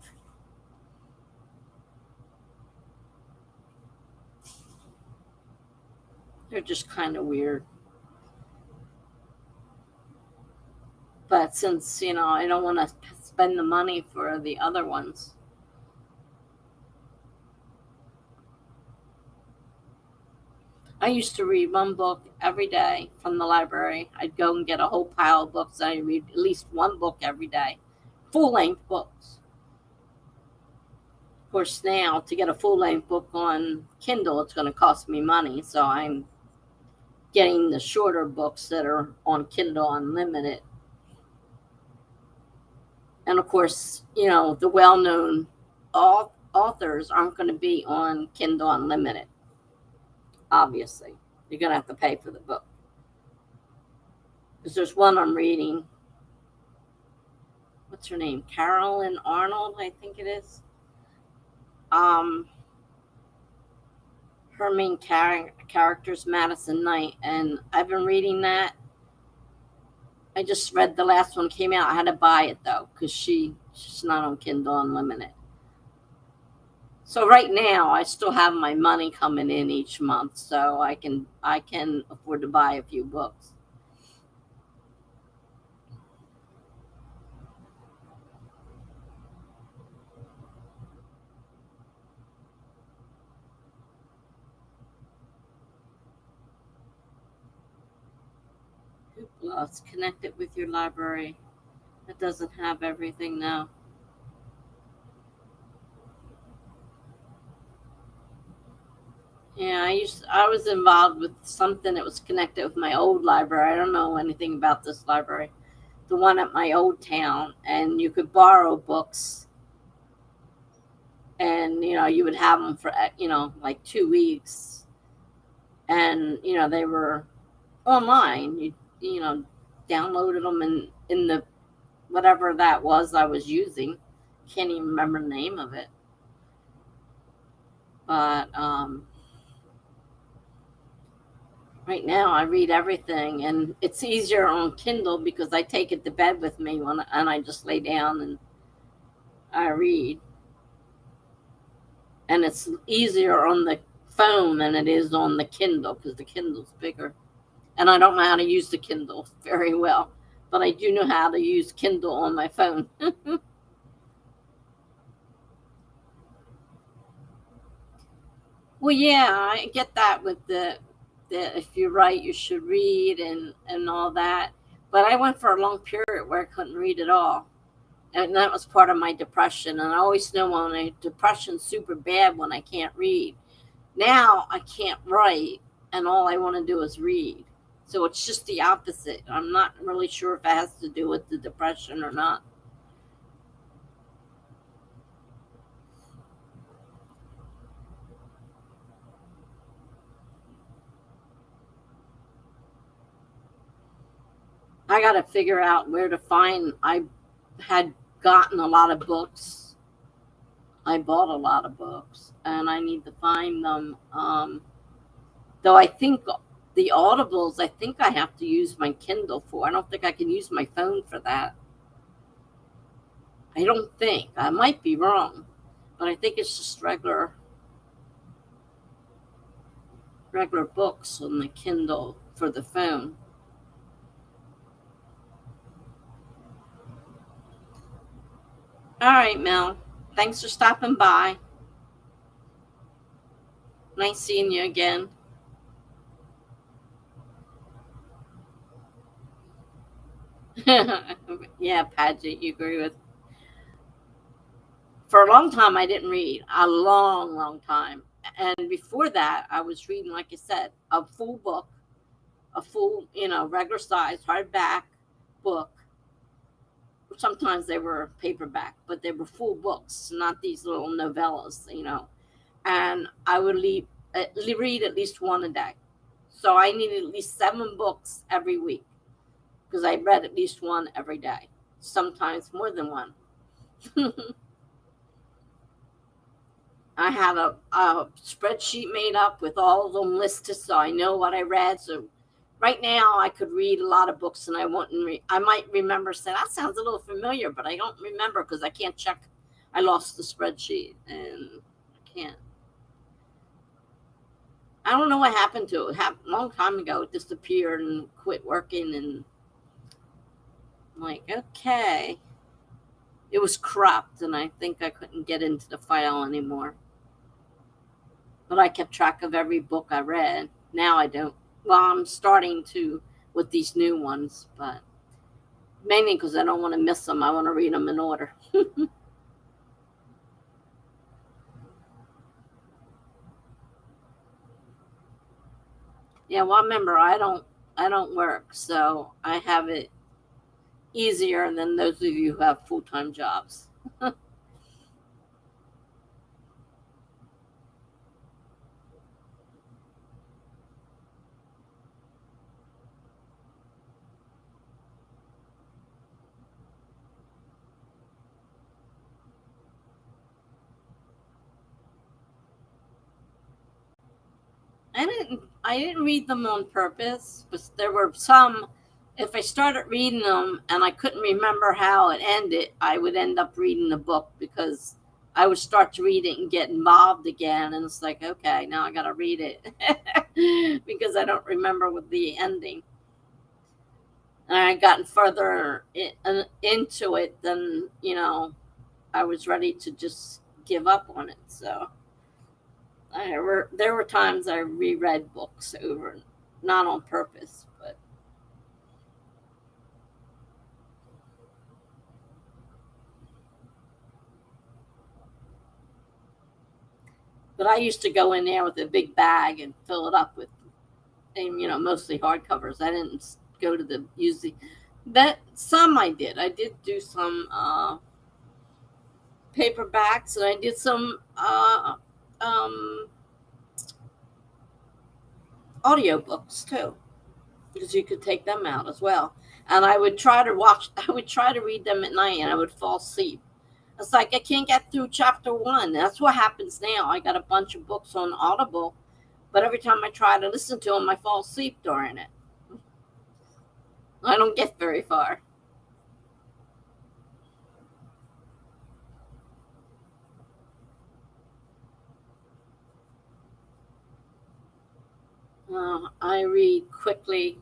They're just kind of weird. But since, I don't want to spend the money for the other ones. I used to read one book every day from the library. I'd go and get a whole pile of books. I read at least one book every day, full-length books. Of course, now to get a full-length book on Kindle, it's going to cost me money. So I'm getting the shorter books that are on Kindle Unlimited. And of course, the well-known authors aren't going to be on Kindle Unlimited. Obviously, you're going to have to pay for the book. Because there's one I'm reading. What's her name? Carolyn Arnold, I think it is. Her main character's Madison Knight, and I've been reading that. I just read the last one came out. I had to buy it though, because she's not on Kindle Unlimited. So right now, I still have my money coming in each month, so I can afford to buy a few books. Plus, connect it with your library. It doesn't have everything now. Yeah, I was involved with something that was connected with my old library. I don't know anything about this library. The one at my old town, and you could borrow books, and you would have them for like 2 weeks, and they were online. You downloaded them in the whatever that was I was using. Can't even remember the name of it, but right now I read everything, and it's easier on Kindle because I take it to bed with me and I just lay down and I read. And it's easier on the phone than it is on the Kindle because the Kindle's bigger. And I don't know how to use the Kindle very well, but I do know how to use Kindle on my phone. Well, yeah, I get that with the if you write, you should read and all that. But I went for a long period where I couldn't read at all. And that was part of my depression. And I always know when my depression's super bad when I can't read. Now I can't write, and all I want to do is read. So it's just the opposite. I'm not really sure if it has to do with the depression or not. I got to figure out where to find. I had gotten a lot of books. I bought a lot of books, and I need to find them. Though I think the Audibles, I think I have to use my Kindle for. I don't think I can use my phone for that. I don't think. I might be wrong, but I think it's just regular books on the Kindle for the phone. All right, Mel. Thanks for stopping by. Nice seeing you again. Yeah, Paget, you agree with. For a long time, I didn't read. A long, long time. And before that, I was reading, like I said, a full book, a full, regular size hardback book. Sometimes they were paperback, but they were full books, not these little novellas, And I would read at least one a day. So I needed at least 7 books every week because I read at least one every day, sometimes more than one. I had a spreadsheet made up with all of them listed so I know what I read. So right now I could read a lot of books and I wouldn't I might remember saying that sounds a little familiar, but I don't remember because I can't check. I lost the spreadsheet and I can't. I don't know what happened to it. It happened a long time ago. It disappeared and quit working and I'm like, okay. It was cropped and I think I couldn't get into the file anymore. But I kept track of every book I read. Now I don't. Well, I'm starting to with these new ones, but mainly because I don't want to miss them. I want to read them in order. Yeah, well, remember I don't work, so I have it easier than those of you who have full-time jobs. I didn't read them on purpose, but there were some. If I started reading them and I couldn't remember how it ended, I would end up reading the book because I would start to read it and get involved again. And it's like, okay, now I got to read it because I don't remember with the ending. And I had gotten further into it than, I was ready to just give up on it. So there were times I reread books over, not on purpose, but I used to go in there with a big bag and fill it up with, and mostly hardcovers. I didn't go to the usually that some I did. I did do some paperbacks, and I did some um, audiobooks too, because you could take them out as well. And I would try to watch. I would try to read them at night, and I would fall asleep. It's like I can't get through chapter one. That's what happens now. I got a bunch of books on Audible, but every time I try to listen to them, I fall asleep during it. I don't get very far. I read quickly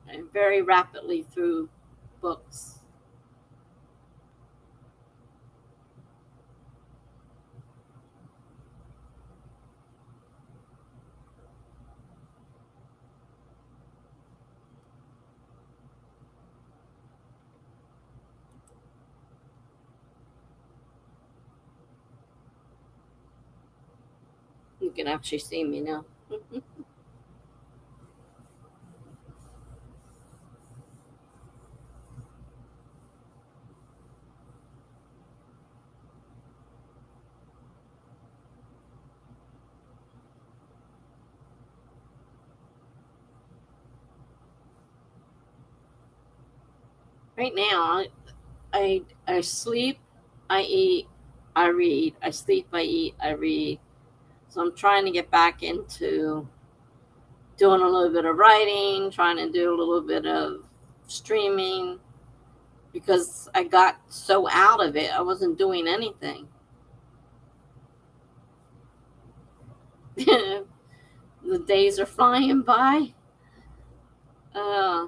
and very rapidly through books. You can actually see me now. Right now, I sleep, I eat, I read. I sleep, I eat, I read. So I'm trying to get back into doing a little bit of writing, trying to do a little bit of streaming because I got so out of it. I wasn't doing anything. The days are flying by. Uh,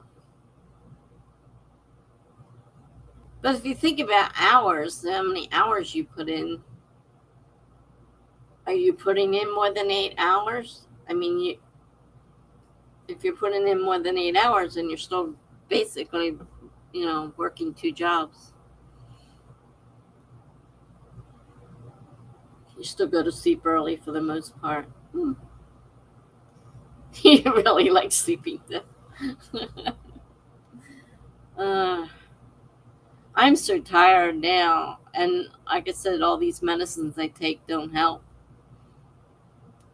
but if you think about hours, how many hours you put in, are you putting in more than 8 hours? I mean, if you're putting in more than 8 hours, then you're still basically, working two jobs. You still go to sleep early for the most part. You really like sleeping, though. uh, I'm so tired now, and like I said, all these medicines I take don't help.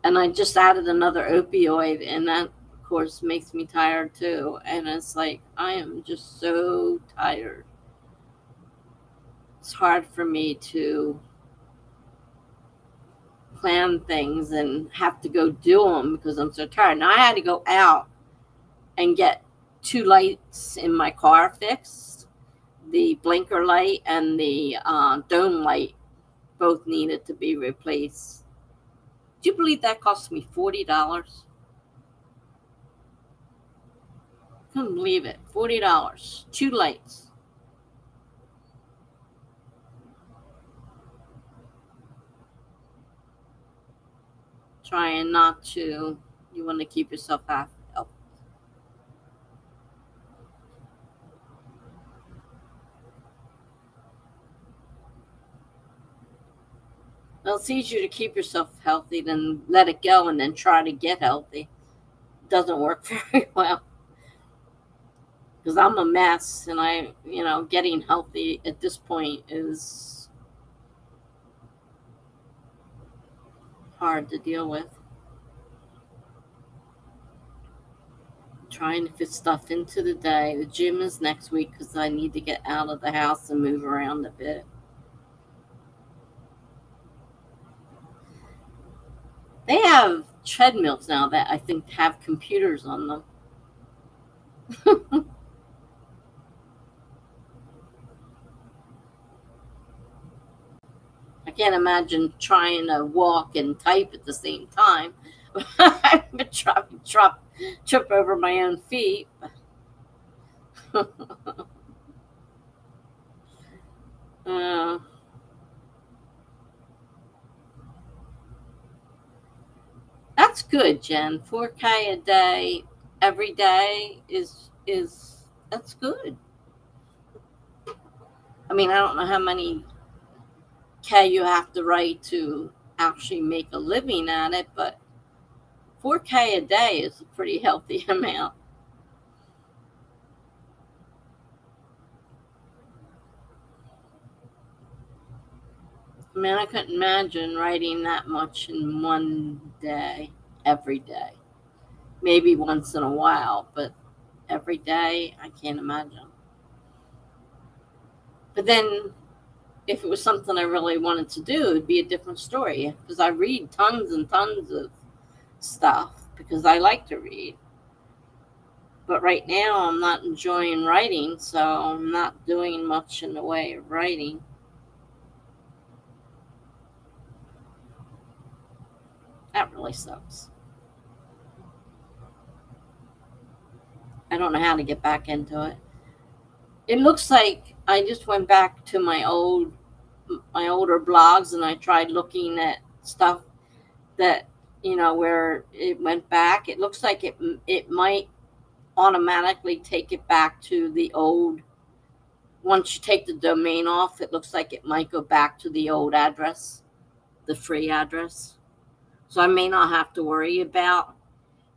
And I just added another opioid, and that, of course, makes me tired too. And it's like I am just so tired. It's hard for me to plan things and have to go do them because I'm so tired. Now I had to go out and get 2 lights in my car fixed. The blinker light and the dome light both needed to be replaced. Do you believe that cost me $40? Couldn't believe it. $40. 2 lights. Trying not to, you want to keep yourself healthy. Well, it's easier to keep yourself healthy than let it go and then try to get healthy. It doesn't work very well. Because I'm a mess, and getting healthy at this point is hard to deal with. Trying to fit stuff into the day. The gym is next week because I need to get out of the house and move around a bit. They have treadmills now that I think have computers on them. I can't imagine trying to walk and type at the same time. I would trip over my own feet. That's good, Jen. 4K a day, every day is that's good. I mean, I don't know how many K you have to write to actually make a living at it, but 4K a day is a pretty healthy amount. I mean, I couldn't imagine writing that much in one day, every day. Maybe once in a while, but every day, I can't imagine. But then, if it was something I really wanted to do, it'd be a different story. Because I read tons and tons of stuff because I like to read. But right now, I'm not enjoying writing, so I'm not doing much in the way of writing. That really sucks. I don't know how to get back into it. It looks like I just went back to my older blogs and I tried looking at stuff that where it went back. It looks like it might automatically take it back to the old. Once you take the domain off, it looks like it might go back to the old address, the free address. So I may not have to worry about.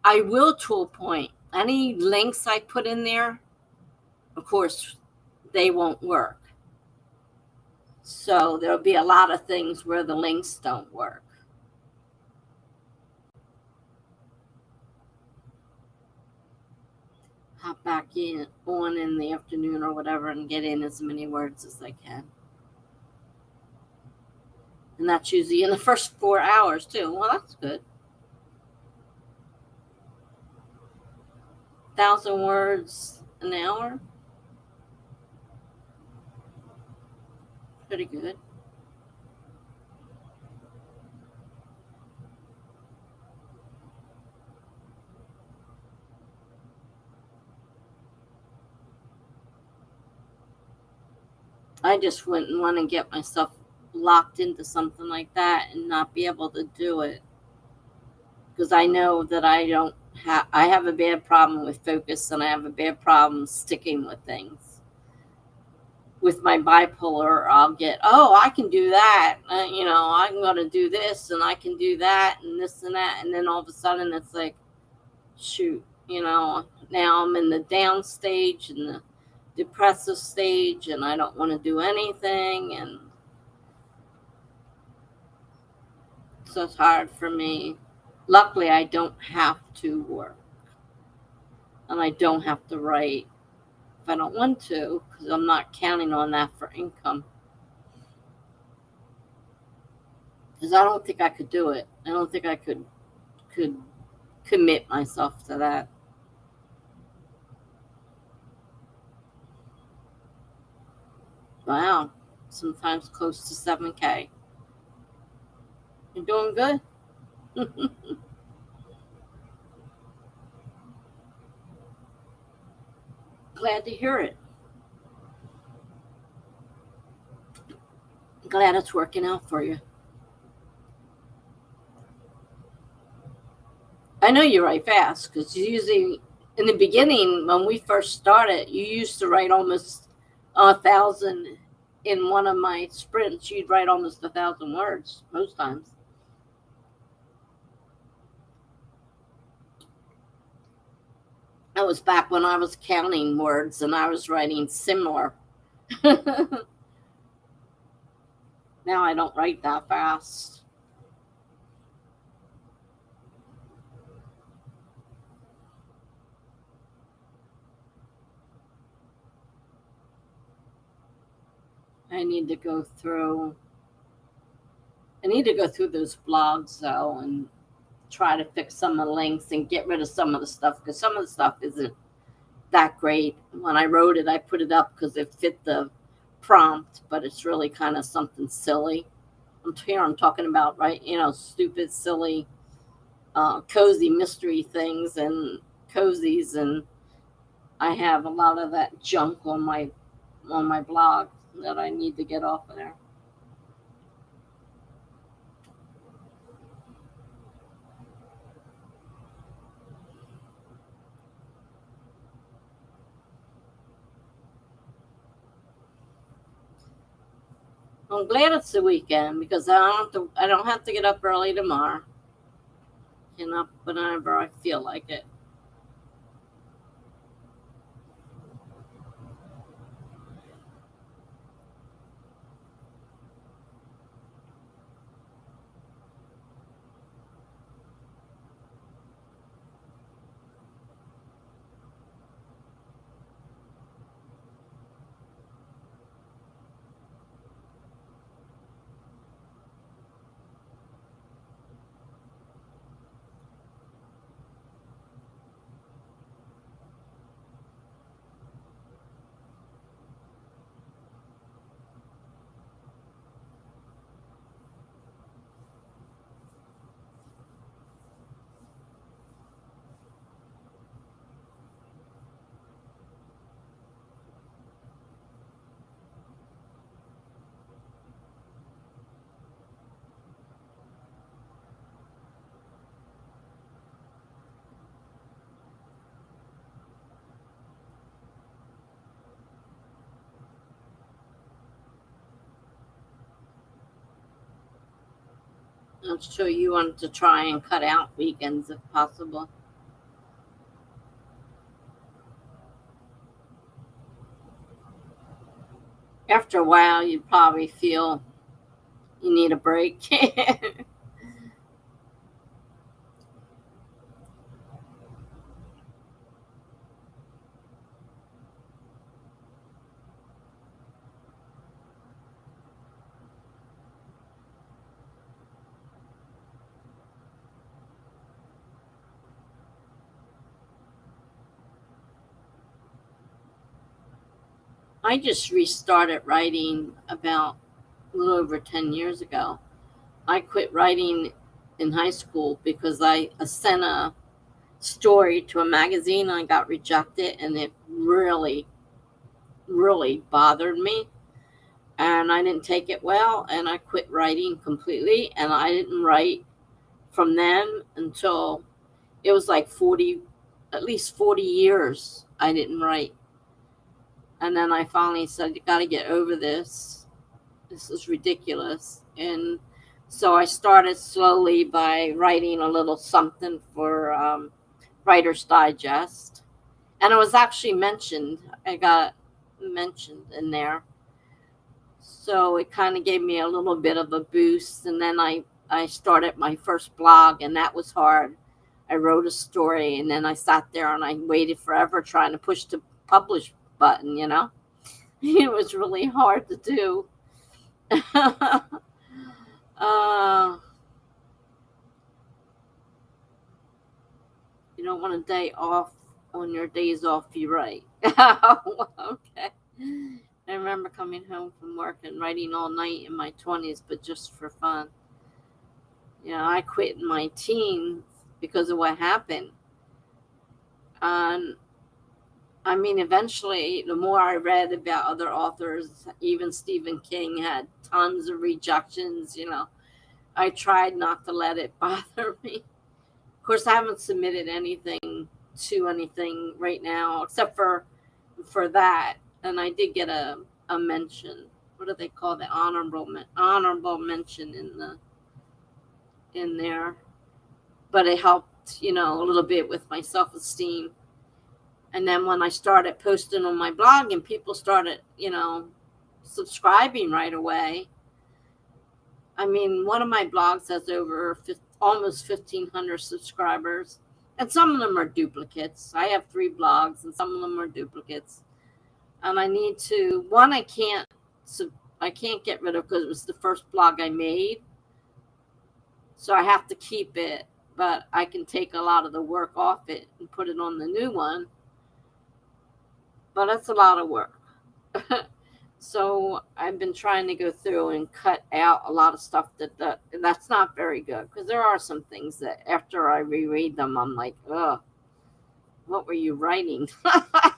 I will to a point. Any links I put in there, of course, they won't work. So there'll be a lot of things where the links don't work. Hop back on in the afternoon or whatever and get in as many words as I can. And that's usually in the first 4 hours too. Well, that's good. 1,000 words an hour. Pretty good. I just wouldn't want to get myself locked into something like that and not be able to do it. Because I know that I have a bad problem with focus and I have a bad problem sticking with things. With my bipolar, I'll get, I can do that. I'm going to do this and I can do that and this and that. And then all of a sudden it's like, shoot, now I'm in the down stage and the depressive stage and I don't want to do anything. And so it's hard for me. Luckily, I don't have to work and I don't have to write if I don't want to, because I'm not counting on that for income. because I don't think I could do it. I don't think I could commit myself to that. Wow, sometimes close to 7K. You're doing good. Glad to hear it. Glad it's working out for you. I know you write fast because you usually, in the beginning, when we first started, you used to write almost 1,000 in one of my sprints. You'd write almost 1,000 words most times. That was back when I was counting words and I was writing similar. Now I don't write that fast. I need to go through those blogs though and try to fix some of the links and get rid of some of the stuff because some of the stuff isn't that great. When I wrote it, I put it up because it fit the prompt, but it's really kind of something silly. I'm talking about, right, stupid, silly, cozy mystery things and cozies, and I have a lot of that junk on my blog that I need to get off of there. I'm glad it's the weekend because I don't have to get up early tomorrow. Get up whenever I feel like it. I'm sure you want to try and cut out weekends if possible. After a while, you probably feel you need a break. I just restarted writing about a little over 10 years ago. I quit writing in high school because I sent a story to a magazine and I got rejected, and it really, really bothered me. And I didn't take it well, and I quit writing completely. And I didn't write from then until it was like 40, at least 40 years I didn't write. And then I finally said, you got to get over this. This is ridiculous. And so I started slowly by writing a little something for Writer's Digest. And it was actually mentioned. I got mentioned in there. So it kind of gave me a little bit of a boost. And then I started my first blog, and that was hard. I wrote a story, and then I sat there and I waited forever trying to push the publish button, It was really hard to do. Uh, you don't want a day off. On your days off, you write. Okay. I remember coming home from work and writing all night in my 20s, but just for fun. You know, I quit in my teens because of what happened. And I mean, eventually, the more I read about other authors, even Stephen King had tons of rejections. You know, I tried not to let it bother me. Of course, I haven't submitted anything to anything right now except for that, and I did get a mention. What do they call the honorable mention in there? But it helped, you know, a little bit with my self-esteem. And then when I started posting on my blog and people started, you know, subscribing right away. I mean, one of my blogs has over almost 1,500 subscribers, and some of them are duplicates. I have 3 blogs, and some of them are duplicates. And I need to one I can't get rid of because it was the first blog I made, so I have to keep it. But I can take a lot of the work off it and put it on the new one. But that's a lot of work. So I've been trying to go through and cut out a lot of stuff that's not very good, because there are some things that after I reread them, I'm like, ugh, what were you writing? What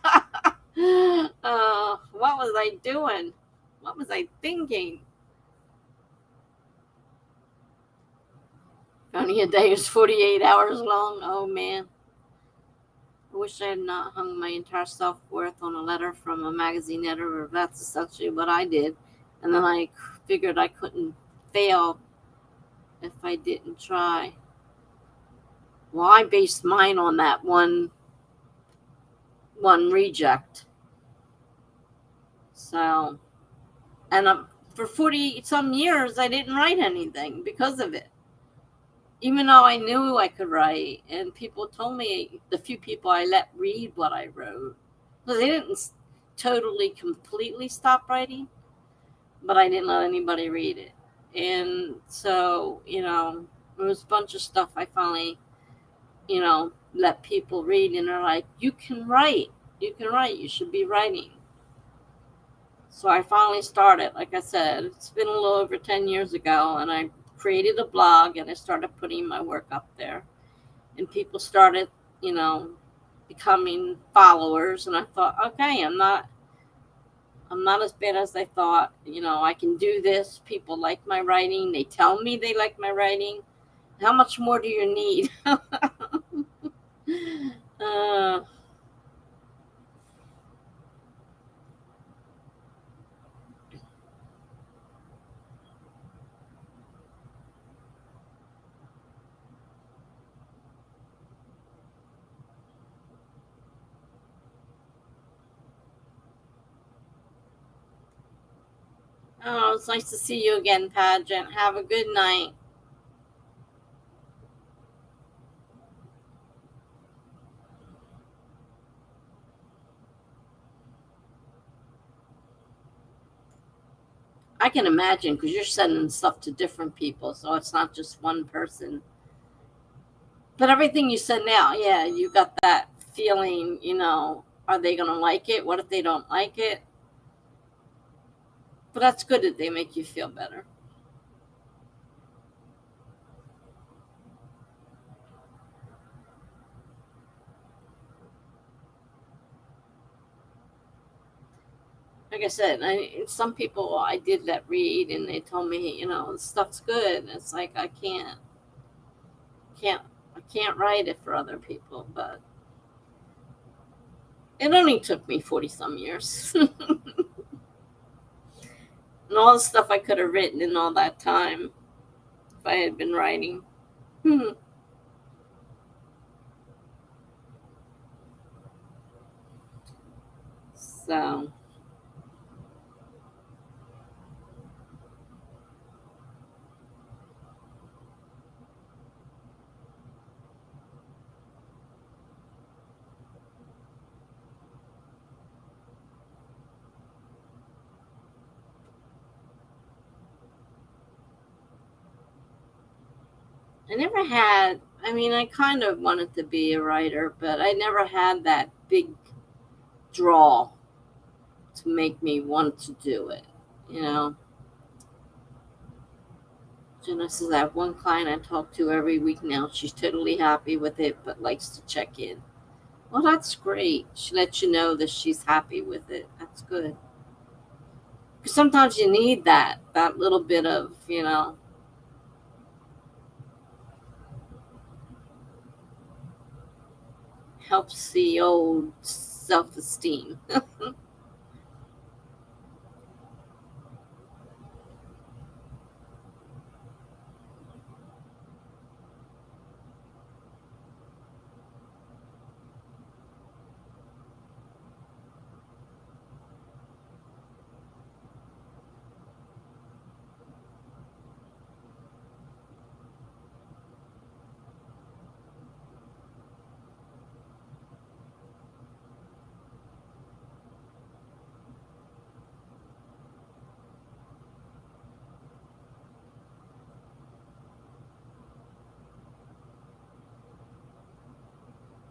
was I doing? What was I thinking? Only a day is 48 hours long. Oh man. I wish I had not hung my entire self-worth on a letter from a magazine editor. That's essentially what I did. And then I figured I couldn't fail if I didn't try. Well, I based mine on that one reject. So, and for 40 some years, I didn't write anything because of it. Even though I knew I could write, and people told me, the few people I let read what I wrote, because they didn't totally, completely stop writing, but I didn't let anybody read it. And so, you know, there was a bunch of stuff I finally, you know, let people read, and they're like, you can write, you should be writing. So I finally started. Like I said, it's been a little over 10 years ago, and I created a blog and I started putting my work up there, and people started, you know, becoming followers. And I thought, okay, I'm not as bad as I thought. You know, I can do this. People like my writing. They tell me they like my writing. How much more do you need? Oh, it's nice to see you again, Pageant. Have a good night. I can imagine, because you're sending stuff to different people, so it's not just one person. But everything you send out, yeah, you got that feeling, you know, are they going to like it? What if they don't like it? But that's good that they make you feel better. Like I said, some people I did let read, and they told me, you know, the stuff's good. And it's like I can't write it for other people, but it only took me 40 some years. And all the stuff I could have written in all that time if I had been writing. So, I never had, I mean, I kind of wanted to be a writer, but I never had that big draw to make me want to do it, you know. Jenna says, I have one client I talk to every week now. She's totally happy with it, but likes to check in. Well, that's great. She lets you know that she's happy with it. That's good. Because sometimes you need that little bit of, you know, helps the old self-esteem.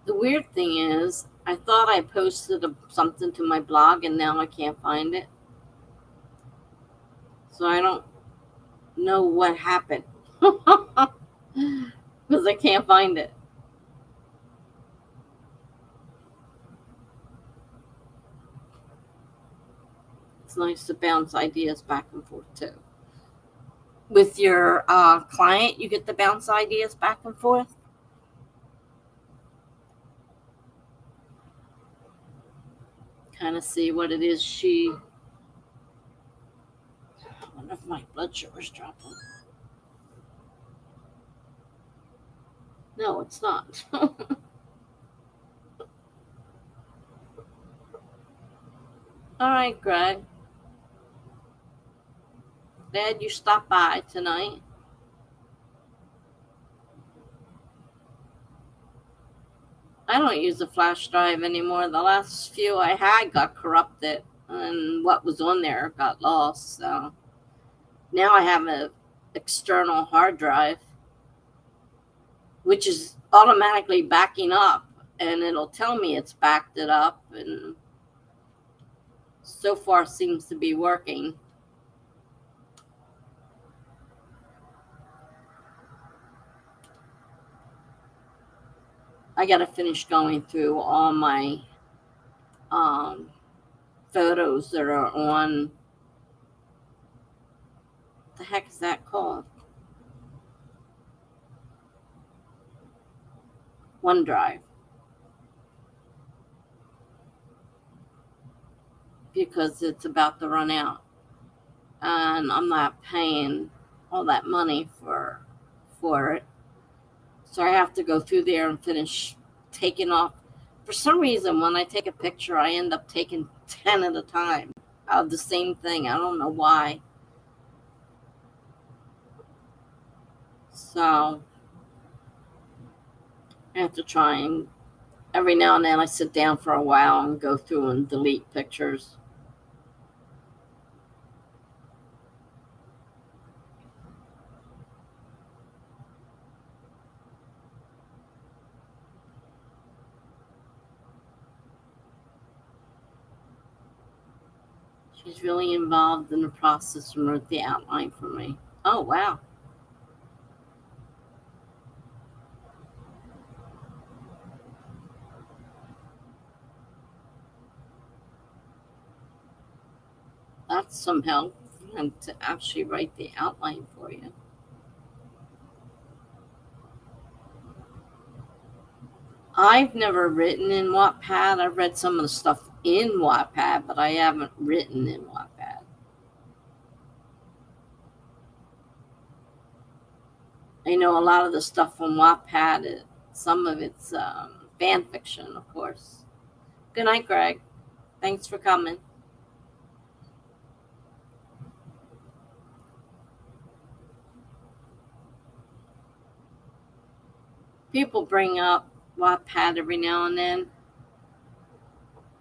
The weird thing is, I thought I posted something to my blog and now I can't find it. So I don't know what happened. Because I can't find it. It's nice to bounce ideas back and forth too. With your client, you get to bounce ideas back and forth. Kind of see what it is she. I wonder if my blood sugar's dropping. No, it's not. All right, Greg. Glad you stopped by tonight. I don't use a flash drive anymore. The last few I had got corrupted, and what was on there got lost. So now I have an external hard drive, which is automatically backing up, and it'll tell me it's backed it up, and so far seems to be working. I got to finish going through all my photos that are on, the heck is that called? OneDrive. Because it's about to run out. And I'm not paying all that money for it. So I have to go through there and finish taking off. For some reason, when I take a picture, I end up taking 10 at a time of the same thing. I don't know why. So I have to try, and every now and then I sit down for a while and go through and delete pictures. She's really involved in the process and wrote the outline for me. Oh, wow. That's some help, and to actually write the outline for you. I've never written in Wattpad. I've read some of the stuff in Wattpad, but I haven't written in Wattpad. I know a lot of the stuff from Wattpad, some of it's fan fiction, of course. Good night, Greg. Thanks for coming. People bring up Wattpad every now and then,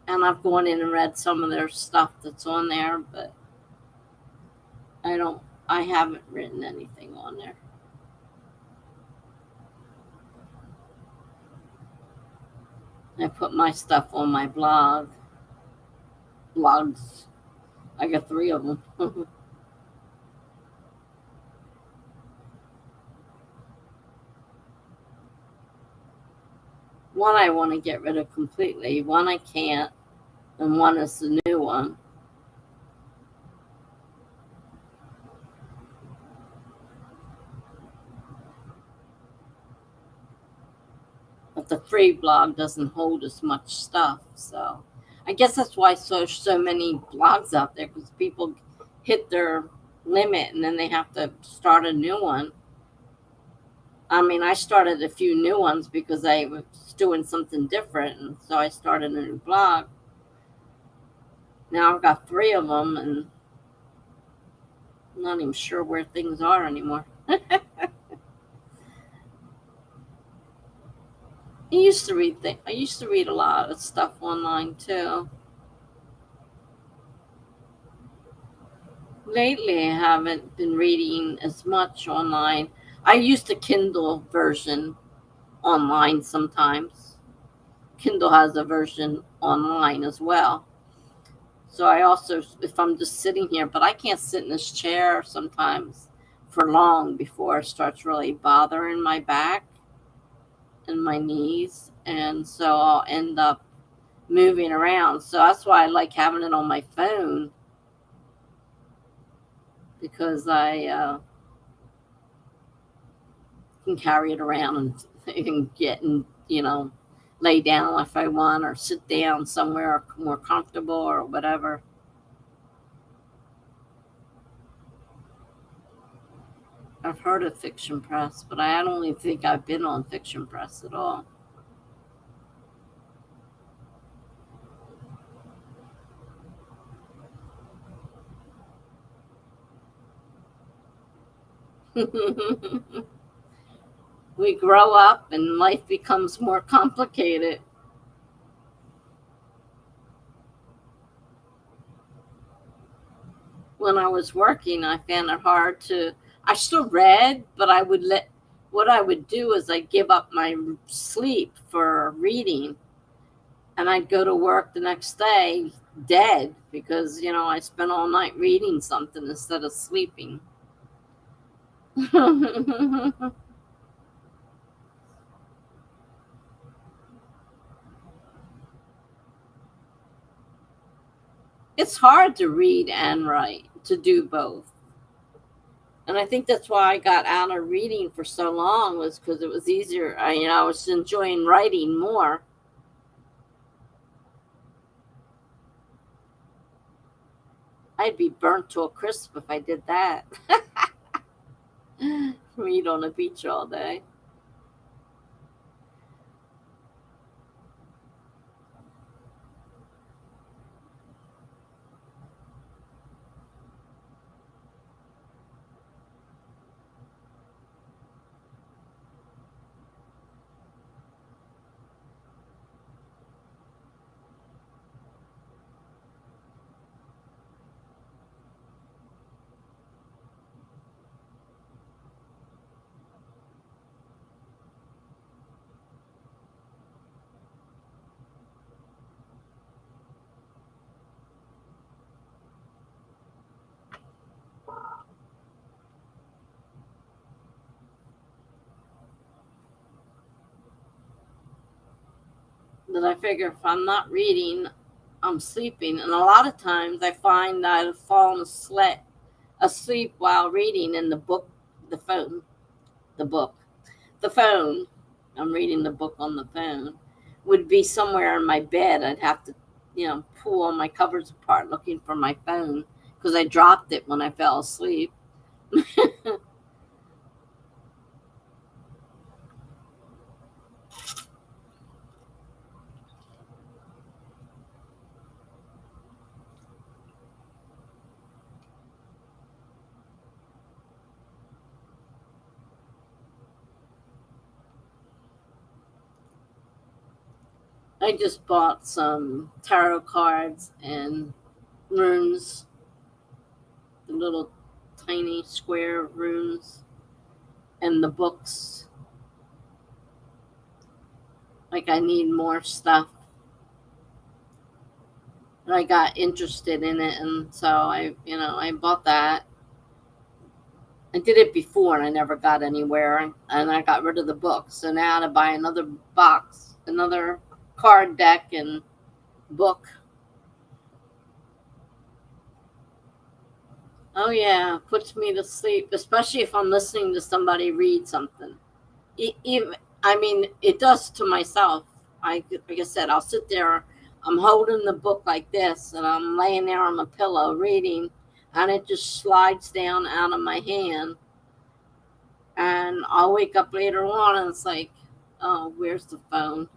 and I've gone in and read some of their stuff that's on there, but I haven't written anything on there. I put my stuff on my blogs. I got 3 of them. One I want to get rid of completely, one I can't, and one is the new one. But the free blog doesn't hold as much stuff, so I guess that's why so many blogs out there, because people hit their limit and then they have to start a new one. I mean, I started a few new ones because I was doing something different, and so I started a new blog. Now I've got 3 of them, and I'm not even sure where things are anymore. I used to read I used to read a lot of stuff online too. Lately, I haven't been reading as much online. I use the Kindle version online sometimes. Kindle has a version online as well. So I also, if I'm just sitting here, but I can't sit in this chair sometimes for long before it starts really bothering my back and my knees. And so I'll end up moving around. So that's why I like having it on my phone, because I can carry it around and I can get and, lay down if I want, or sit down somewhere more comfortable or whatever. I've heard of Fiction Press, but I don't even think I've been on Fiction Press at all. We grow up and life becomes more complicated. When I was working, I found it hard to. I still read, but what I would do is I'd give up my sleep for reading, and I'd go to work the next day dead because, I spent all night reading something instead of sleeping. It's hard to read and write, to do both. And I think that's why I got out of reading for so long, was because it was easier. I was enjoying writing more. I'd be burnt to a crisp if I did that. Read on the beach all day. But I figure if I'm not reading, I'm sleeping. And a lot of times I find that I've fallen asleep while reading in the book, the phone, the book, the phone. I'm reading the book on the phone. Would be somewhere in my bed. I'd have to, pull all my covers apart looking for my phone because I dropped it when I fell asleep. I just bought some tarot cards and runes, the little tiny square runes, and the books. like I need more stuff. And I got interested in it, and so I bought that. I did it before and I never got anywhere, and I got rid of the book. So now to buy another box, another card deck and book. Oh yeah, puts me to sleep, especially if I'm listening to somebody read something. Even, I mean, it does to myself. Like I said, I'll sit there. I'm holding the book like this, and I'm laying there on my pillow reading, and it just slides down out of my hand. And I'll wake up later on, and it's like, oh, where's the phone?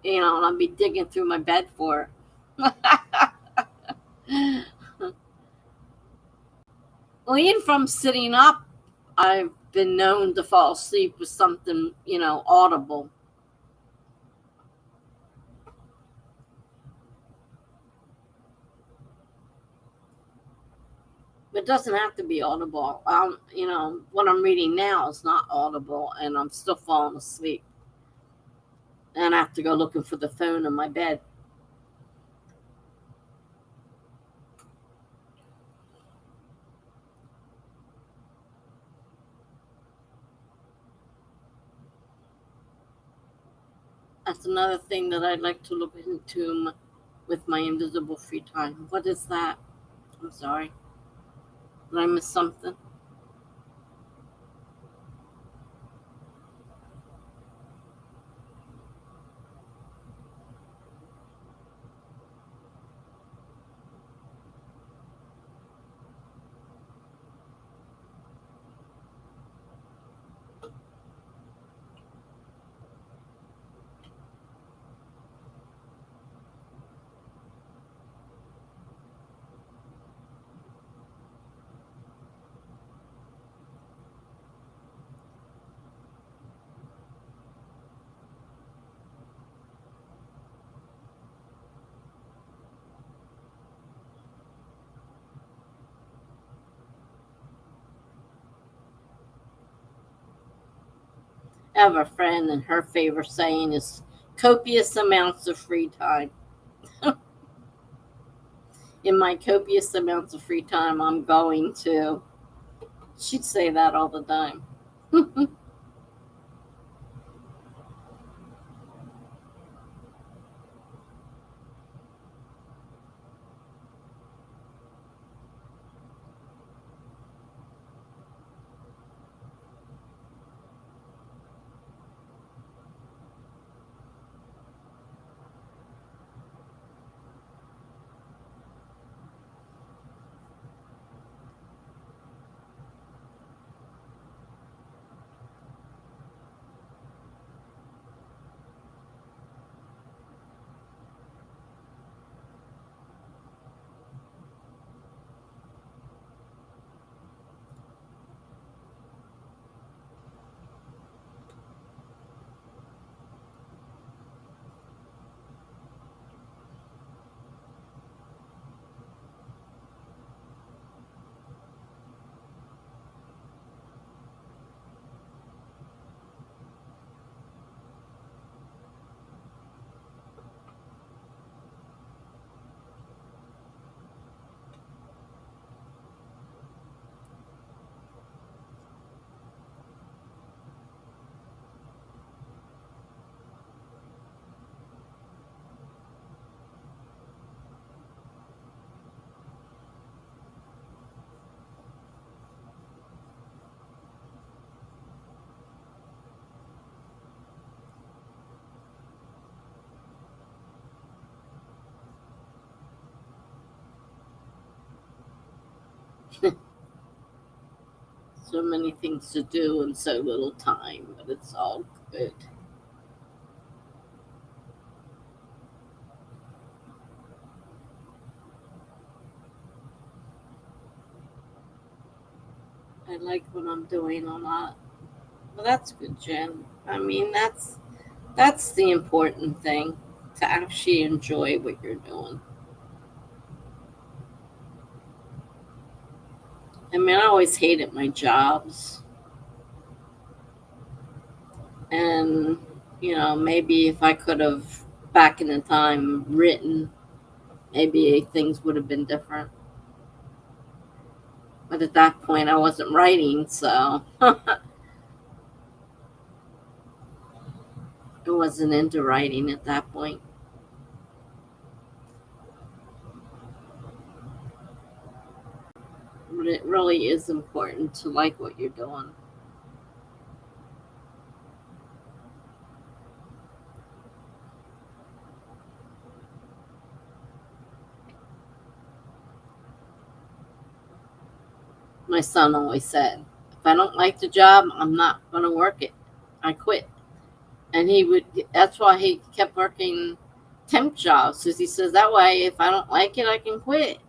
And I'll be digging through my bed for it. Well, even from sitting up, I've been known to fall asleep with something, audible. It doesn't have to be audible. What I'm reading now is not audible, and I'm still falling asleep. And I have to go looking for the phone in my bed. That's another thing that I'd like to look into with my invisible free time. What is that? I'm sorry. Did I miss something? I have a friend, and her favorite saying is copious amounts of free time. In my copious amounts of free time, I'm going to. She'd say that all the time. So many things to do and so little time, but it's all good. I like what I'm doing a lot. Well, that's good, Jen. I mean, that's the important thing, to actually enjoy what you're doing. I mean, I always hated my jobs, and Maybe if I could have back in the time written, maybe things would have been different. But at that point, I wasn't writing, so I wasn't into writing at that point. But it really is important to like what you're doing. My son always said, if I don't like the job, I'm not going to work it. I quit. And that's why he kept working temp jobs, because he says that way, if I don't like it, I can quit.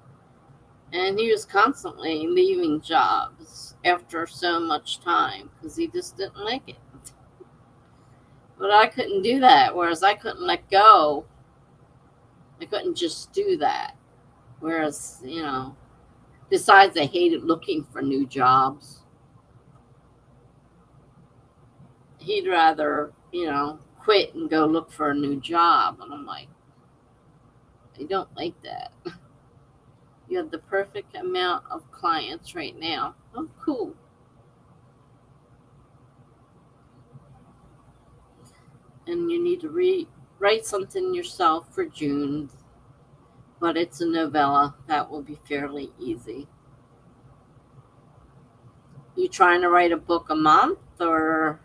And he was constantly leaving jobs after so much time because he just didn't like it. But I couldn't do that, whereas I couldn't let go. I couldn't just do that. Whereas, besides I hated looking for new jobs, he'd rather, quit and go look for a new job. And I'm like, I don't like that. You have the perfect amount of clients right now. Oh, cool. And you need to write something yourself for June, but it's a novella. That will be fairly easy. You trying to write a book a month, or?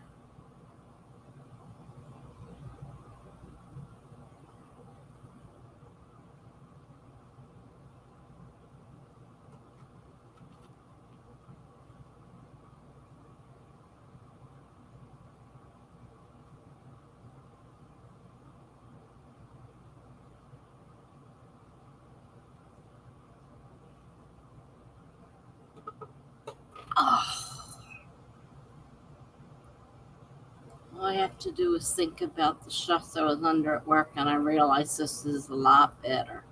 Oh, all I have to do is think about the stress I was under at work, and I realize this is a lot better.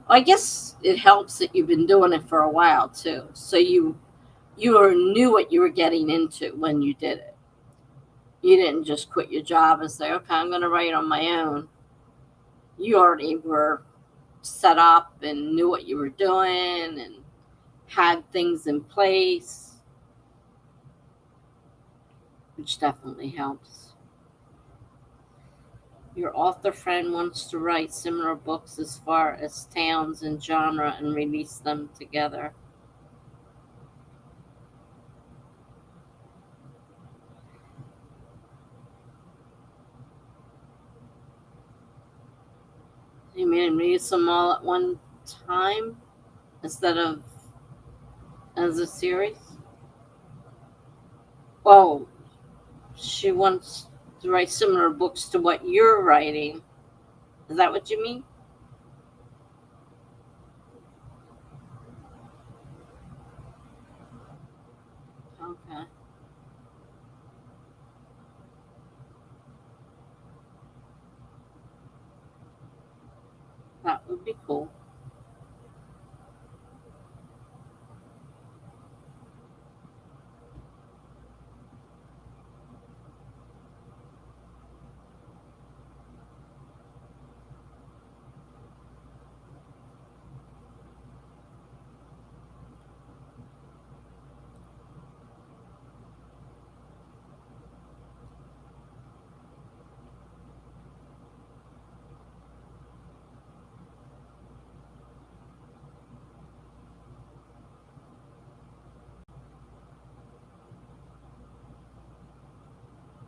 Well, I guess it helps that you've been doing it for a while too, so you knew what you were getting into when you did it. You didn't just quit your job and say, "Okay, I'm going to write on my own." You already were set up and knew what you were doing and had things in place, which definitely helps. Your author friend wants to write similar books as far as towns and genre and release them together. You mean release them all at one time instead of as a series? Well, she wants to write similar books to what you're writing. Is that what you mean? Okay, that would be cool.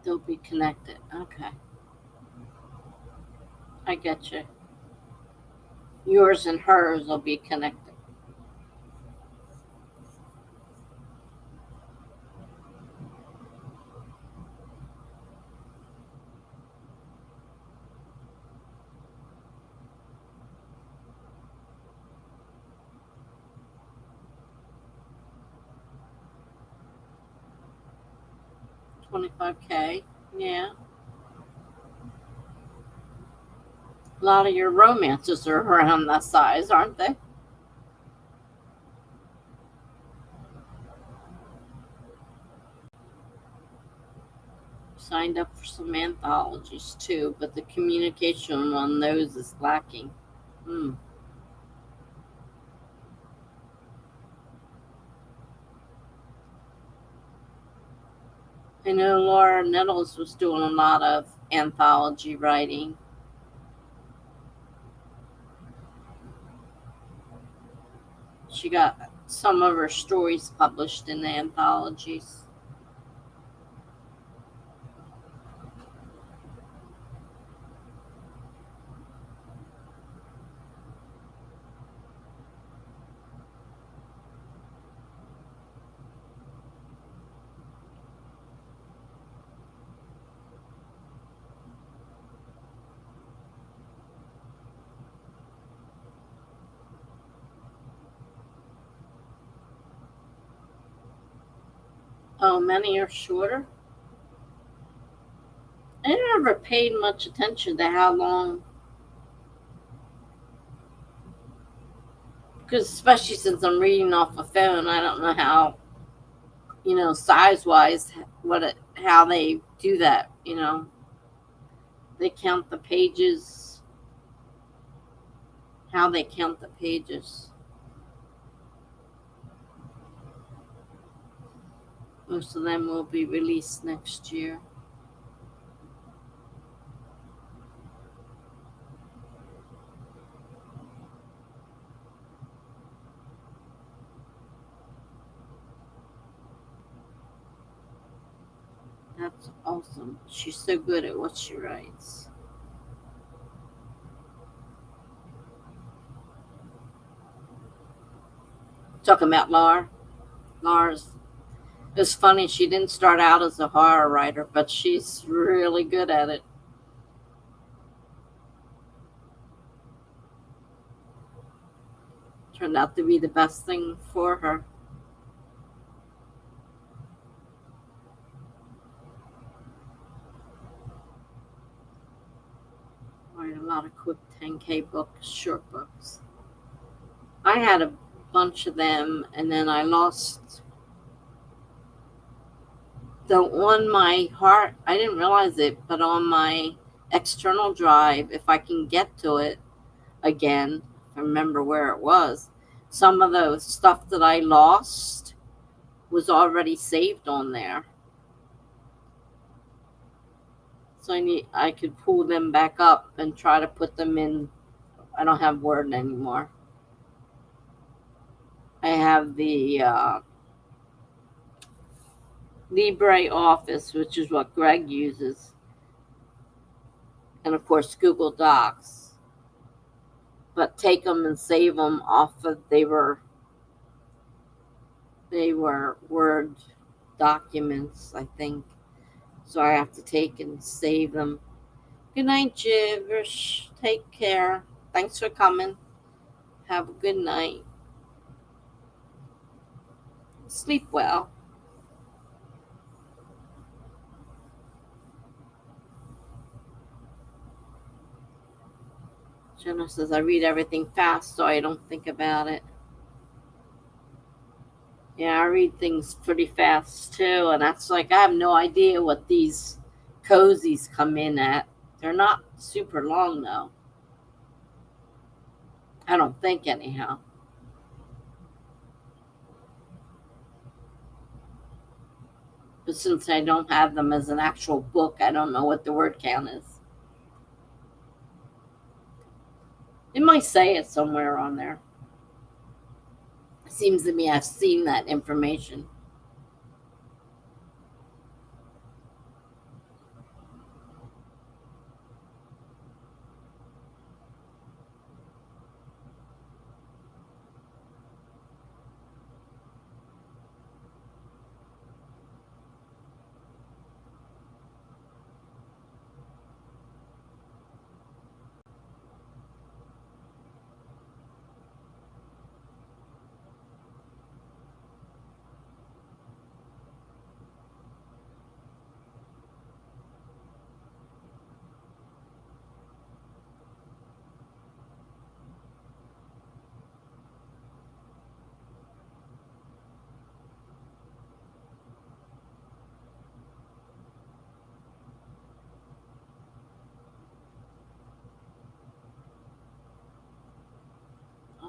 They'll be connected. Okay, I get you. Yours and hers will be connected. 25K. Yeah. A lot of your romances are around that size, aren't they? signed up for some anthologies too, but the communication on those is lacking. I know Laura Nettles was doing a lot of anthology writing. She got some of her stories published in the anthologies. Oh, many are shorter. I never paid much attention to how long, because especially since I'm reading off a phone, I don't know how, size-wise, how they do that. They count the pages. How they count the pages. Most of them will be released next year. That's awesome. She's so good at what she writes. Talking about Laura. It's funny, she didn't start out as a horror writer, but she's really good at it. Turned out to be the best thing for her. Write a lot of quick 10K books, short books. I had a bunch of them, and then I lost on my heart. I didn't realize it, but on my external drive, if I can get to it again, I remember where it was. Some of the stuff that I lost was already saved on there. So I could pull them back up and try to put them in. I don't have Word anymore. I have the LibreOffice, which is what Greg uses, and of course Google Docs. But take them and save them off of they were Word documents, I think. So I have to take and save them. Good night, Jivish. Take care. Thanks for coming. Have a good night. Sleep well. Jenna says, I read everything fast so I don't think about it. Yeah, I read things pretty fast too, and that's like I have no idea what these cozies come in at. They're not super long though. I don't think anyhow. But since I don't have them as an actual book, I don't know what the word count is. It might say it somewhere on there. It seems to me I've seen that information.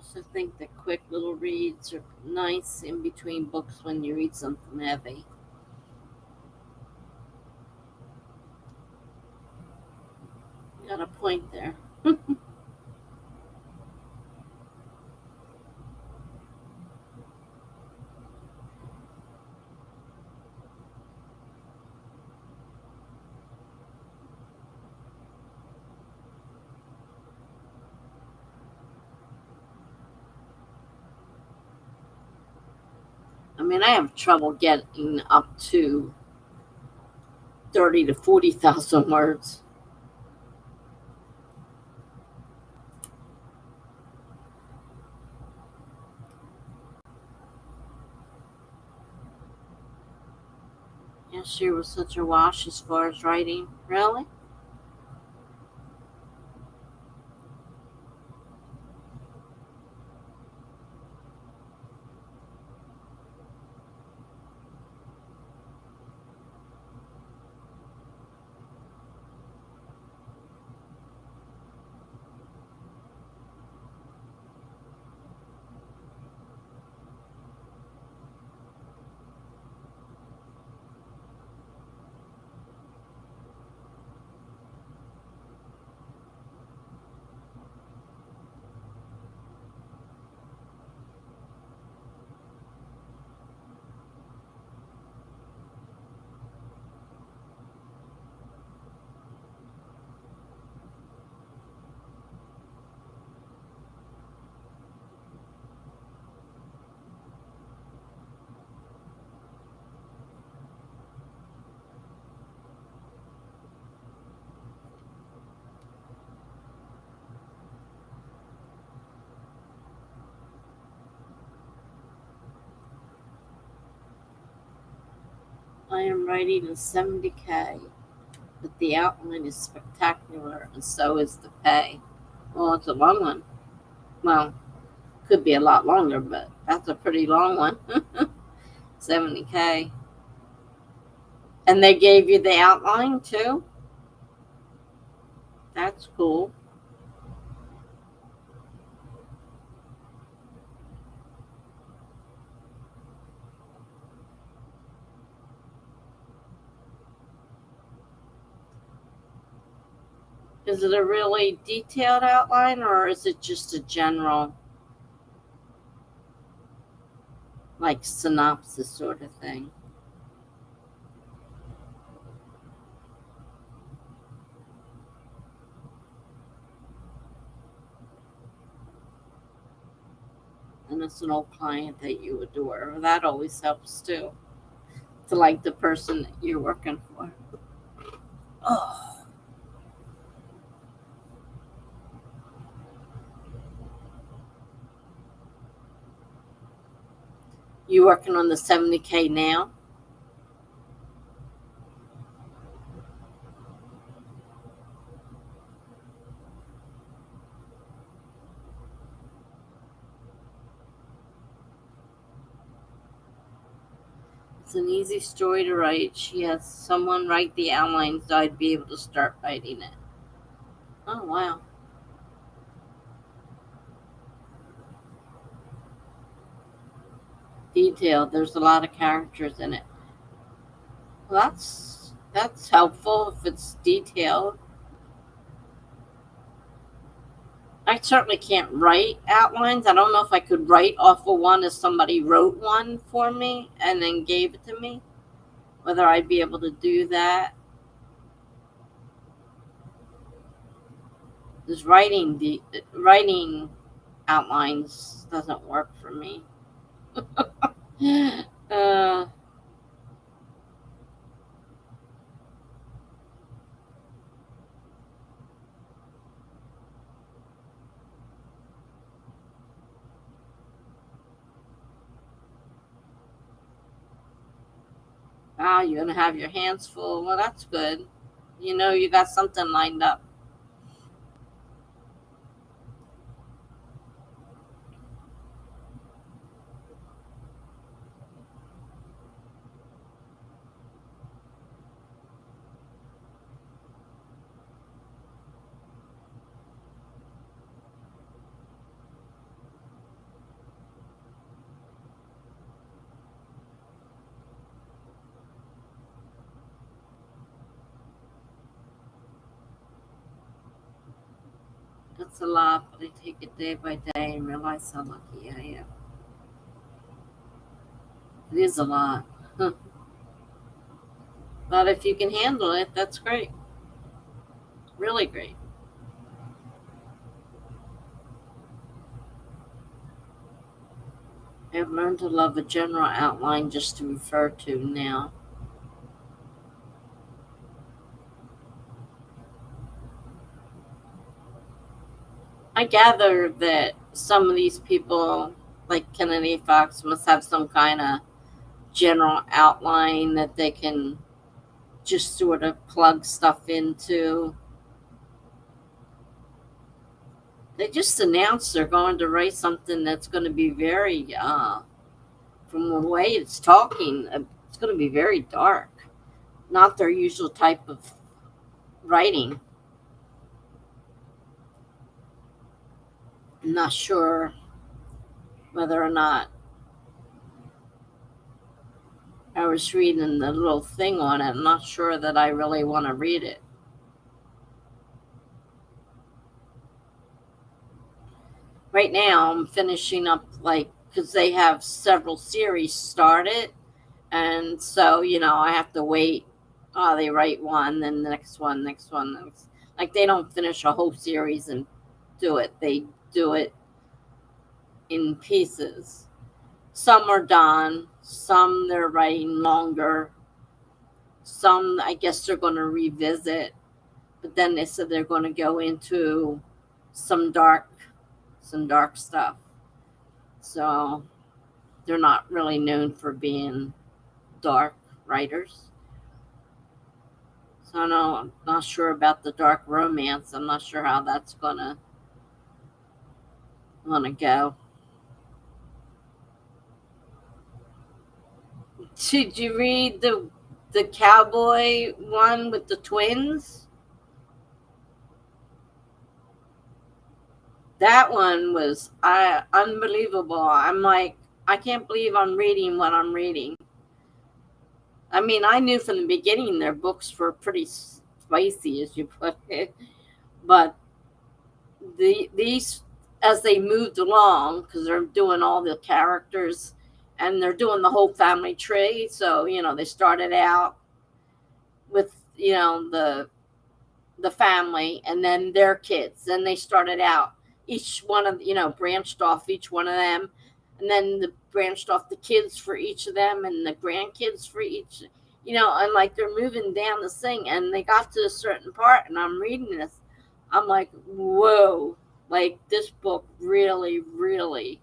also think that quick little reads are nice in between books when you read something heavy. Got a point there. I mean, I have trouble getting up to 30 to 40,000 words. Last year was such a wash as far as writing. Really? I am writing a 70K, but the outline is spectacular, and so is the pay. Well, it's a long one. Well, could be a lot longer, but that's a pretty long one. 70K. And they gave you the outline too? That's cool. Is it a really detailed outline, or is it just a general, like, synopsis sort of thing? And it's an old client that you adore. That always helps too, to like the person that you're working for. Oh. You working on the 70K now? It's an easy story to write. She has someone write the outlines, so I'd be able to start writing it. Oh, wow. Detailed. There's a lot of characters in it. Well, that's helpful if it's detailed. I certainly can't write outlines. I don't know if I could write off of one if somebody wrote one for me and then gave it to me. Whether I'd be able to do that. This writing outlines doesn't work for me. uh, wow, you're gonna have your hands full. Well, that's good. You know, you got something lined up. It's a lot, but I take it day by day and realize how lucky I am. It is a lot. But if you can handle it, that's great. Really great. I've learned to love a general outline just to refer to now. I gather that some of these people, like Kennedy Fox, must have some kind of general outline that they can just sort of plug stuff into. They just announced they're going to write something that's going to be very, from the way it's talking, it's going to be very dark. Not their usual type of writing. I'm not sure whether or not I was reading the little thing on it. I'm not sure that I really want to read it. Right now, I'm finishing up, like, because they have several series started. And so, I have to wait. They write one, then the next one, next one. Like, they don't finish a whole series and do it. They do it in pieces. Some are done. Some they're writing longer. Some, I guess, they're going to revisit. But then they said they're going to go into some dark stuff. So they're not really known for being dark writers. So no, I'm not sure about the dark romance. I'm not sure how that's gonna go. Did you read the cowboy one with the twins? That one was unbelievable. I'm like, I can't believe I'm reading what I'm reading. I mean, I knew from the beginning their books were pretty spicy, as you put it, but these, as they moved along, because they're doing all the characters and they're doing the whole family tree. So, they started out with, the family and then their kids. Then they started out, each one of, branched off each one of them. And then branched off the kids for each of them and the grandkids for each, and like they're moving down this thing. And they got to a certain part and I'm reading this. I'm like, whoa, like this book really, really,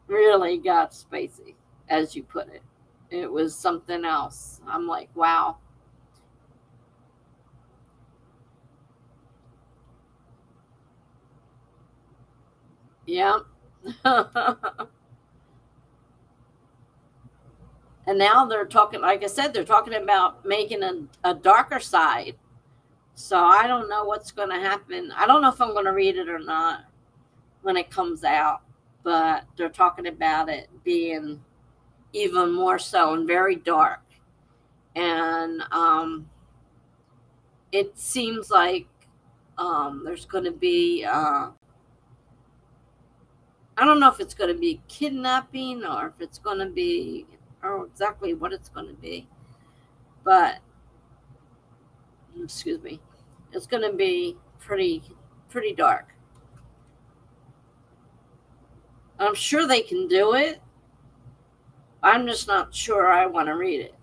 really got spicy, as you put it. It was something else. I'm like, wow. Yeah. And now they're talking, like I said, they're talking about making a darker side. So I don't know what's going to happen. I don't know if I'm going to read it or not when it comes out, but they're talking about it being even more so and very dark. And it seems like there's going to be, I don't know if it's going to be kidnapping or if it's going to be, or exactly what it's going to be. But, excuse me, it's going to be pretty dark. I'm sure they can do it. I'm just not sure I want to read it.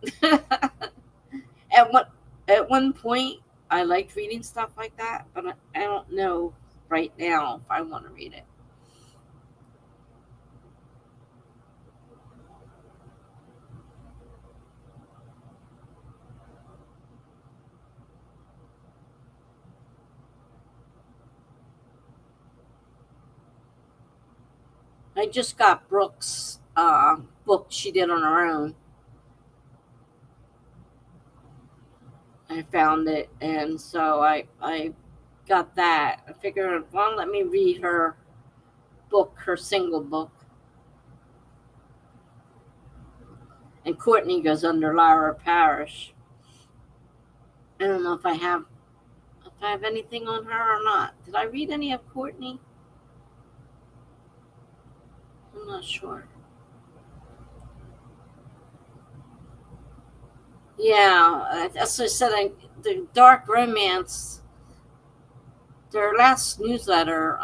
At one point, I liked reading stuff like that, but I don't know right now if I want to read it. I just got Brooke's book she did on her own. I found it, and so I got that. I figured, well, let me read her book, her single book. And Courtney goes under Lyra Parrish. I don't know if I have a Do I have anything on her or not? Did I read any of Courtney? I'm not sure. Yeah, as I said, the dark romance, their last newsletter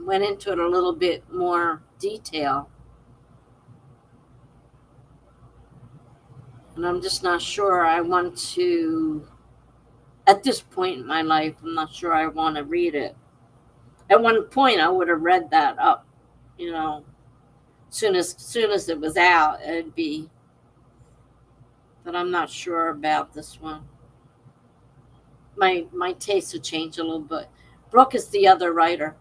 went into it a little bit more detail. And I'm just not sure I want to, at this point in my life, I'm not sure I want to read it. At one point, I would have read that up, you know, soon as it was out, it'd be, but I'm not sure about this one. My taste would change a little bit. Brooke is the other writer.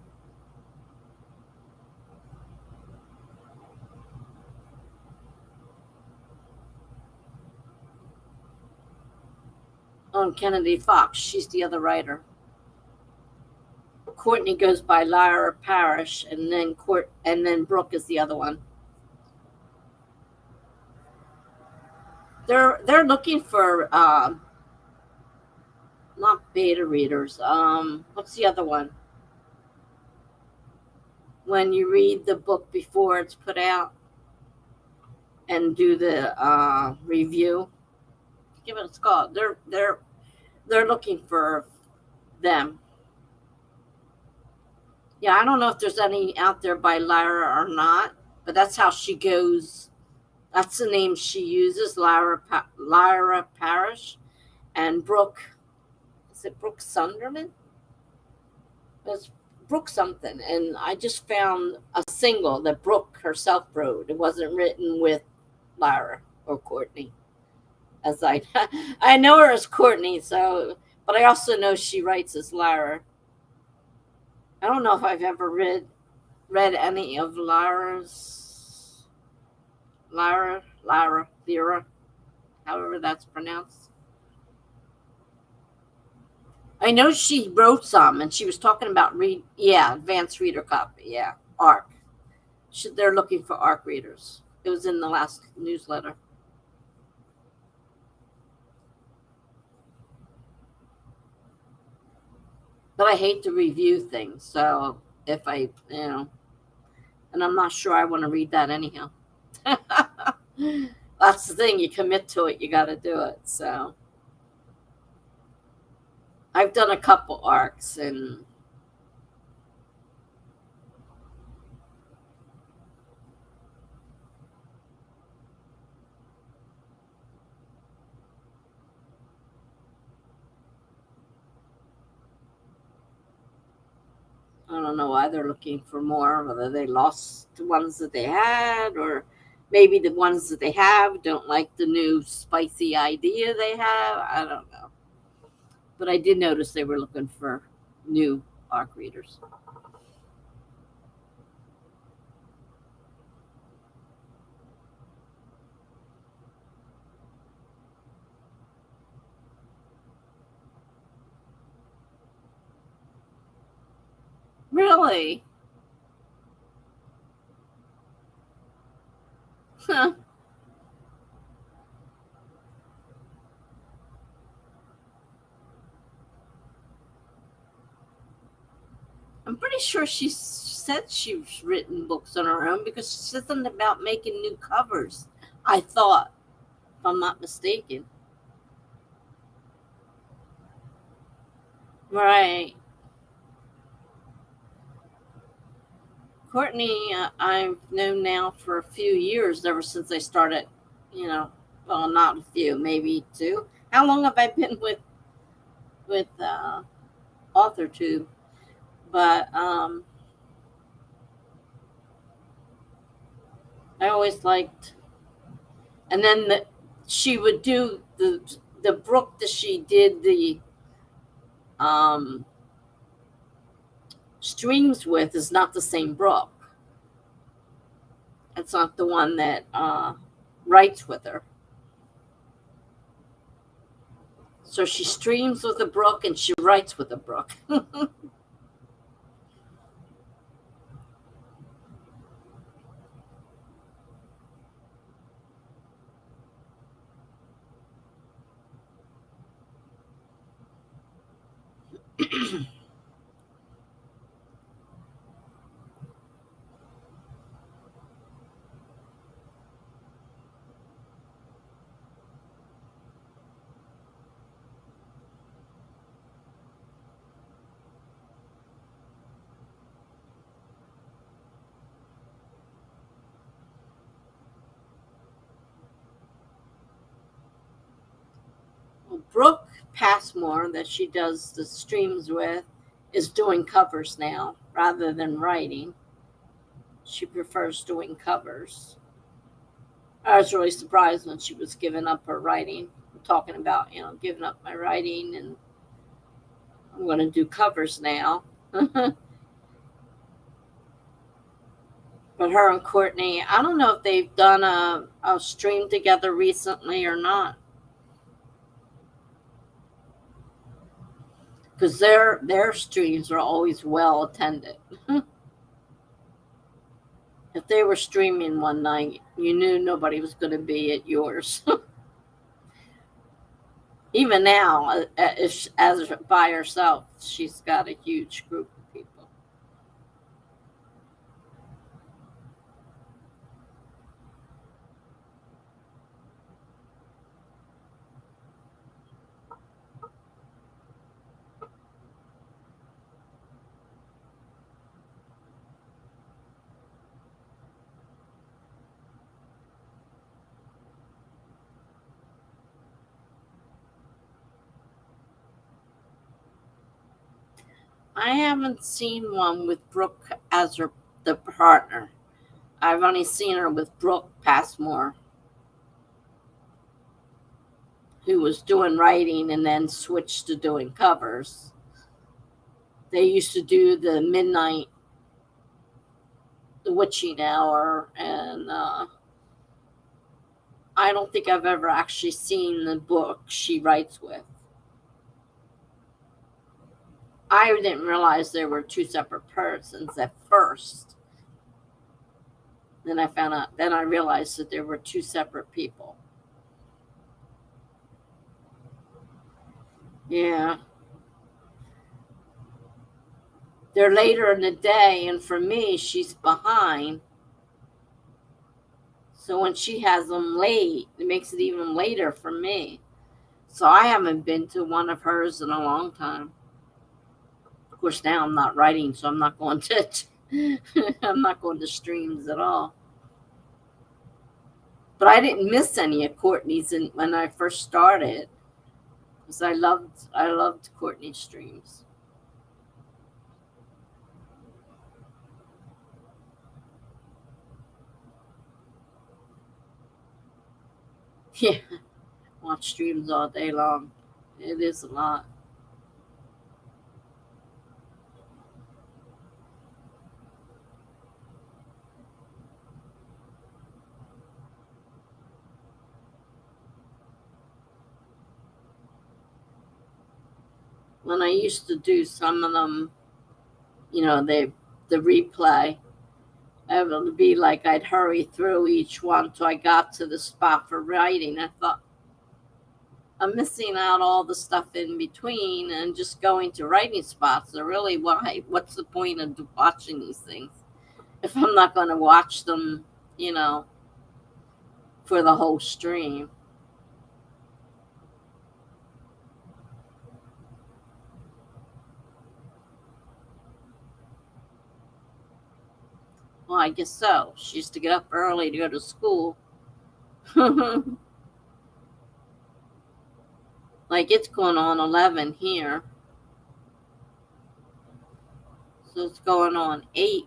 On Kennedy Fox, she's the other writer. Courtney goes by Lyra Parrish, and then Brooke is the other one. They're looking for not beta readers. What's the other one? When you read the book before it's put out and do the review. Give it a call. They're looking for them. Yeah, I don't know if there's any out there by Lyra or not, but that's how she goes. That's the name she uses, Lyra Parrish. And Brooke, is it Brooke Sunderland? It's Brooke something. And I just found a single that Brooke herself wrote. It wasn't written with Lyra or Courtney. As I know her as Courtney, but I also know she writes as Lyra. I don't know if I've ever read any of Lyra's Lyra, however that's pronounced. I know she wrote some, and she was talking about advanced reader copy, ARC. They're looking for ARC readers. It was in the last newsletter. But I hate to review things, so if I, and I'm not sure I want to read that anyhow. That's the thing, you commit to it, you got to do it. So I've done a couple arcs, and I don't know why they're looking for more, whether they lost the ones that they had, or maybe the ones that they have don't like the new spicy idea they have. I don't know. But I did notice they were looking for new ARC readers. Really? Huh. I'm pretty sure she said she's written books on her own because she said something about making new covers. I thought, if I'm not mistaken. Right. Courtney, I've known now for a few years, ever since I started, well, not a few, maybe two. How long have I been with Authortube? But I always liked, and then she would do the book that she did the um, streams with is not the same book. It's not the one that writes with her. So she streams with a Brooke and she writes with a Brooke. Well, Brooke Passmore, that she does the streams with, is doing covers now rather than writing. She prefers doing covers. I was really surprised when she was giving up her writing, talking about, giving up my writing and I'm going to do covers now. But her and Courtney, I don't know if they've done a stream together recently or not. Because their streams are always well attended. If they were streaming one night, you knew nobody was going to be at yours. Even now, as by herself, she's got a huge group of people. I haven't seen one with Brooke as the partner. I've only seen her with Brooke Passmore, who was doing writing and then switched to doing covers. They used to do the midnight, the witching hour, and I don't think I've ever actually seen the book she writes with. I didn't realize there were two separate persons at first. Then I realized that there were two separate people. Yeah. They're later in the day, and for me, she's behind. So when she has them late, it makes it even later for me. So I haven't been to one of hers in a long time. Of course, now I'm not writing, so I'm not going to I'm not going to streams at all. But I didn't miss any of Courtney's when I first started, because I loved Courtney's streams. Yeah, watch streams all day long. It is a lot. When I used to do some of them, the replay, it would be like I'd hurry through each one till I got to the spot for writing. I thought, I'm missing out all the stuff in between and just going to writing spots. So really, what's the point of watching these things if I'm not going to watch them, for the whole stream? Well, I guess so. She used to get up early to go to school. Like, it's going on 11 here. So it's going on 8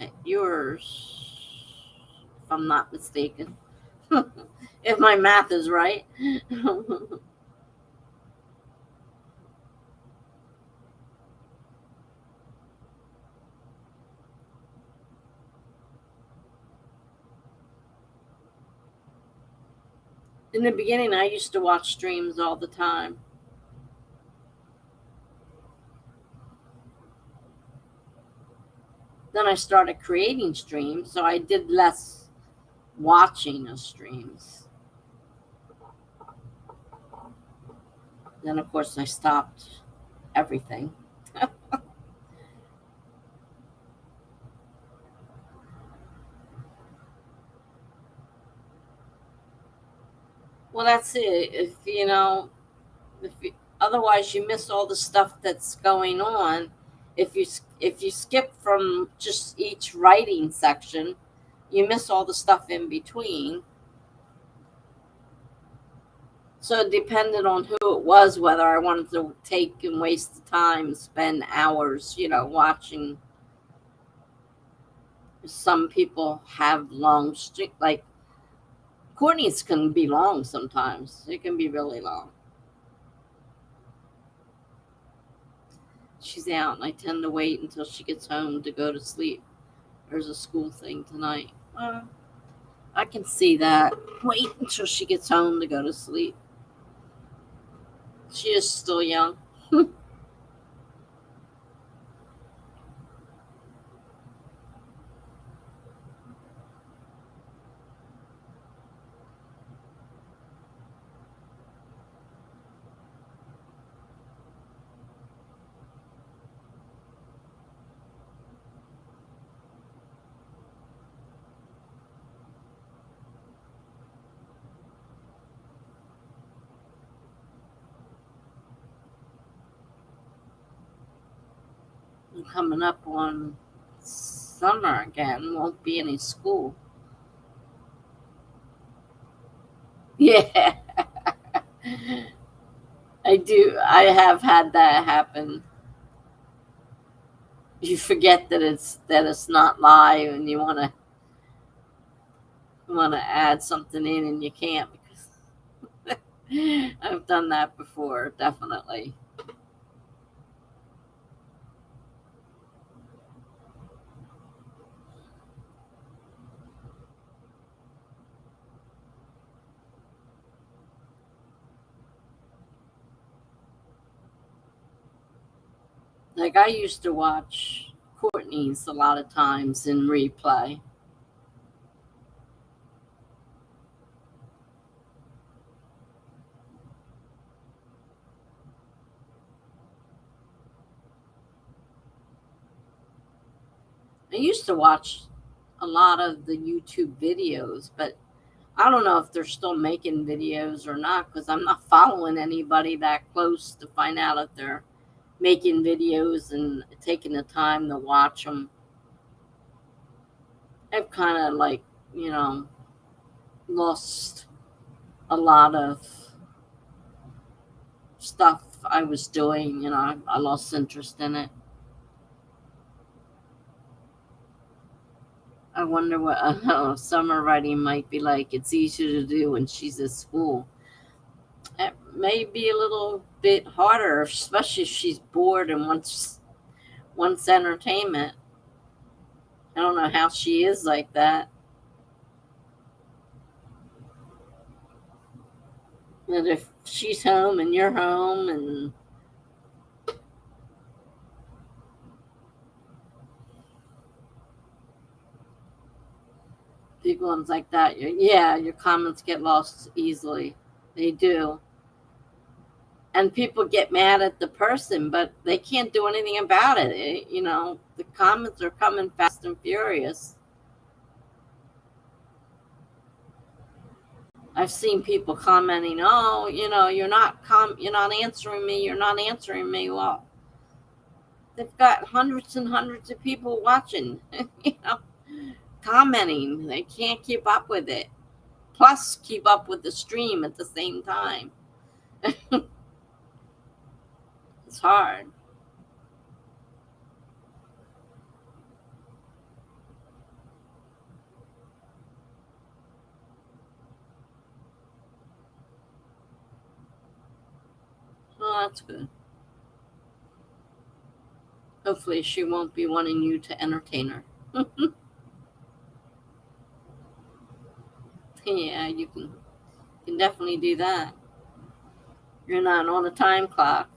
at yours, if I'm not mistaken. If my math is right. In the beginning, I used to watch streams all the time. Then I started creating streams, so I did less watching of streams. Then, of course, I stopped everything. Well, that's it. If you, otherwise you miss all the stuff that's going on. If you skip from just each writing section, you miss all the stuff in between. So it depended on who it was, whether I wanted to take and waste the time, spend hours, watching. Some people have long streak, like Courtney's can be long sometimes. It can be really long. She's out, and I tend to wait until she gets home to go to sleep. There's a school thing tonight. Well, I can see that. Wait until she gets home to go to sleep. She is still young. Coming up on summer again, won't be any school. Yeah, I do. I have had that happen. You forget that it's not live, and you want to add something in, and you can't because I've done that before, definitely. Like I used to watch Courtney's a lot of times in replay. I used to watch a lot of the YouTube videos, but I don't know if they're still making videos or not because I'm not following anybody that close to find out if they're making videos and taking the time to watch them. I've kind of you know, lost a lot of stuff I was doing. I lost interest in it. I wonder what summer writing might be like. It's easier to do when she's at school. It may be a little bit harder, especially if she's bored and wants entertainment. I don't know how she is like that. But if she's home and you're home and big ones like that, yeah, your comments get lost easily. They do. And people get mad at the person, but they can't do anything about it. The comments are coming fast and furious. I've seen people commenting, "Oh, you're not answering me. You're not answering me." Well, they've got hundreds and hundreds of people watching, you know, commenting. They can't keep up with it. Plus, keep up with the stream at the same time. It's hard. Well, that's good. Hopefully, she won't be wanting you to entertain her. Yeah, you can definitely do that. You're not on a time clock.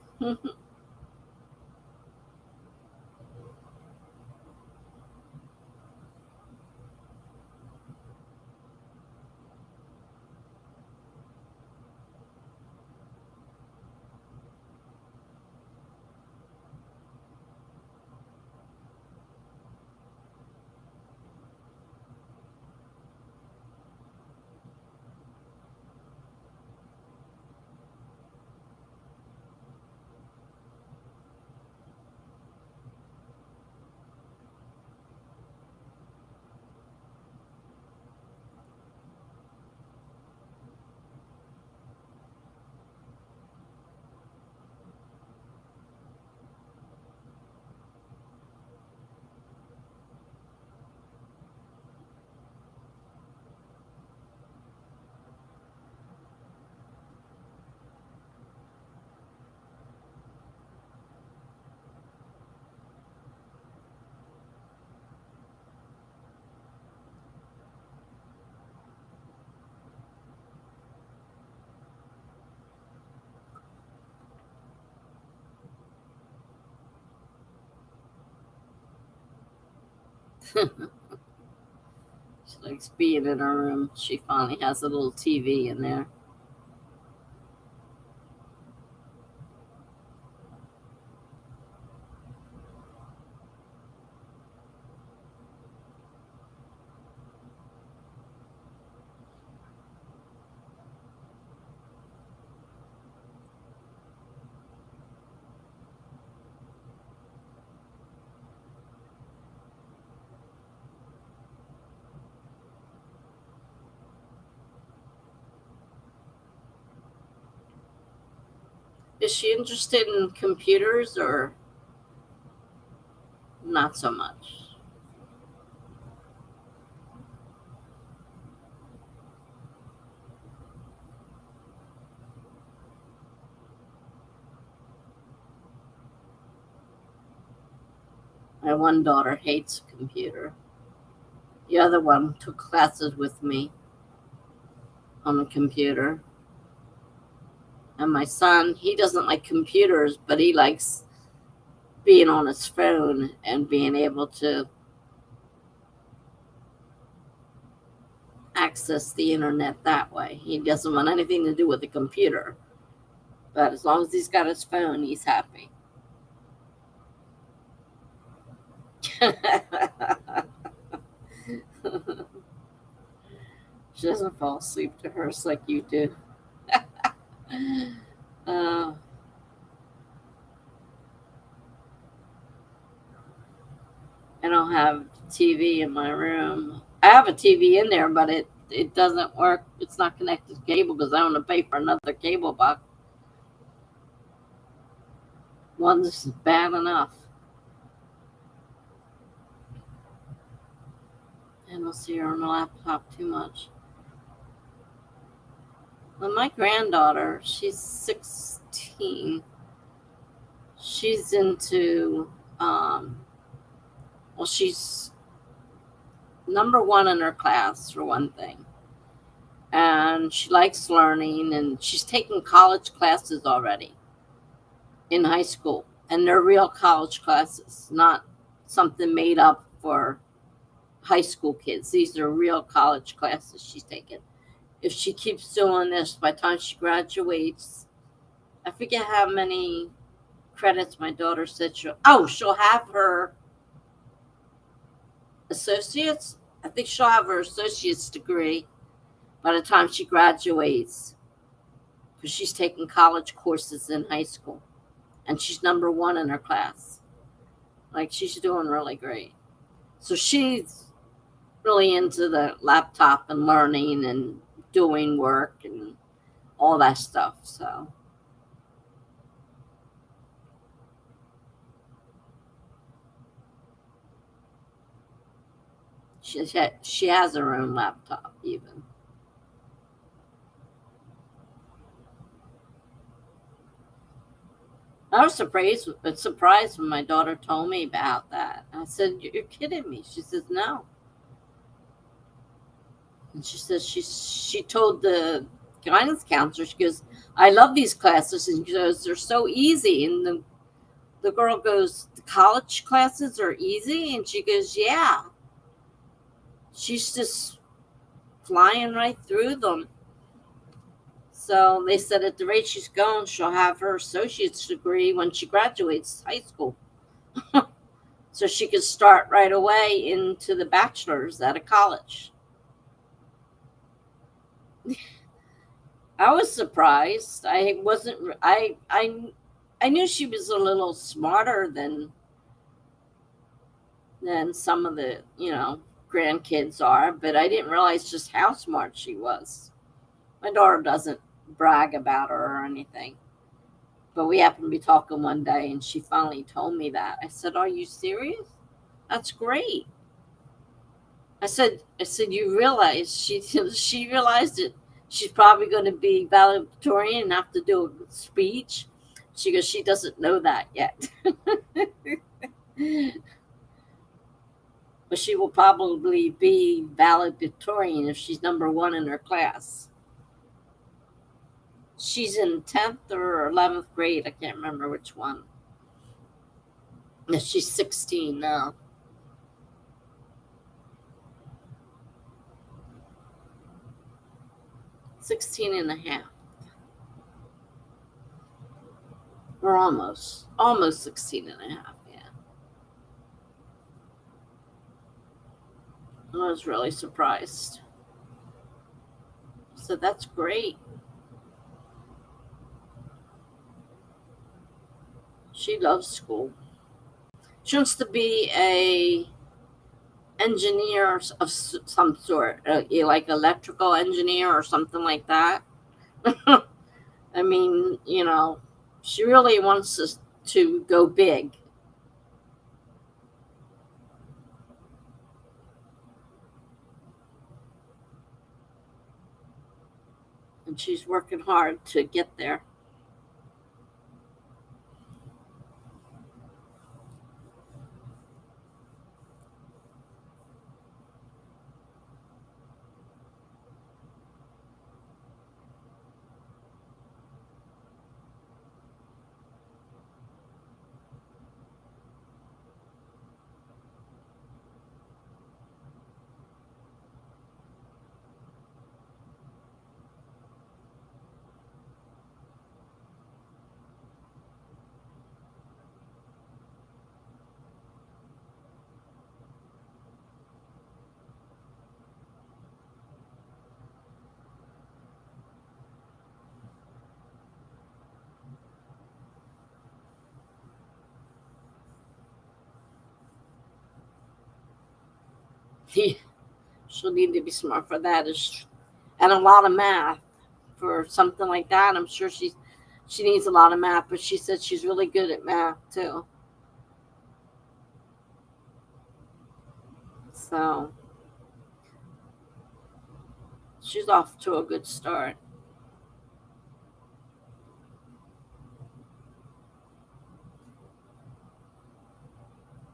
She likes being in her room. She finally has a little TV in there. Is she interested in computers or not so much? My one daughter hates a computer. The other one took classes with me on the computer. And my son, he doesn't like computers, but he likes being on his phone and being able to access the internet that way. He doesn't want anything to do with the computer. But as long as he's got his phone, he's happy. She doesn't fall asleep to hers like you do. uh, I don't have TV in my room. I have a TV in there, but it doesn't work. It's not connected to cable because I want to pay for another cable box. One's bad enough. I don't see her on the laptop too much. Well, my granddaughter, she's 16. She's into, well, she's number one in her class, for one thing. And she likes learning, and she's taking college classes already in high school. And they're real college classes, not something made up for high school kids. These are real college classes she's taking. If she keeps doing this, by the time she graduates, I forget how many credits my daughter said she'll have her associates. I think she'll have her associate's degree by the time she graduates, because she's taking college courses in high school, and she's number one in her class. Like, she's doing really great. So she's really into the laptop and learning and doing work and all that stuff. So she has her own laptop even. I was surprised when my daughter told me about that. I said, "You're kidding me." She says, "No." And she says she told the guidance counselor, she goes, "I love these classes," and she goes, "They're so easy." And the girl goes, "The college classes are easy?" And she goes, "Yeah." She's just flying right through them. So they said at the rate she's going, she'll have her associate's degree when she graduates high school. So she could start right away into the bachelor's at a college. I was surprised. I wasn't. I knew she was a little smarter than some of the grandkids are, but I didn't realize just how smart she was. My daughter doesn't brag about her or anything, but we happened to be talking one day, and she finally told me that. I said, "Are you serious? That's great." I said, "You realize she realized it. She's probably going to be valedictorian and have to do a speech." She goes, "She doesn't know that yet." But she will probably be valedictorian if she's number one in her class. She's in 10th or 11th grade. I can't remember which one. She's 16 now. 16 and a half. Or almost 16 and a half, yeah. I was really surprised. So that's great. She loves school. She wants to be a engineer of some sort, like electrical engineer or something like that. I mean, she really wants us to go big. And she's working hard to get there. She'll need to be smart for that, and a lot of math for something like that. I'm sure she needs a lot of math, but she said she's really good at math too. So she's off to a good start.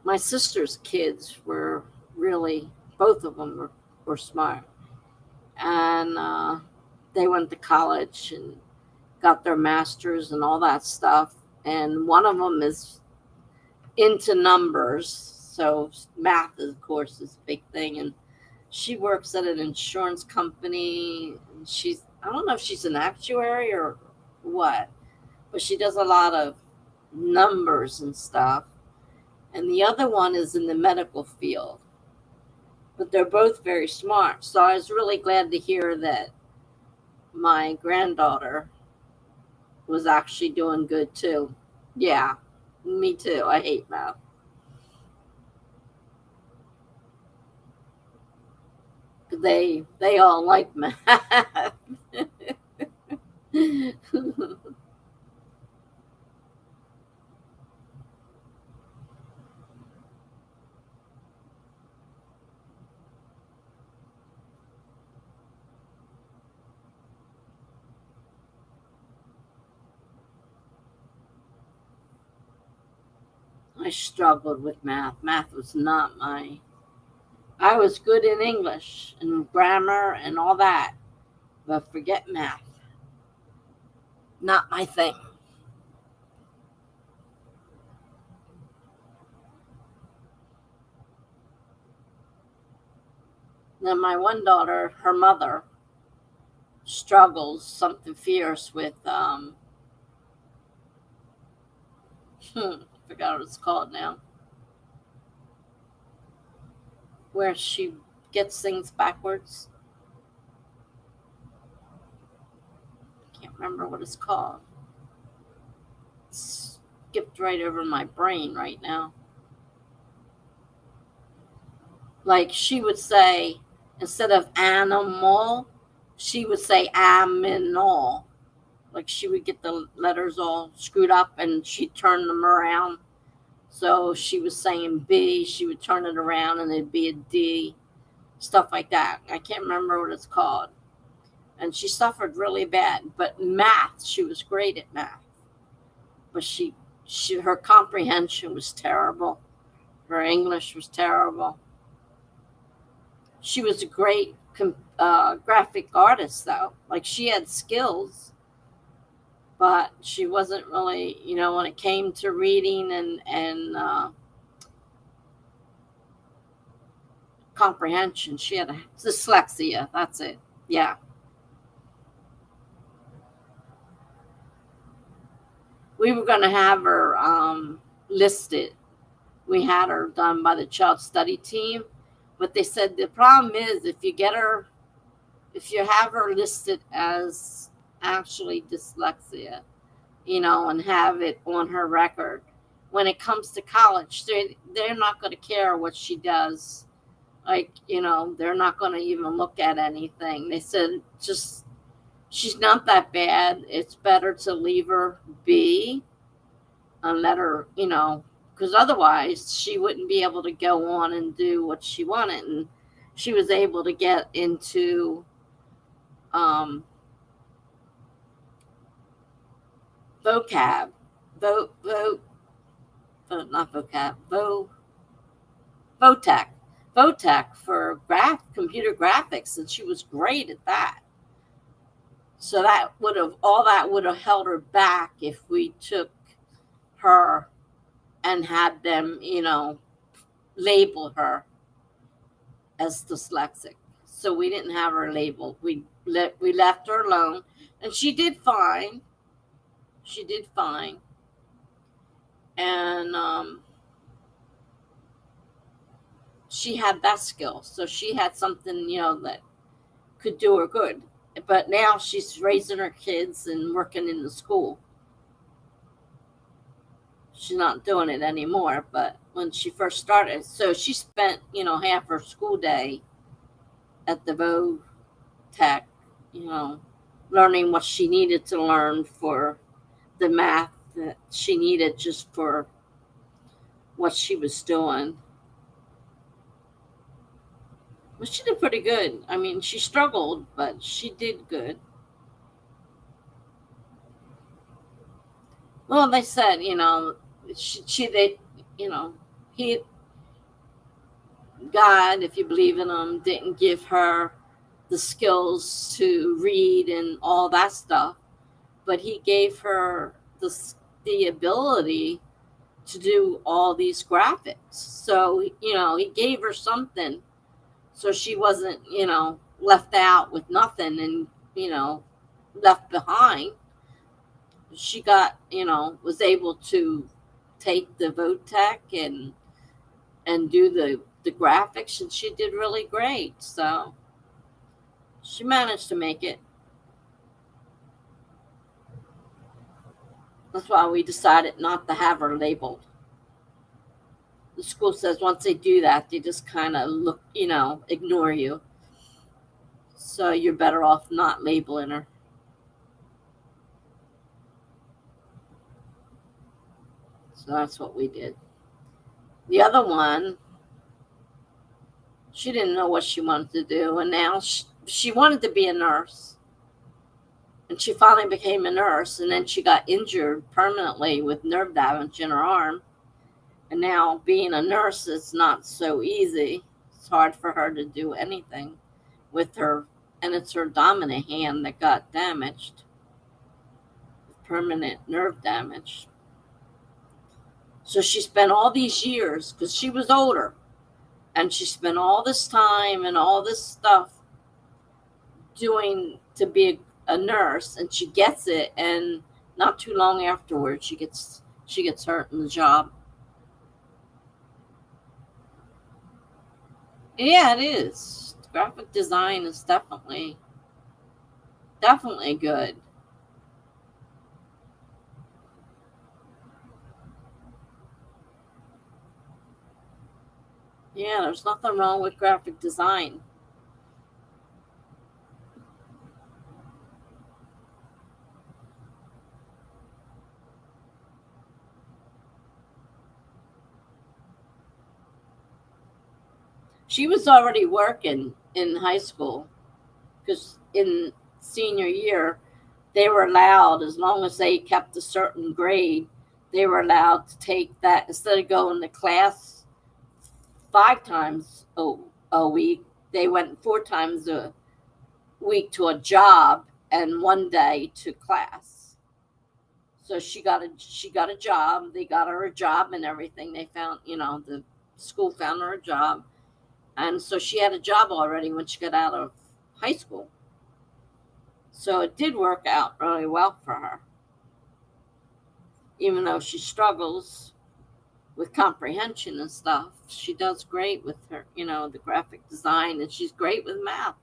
My sister's kids were really, both of them were smart. And they went to college and got their masters and all that stuff. And one of them is into numbers. So math, of course, is a big thing. And she works at an insurance company. I don't know if she's an actuary or what, but she does a lot of numbers and stuff. And the other one is in the medical field. But they're both very smart. So I was really glad to hear that my granddaughter was actually doing good too. Yeah, me too. I hate math. They all like math. I struggled with math. Math was not I was good in English and grammar and all that, but forget math. Not my thing. Then my one daughter, her mother, struggles something fierce with forgot what it's called now, where she gets things backwards. Can't remember what it's called. It's skipped right over my brain right now. Like she would say, instead of animal, she would say aminal. Like she would get the letters all screwed up and she'd turn them around. So she was saying B, she would turn it around and it'd be a D, stuff like that. I can't remember what it's called. And she suffered really bad. But math, she was great at math. But her comprehension was terrible. Her English was terrible. She was a great graphic artist, though. Like she had skills, but she wasn't really, when it came to reading and comprehension, she had dyslexia. That's it. Yeah. we were going to have her listed. We had her done by the child study team, but they said the problem is if you have her listed as actually dyslexia, and have it on her record, when it comes to college, they're not going to care what she does. Like, they're not going to even look at anything. They said, just, she's not that bad. It's better to leave her be and let her, because otherwise she wouldn't be able to go on and do what she wanted. And she was able to get into vocab, not vocab, Votech for computer graphics, and she was great at that. So all that would have held her back if we took her and had them, label her as dyslexic. So we didn't have her labeled. We left her alone, and she did fine. And she had that skill. So she had something, that could do her good. But now she's raising her kids and working in the school. She's not doing it anymore, but when she first started, so she spent, half her school day at the Votech, learning what she needed to learn for the math that she needed just for what she was doing. But she did pretty good. I mean, she struggled, but she did good. Well, they said, God, if you believe in him, didn't give her the skills to read and all that stuff, but he gave her the ability to do all these graphics. So, he gave her something so she wasn't, left out with nothing and, left behind. She got, was able to take the Votech and do the graphics, and she did really great. So she managed to make it. That's why we decided not to have her labeled. The school says once they do that, they just kind of look, ignore you. So you're better off not labeling her. So that's what we did. The other one, she didn't know what she wanted to do, and now she wanted to be a nurse. And she finally became a nurse, and then she got injured permanently with nerve damage in her arm. And now being a nurse is not so easy. It's hard for her to do anything with her, and it's her dominant hand that got damaged, permanent nerve damage. So she spent all these years, because she was older, and she spent all this time and all this stuff doing to be a nurse, and she gets it, and not too long afterwards she gets hurt in the job. Yeah, it is. Graphic design is definitely good. Yeah, there's nothing wrong with graphic design. She was already working in high school, because in senior year, they were allowed, as long as they kept a certain grade, they were allowed to take that instead of going to class 5 times a week. They went 4 times a week to a job and 1 day to class. So she got a job. They got her a job and everything. They found, the school found her a job. And so she had a job already when she got out of high school. So it did work out really well for her. even though she struggles with comprehension and stuff. She does great with her, the graphic design, and she's great with math.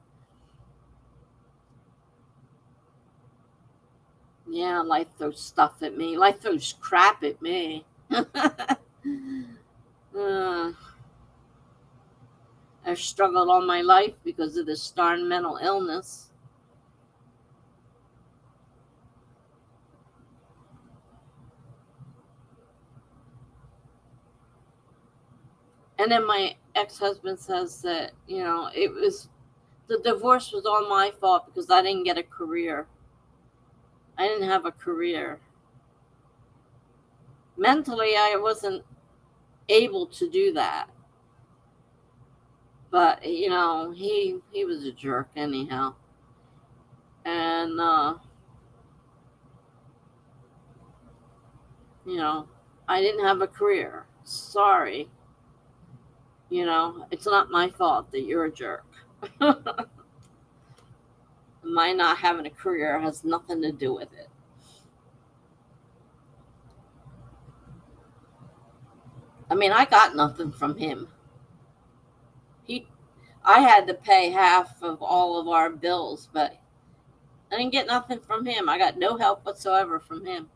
Yeah, life throws stuff at me. Life throws crap at me. I've struggled all my life because of this darn mental illness. And then my ex-husband says that, the divorce was all my fault because I didn't get a career. I didn't have a career. Mentally, I wasn't able to do that. But, he was a jerk anyhow. And, I didn't have a career. Sorry. It's not my fault that you're a jerk. My not having a career has nothing to do with it. I mean, I got nothing from him. I had to pay half of all of our bills, but I didn't get nothing from him. I got no help whatsoever from him.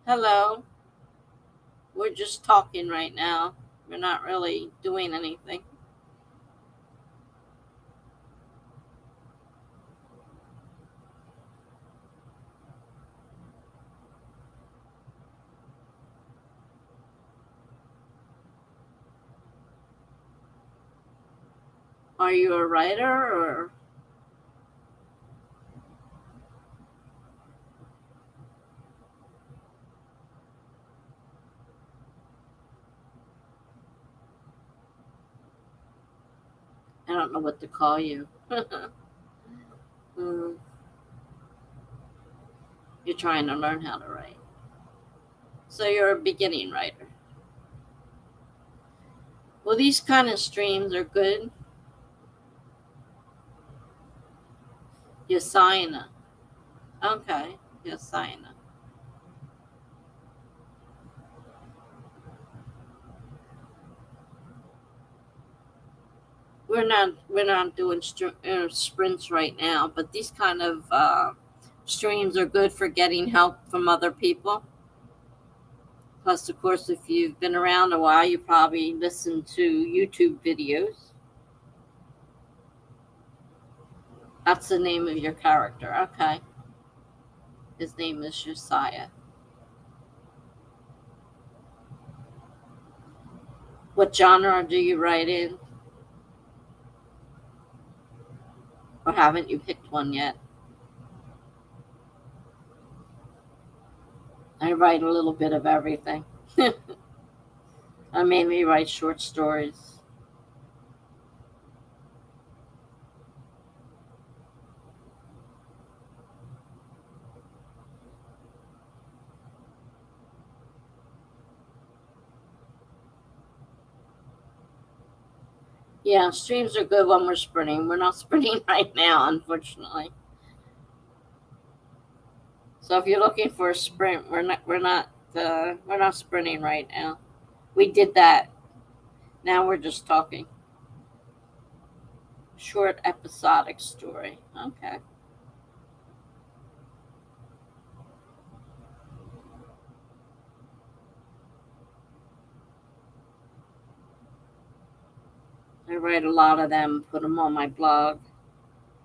Hello. We're just talking right now. We're not really doing anything. Are you a writer or? I don't know what to call you. You're trying to learn how to write. So you're a beginning writer. Well, these kind of streams are good. Yasina. Okay. Yasina. We're not doing sprints right now, but these kind of streams are good for getting help from other people. Plus, of course, if you've been around a while, you probably listen to YouTube videos. That's the name of your character. Okay. His name is Josiah. What genre do you write in? Or haven't you picked one yet? I write a little bit of everything. I mainly write short stories. Yeah, streams are good when we're sprinting. We're not sprinting right now, unfortunately. So if you're looking for a sprint, we're not sprinting right now. We did that. Now we're just talking. Short episodic story. Okay. I write a lot of them, put them on my blog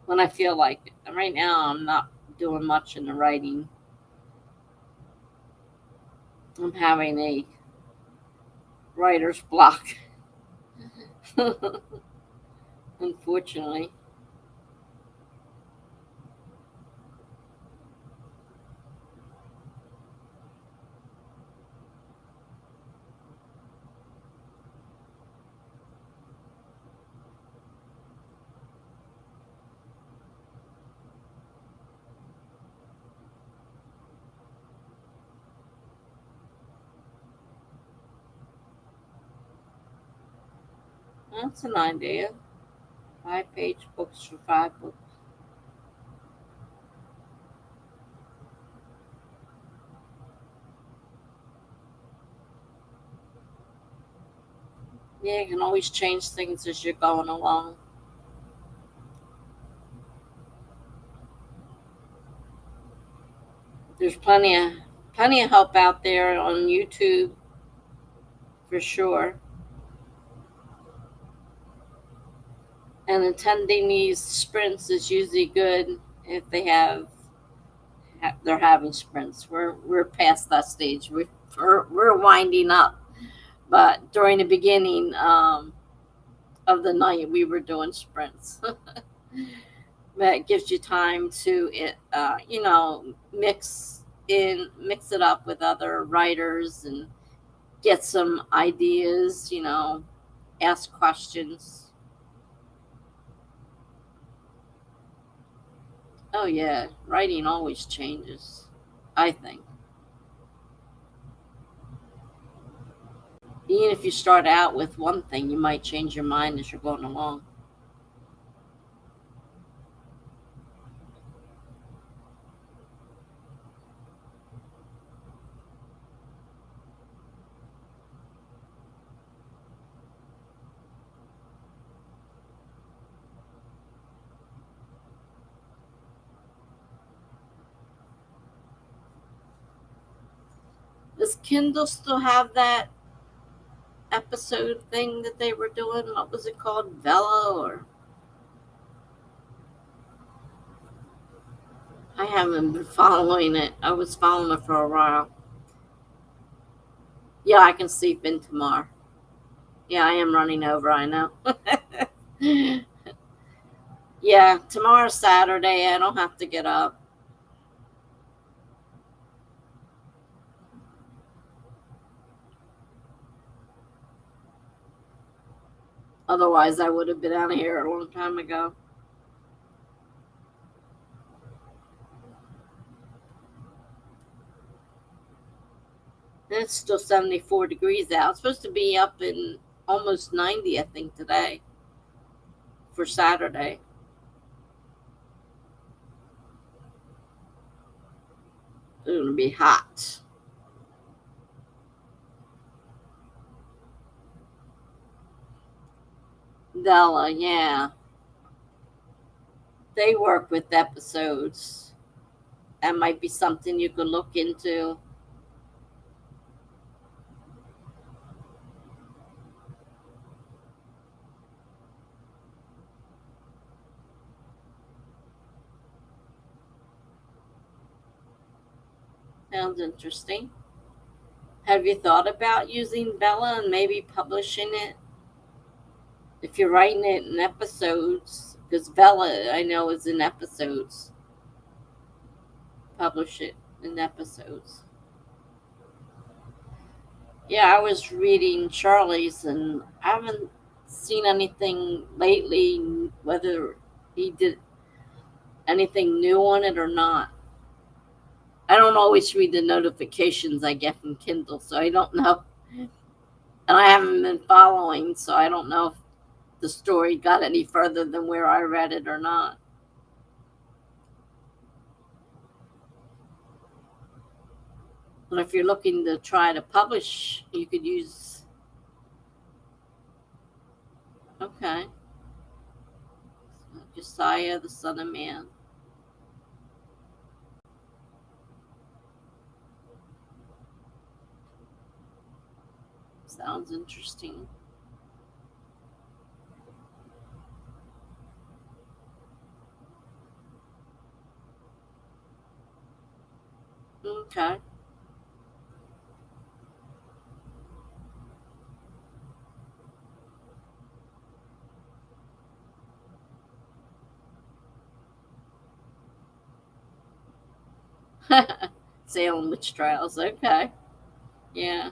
when I feel like it. And right now, I'm not doing much in the writing. I'm having a writer's block, unfortunately. That's an idea. 5-page books for 5 books. Yeah, you can always change things as you're going along. There's plenty of help out there on YouTube for sure. And attending these sprints is usually good if they're having sprints. We're past that stage. We're winding up. But during the beginning of the night, we were doing sprints. But it gives you time to mix it up with other writers and get some ideas. Ask questions. Oh yeah, writing always changes, I think. Even if you start out with one thing, you might change your mind as you're going along. Does Kindle still have that episode thing that they were doing? What was it called? Vella or I haven't been following it. I was following it for a while. Yeah, I can sleep in tomorrow. Yeah, I am running over, I know. Yeah, tomorrow's Saturday. I don't have to get up. Otherwise, I would have been out of here a long time ago. And it's still 74 degrees out. It's supposed to be up in almost 90, I think, today for Saturday. It's going to be hot. Della, yeah. They work with episodes. That might be something you could look into. Sounds interesting. Have you thought about using Bella and maybe publishing it? If you're writing it in episodes, because Bella, I know, is in episodes. Publish it in episodes. Yeah, I was reading Charlie's and I haven't seen anything lately, whether he did anything new on it or not. I don't always read the notifications I get from Kindle, so I don't know. And I haven't been following, so I don't know if the story got any further than where I read it or not. But if you're looking to try to publish, you could use. Okay. Josiah, the Son of Man. Sounds interesting. Okay. Salem witch trials. Okay. Yeah.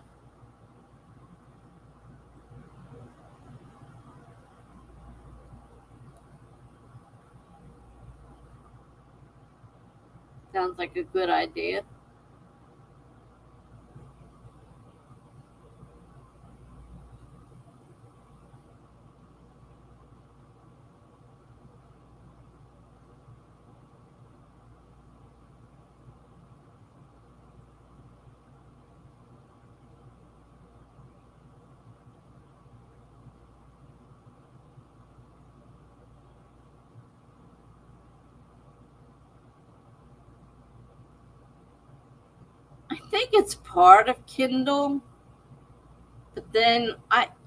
Sounds like a good idea. I think it's part of Kindle, but then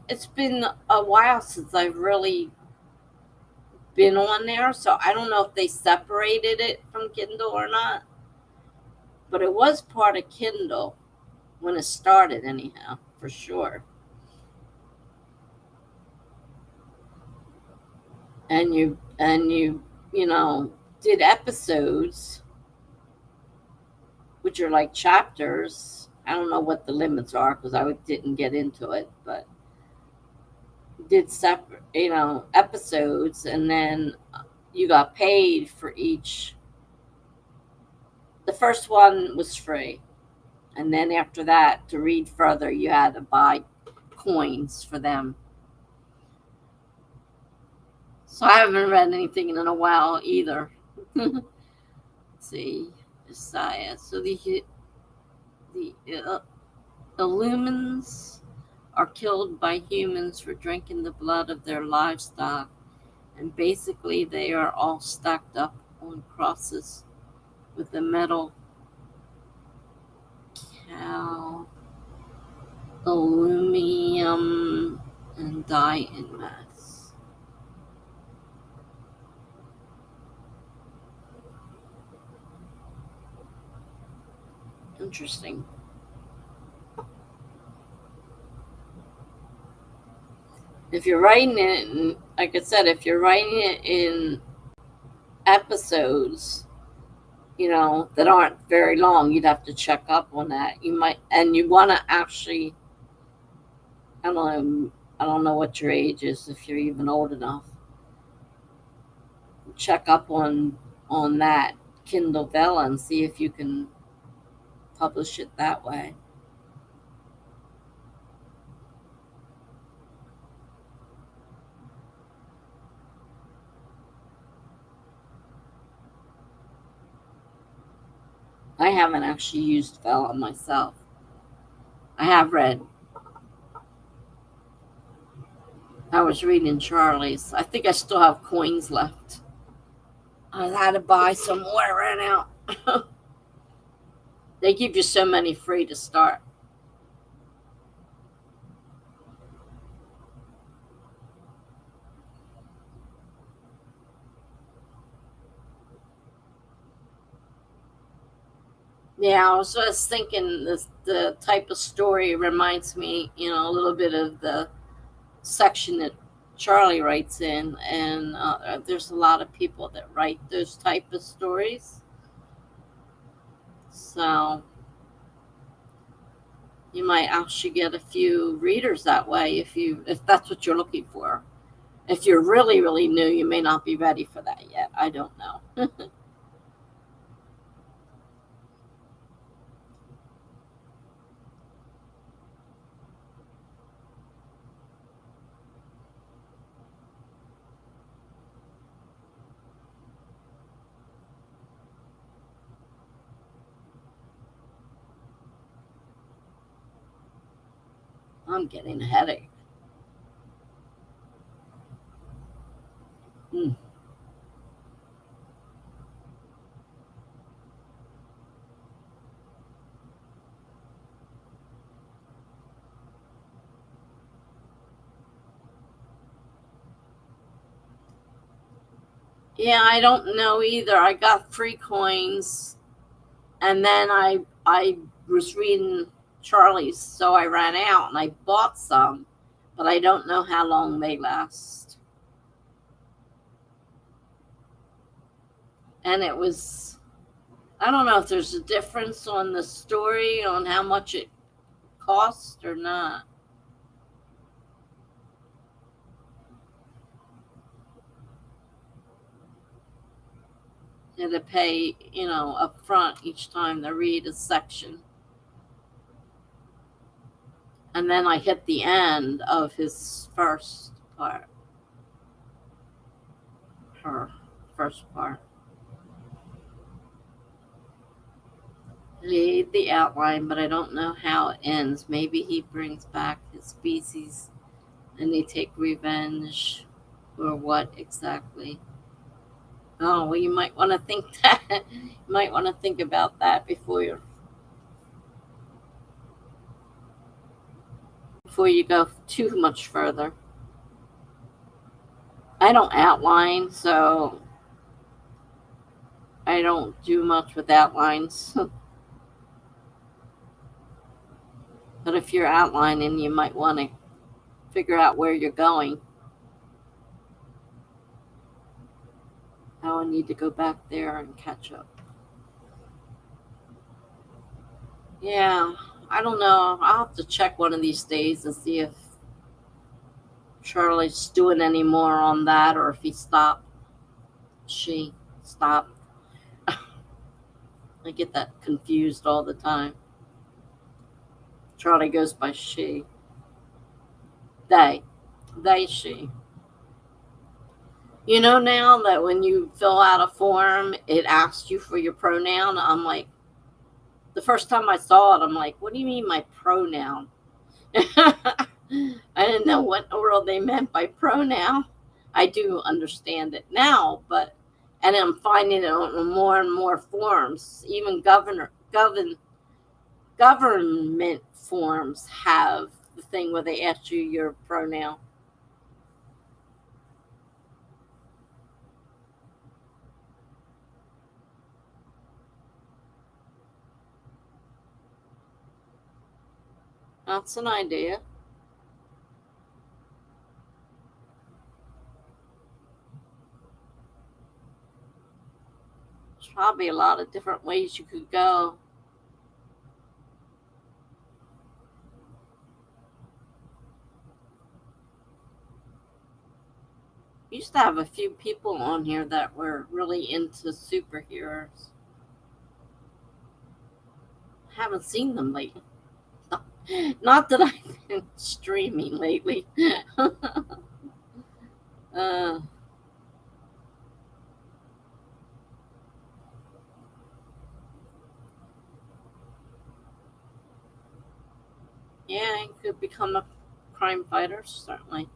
it's been a while since I've really been on there, so I don't know if they separated it from Kindle or not. But it was part of Kindle when it started, anyhow, for sure. And you know, did episodes, which are like chapters. I don't know what the limits are because I didn't get into it, but did separate, you know, episodes, and then you got paid for each. The first one was free, and then after that, to read further, you had to buy coins for them. So I haven't read anything in a while either. Let's see, Josiah. So the Illumins are killed by humans for drinking the blood of their livestock, and basically they are all stacked up on crosses with a metal cow, aluminum, and die in mass. Interesting. If you're writing it, like I said, if you're writing it in episodes, you know, that aren't very long, you'd have to check up on that. You might, and you want to actually, I don't know what your age is, if you're even old enough. Check up on that Kindle Vella and see if you can publish it that way. I haven't actually used Vella myself. I have read. I was reading Charlie's. I think I still have coins left. I had to buy some more. I ran out. They give you so many free to start. Yeah, I was just thinking the type of story reminds me, you know, a little bit of the section that Charlie writes in, and there's a lot of people that write those type of stories. So you might actually get a few readers that way if that's what you're looking for. If you're really, really new, you may not be ready for that yet. I don't know. I'm getting a headache. Hmm. Yeah, I don't know either. I got free coins, and then I was reading Charlie's, so I ran out and I bought some, but I don't know how long they last. And it was, I don't know if there's a difference on the story on how much it cost or not. You had to pay, you know, up front each time to read a section. And then I hit the end of his first part. Her first part. Read the outline, but I don't know how it ends. Maybe he brings back his species and they take revenge, or what exactly? Oh, well, you might want to think that. You might want to think about that before you're. before you go too much further. I don't outline, so I don't do much with outlines. But if you're outlining, you might want to figure out where you're going. Now I need to go back there and catch up. Yeah, I don't know. I'll have to check one of these days and see if Charlie's doing any more on that or if he stopped. She stopped. I get that confused all the time. Charlie goes by she. They, she. You know now that when you fill out a form, it asks you for your pronoun? I'm like, the first time I saw it, I'm like, what do you mean my pronoun? I didn't know what in the world they meant by pronoun. I do understand it now, and I'm finding it on more and more forms. Even government forms have the thing where they ask you your pronoun. That's an idea. There's probably a lot of different ways you could go. We used to have a few people on here that were really into superheroes. I haven't seen them lately. Not that I've been streaming lately. Yeah, you could become a crime fighter, certainly.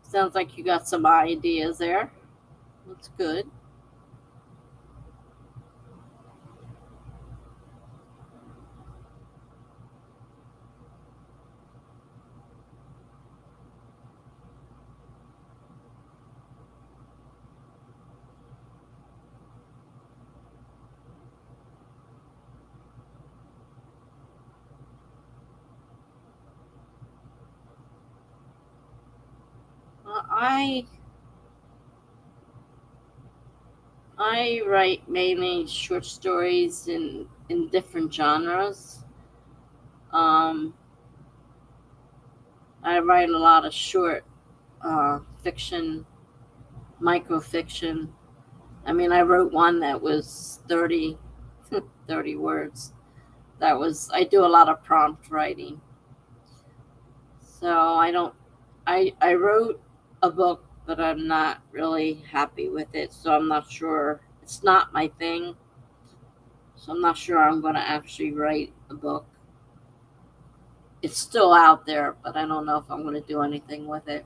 Sounds like you got some ideas there. That's good. I write mainly short stories in different genres. I write a lot of short fiction, microfiction. I mean, I wrote one that was 30 words. I do a lot of prompt writing. So I wrote a book, but I'm not really happy with it. So I'm not sure. It's not my thing. So I'm not sure I'm going to actually write a book. It's still out there, but I don't know if I'm going to do anything with it.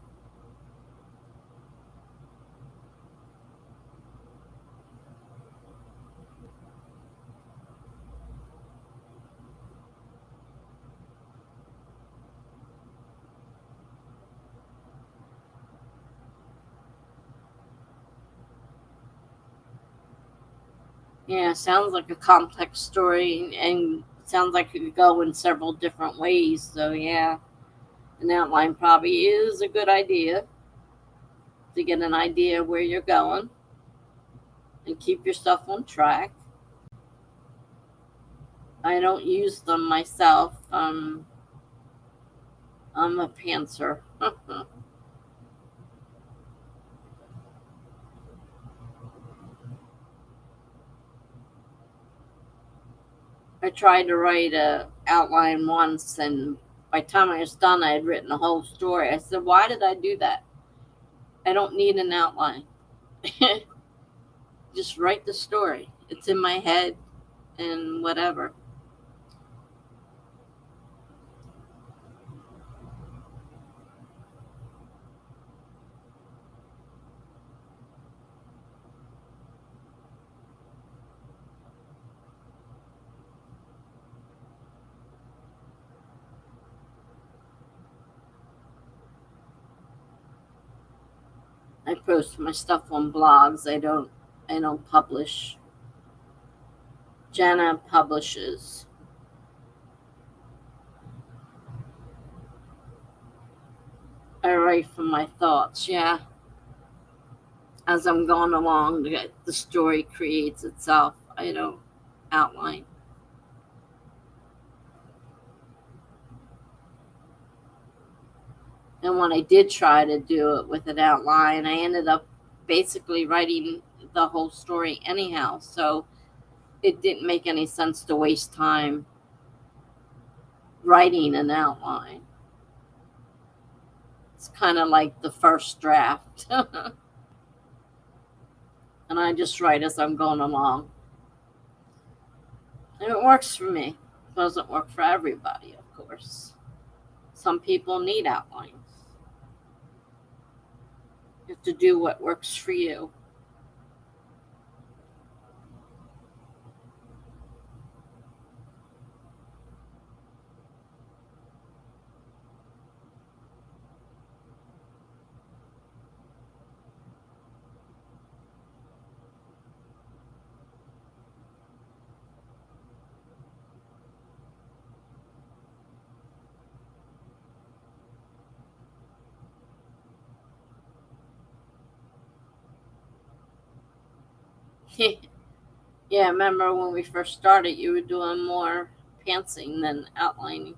Yeah, sounds like a complex story, and sounds like it could go in several different ways. So yeah, an outline probably is a good idea to get an idea where you're going and keep yourself on track. I don't use them myself. I'm a pantser. I tried to write a outline once, and by the time I was done, I had written a whole story. I said, "Why did I do that? I don't need an outline. Just write the story. It's in my head, and whatever." I post my stuff on blogs. I don't publish. Jenna publishes. I write from my thoughts, yeah. As I'm going along, the story creates itself. I don't outline. And when I did try to do it with an outline, I ended up basically writing the whole story anyhow. So it didn't make any sense to waste time writing an outline. It's kind of like the first draft. And I just write as I'm going along. And it works for me. It doesn't work for everybody, of course. Some people need outlines. You have to do what works for you. Yeah, remember when we first started, you were doing more pantsing than outlining.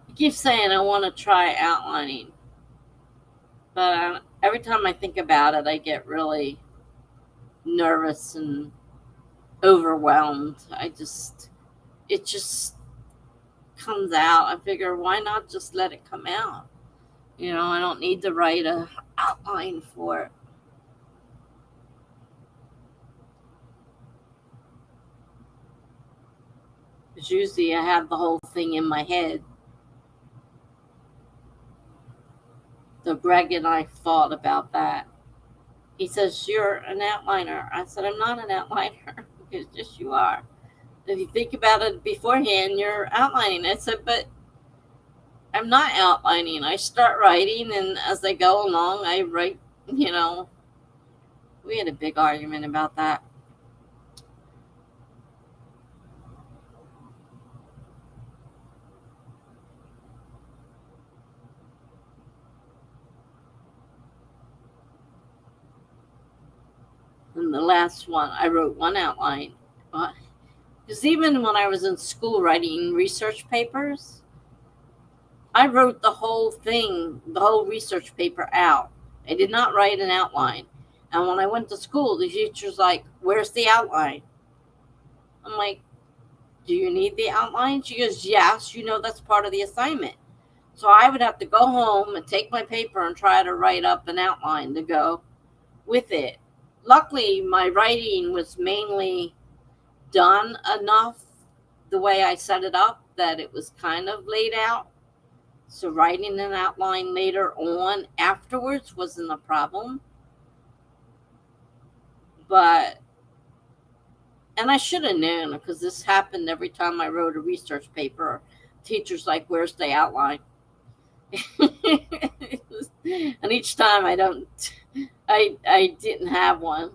I keep saying I want to try outlining, but every time I think about it, I get really nervous and overwhelmed. It just comes out. I figure, why not just let it come out? I don't need to write a outline for it. Because usually I have the whole thing in my head. So Greg and I fought about that. He says, you're an outliner. I said, I'm not an outliner. Because yes, you are. If you think about it beforehand, you're outlining. I said, but I'm not outlining. I start writing, and as I go along, I write, We had a big argument about that. And the last one, I wrote one outline. Because even when I was in school writing research papers, I wrote the whole thing, the whole research paper out. I did not write an outline. And when I went to school, the teacher's like, where's the outline? I'm like, do you need the outline? She goes, yes, that's part of the assignment. So I would have to go home and take my paper and try to write up an outline to go with it. Luckily, my writing was mainly done enough the way I set it up that it was kind of laid out. So writing an outline later on afterwards wasn't a problem. And I should have known, because this happened every time I wrote a research paper. Teacher's like, where's the outline? And each time I didn't have one.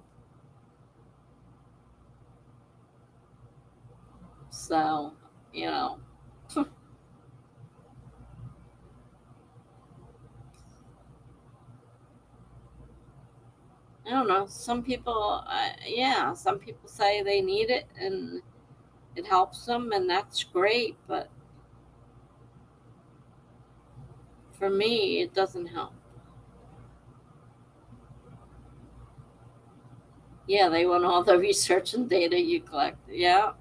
So, I don't know. Some people, some people say they need it and it helps them, and that's great. But for me, it doesn't help. Yeah, they want all the research and data you collect. Yeah.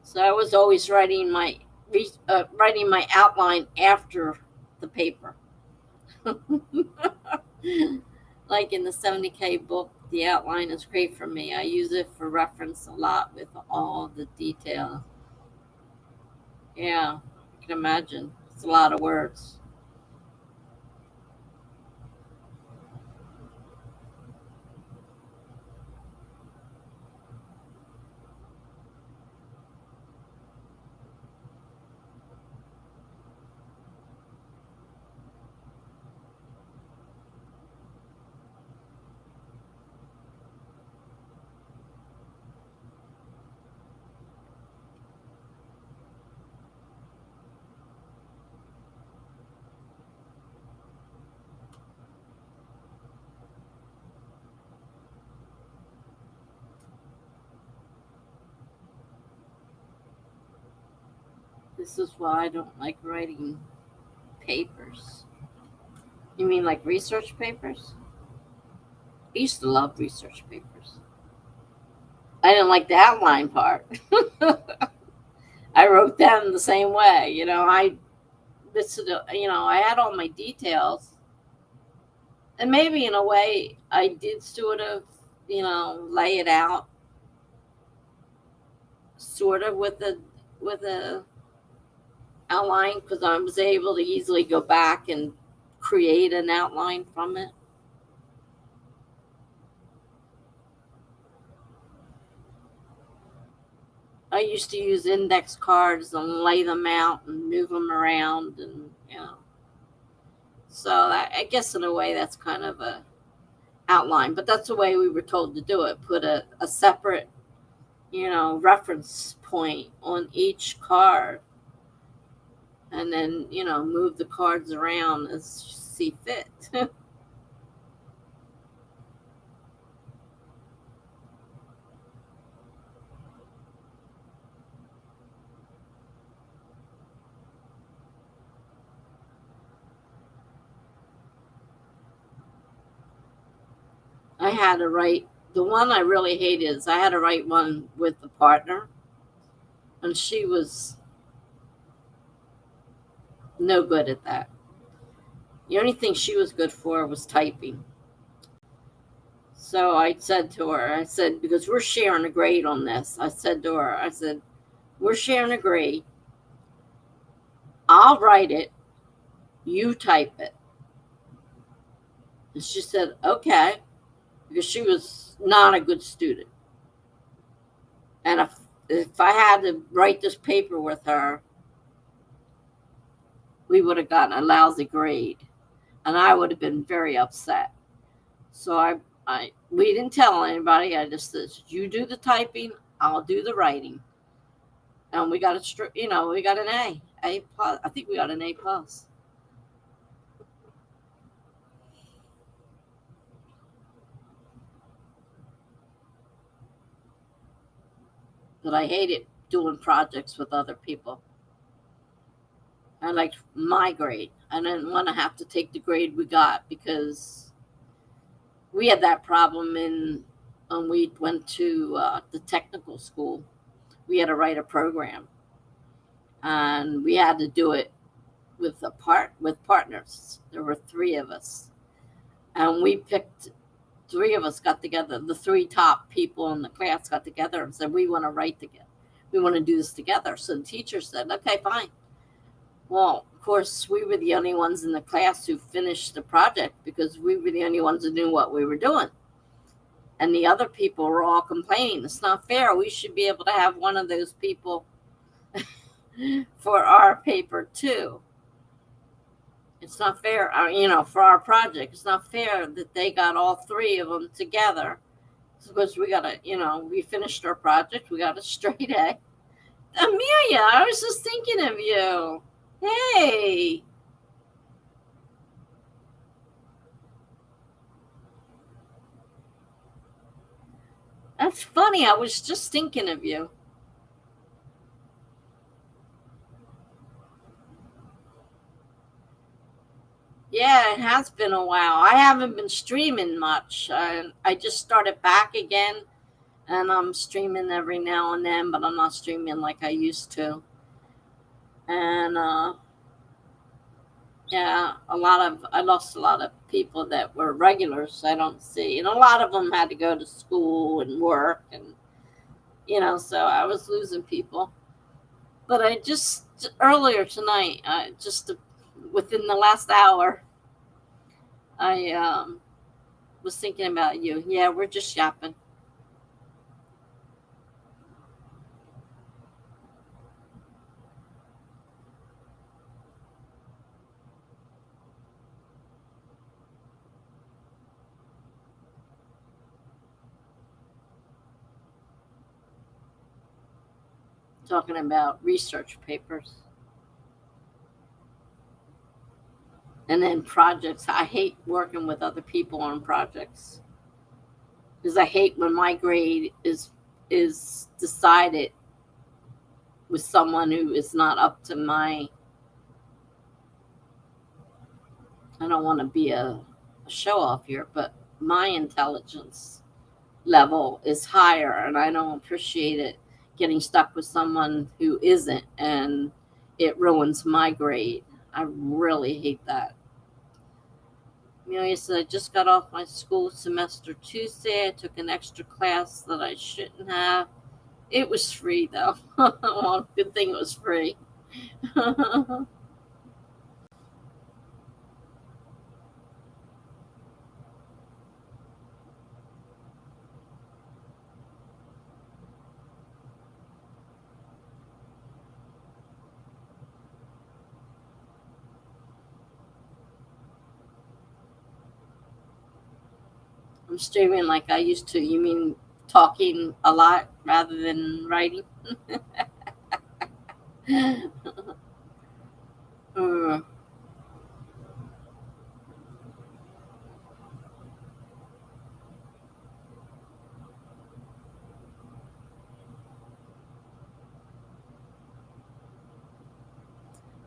So I was always writing my outline after the paper. Like in the 70K book, the outline is great for me. I use it for reference a lot with all the details. Yeah, I can imagine. It's a lot of words. This is why I don't like writing papers. You mean like research papers? I used to love research papers. I didn't like the outline part. I wrote them the same way. I had all my details. And maybe in a way I did sort of, lay it out sort of with a outline, because I was able to easily go back and create an outline from it. I used to use index cards and lay them out and move them around, and so I guess in a way that's kind of a outline, but that's the way we were told to do it. Put a separate, reference point on each card, and then, move the cards around as you see fit. I had to write, the one I really hated is I had to write one with the partner, and she was no good at that. The only thing she was good for was typing. So I said to her, because we're sharing a grade on this, I said to her, we're sharing a grade. I'll write it, you type it. And she said, okay, because she was not a good student. And if I had to write this paper with her, we would have gotten a lousy grade, and I would have been very upset. So we didn't tell anybody. I just said, you do the typing, I'll do the writing. And we got we got an A plus. I think we got an A plus. But I hated doing projects with other people. I liked my grade. I didn't want to have to take the grade we got, because we had that problem when we went to the technical school. We had to write a program, and we had to do it with partners. There were 3 of us, and we picked. 3 of us got together. The 3 top people in the class got together and said, we want to write together. We want to do this together. So the teacher said, okay, fine. Well, of course, we were the only ones in the class who finished the project, because we were the only ones who knew what we were doing. And the other people were all complaining. It's not fair. We should be able to have one of those people for our paper too. It's not fair, for our project. It's not fair that they got all 3 of them together. Because we got we finished our project. We got a straight A. Amelia, I was just thinking of you. Hey. That's funny. I was just thinking of you. Yeah, it has been a while. I haven't been streaming much. I just started back again, and I'm streaming every now and then, but I'm not streaming like I used to. And yeah, I lost a lot of people that were regulars I don't see. And a lot of them had to go to school and work, and so I was losing people. But I just earlier tonight, within the last hour, I was thinking about you. Yeah, we're just yapping. Talking about research papers. And then projects. I hate working with other people on projects, because I hate when my grade is decided with someone who is not up to my, I don't want to be a show off here, but my intelligence level is higher, and I don't appreciate it getting stuck with someone who isn't, and it ruins my grade. I really hate that. Amelia said, I just got off my school semester Tuesday. I took an extra class that I shouldn't have. It was free, though. Well, good thing it was free. I'm streaming like I used to. You mean talking a lot rather than writing? Uh,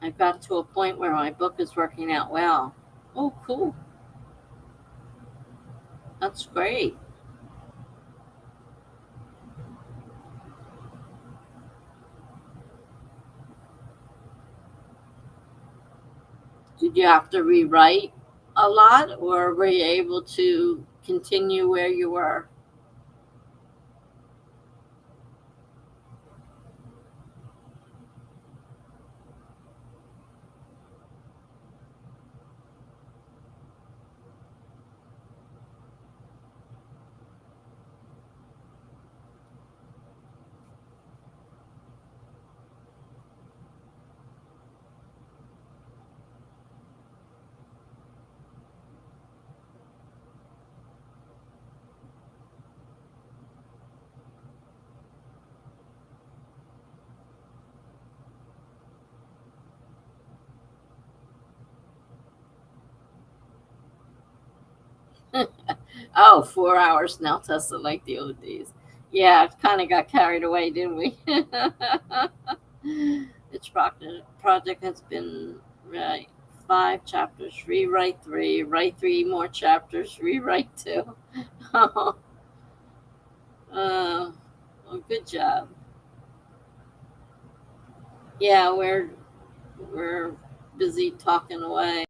I got to a point where my book is working out well. Oh, cool. That's great. Did you have to rewrite a lot, or were you able to continue where you were? Oh, 4 hours now, Tessa, like the old days. Yeah, kind of got carried away, didn't we? This project has been right 5 chapters, rewrite 3, write 3 more chapters, rewrite 2. Oh, well, good job. Yeah, we're busy talking away.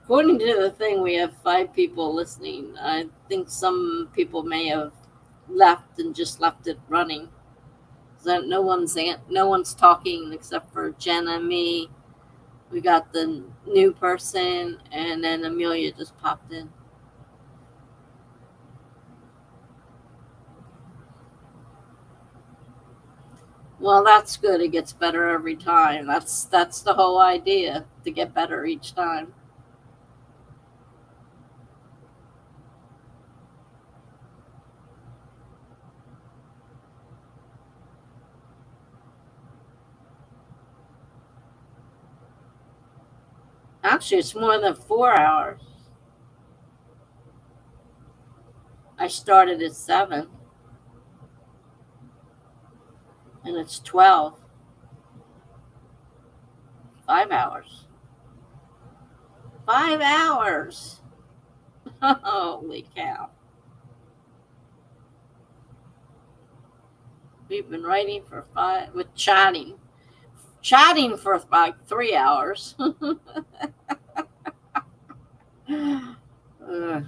According to the thing, we have 5 people listening. I think some people may have left and just left it running. So no one's talking except for Jenna, me. We got the new person, and then Amelia just popped in. Well, that's good. It gets better every time. That's the whole idea, to get better each time. Actually, it's more than 4 hours. I started at 7, and it's 12. 5 hours. 5 hours. Holy cow. We've been writing for 5, with chatting for about 3 hours. uh,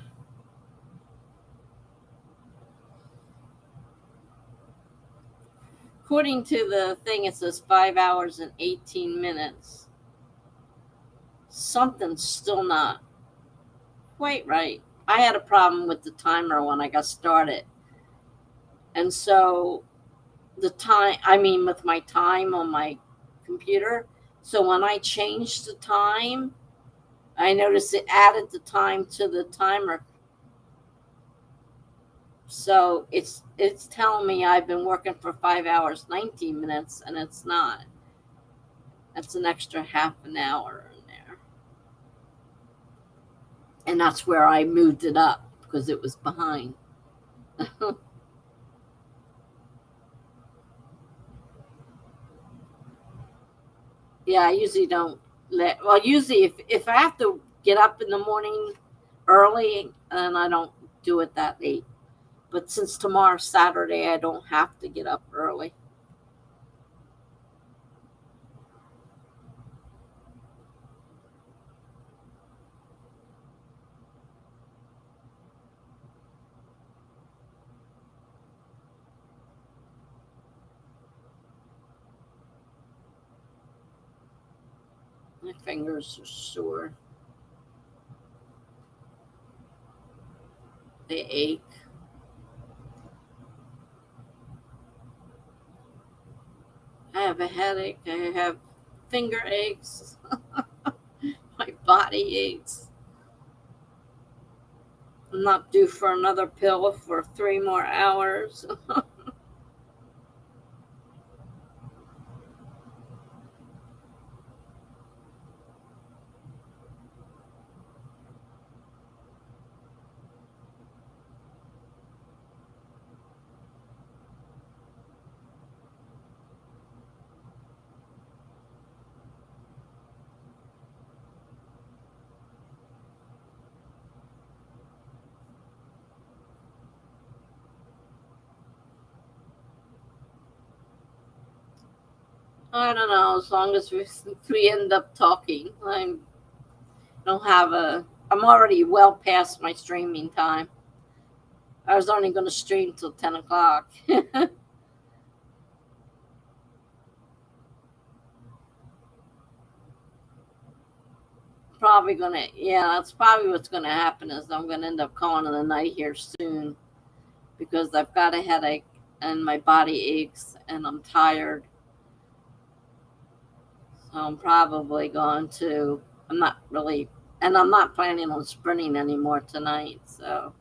According to the thing, it says 5 hours and 18 minutes. Something's still not quite right. I had a problem with the timer when I got started. And so with my time on my computer. So when I changed the time, I noticed it added the time to the timer. So it's telling me I've been working for 5 hours, 19 minutes, and it's not. That's an extra half an hour in there. And that's where I moved it up because it was behind. Yeah, I usually don't well, usually if I have to get up in the morning early, and I don't do it that late. But since tomorrow's Saturday, I don't have to get up early. My fingers are sore. They ache. I have a headache. I have finger aches. My body aches. I'm not due for another pill for 3 more hours. I don't know. As long as we end up talking, I don't have a. I'm already well past my streaming time. I was only going to stream till 10 o'clock. Probably gonna, yeah, that's probably what's gonna happen. Is I'm gonna end up calling it a night here soon because I've got a headache and my body aches and I'm tired. So I'm probably going to. I'm not really, and I'm not planning on sprinting anymore tonight. So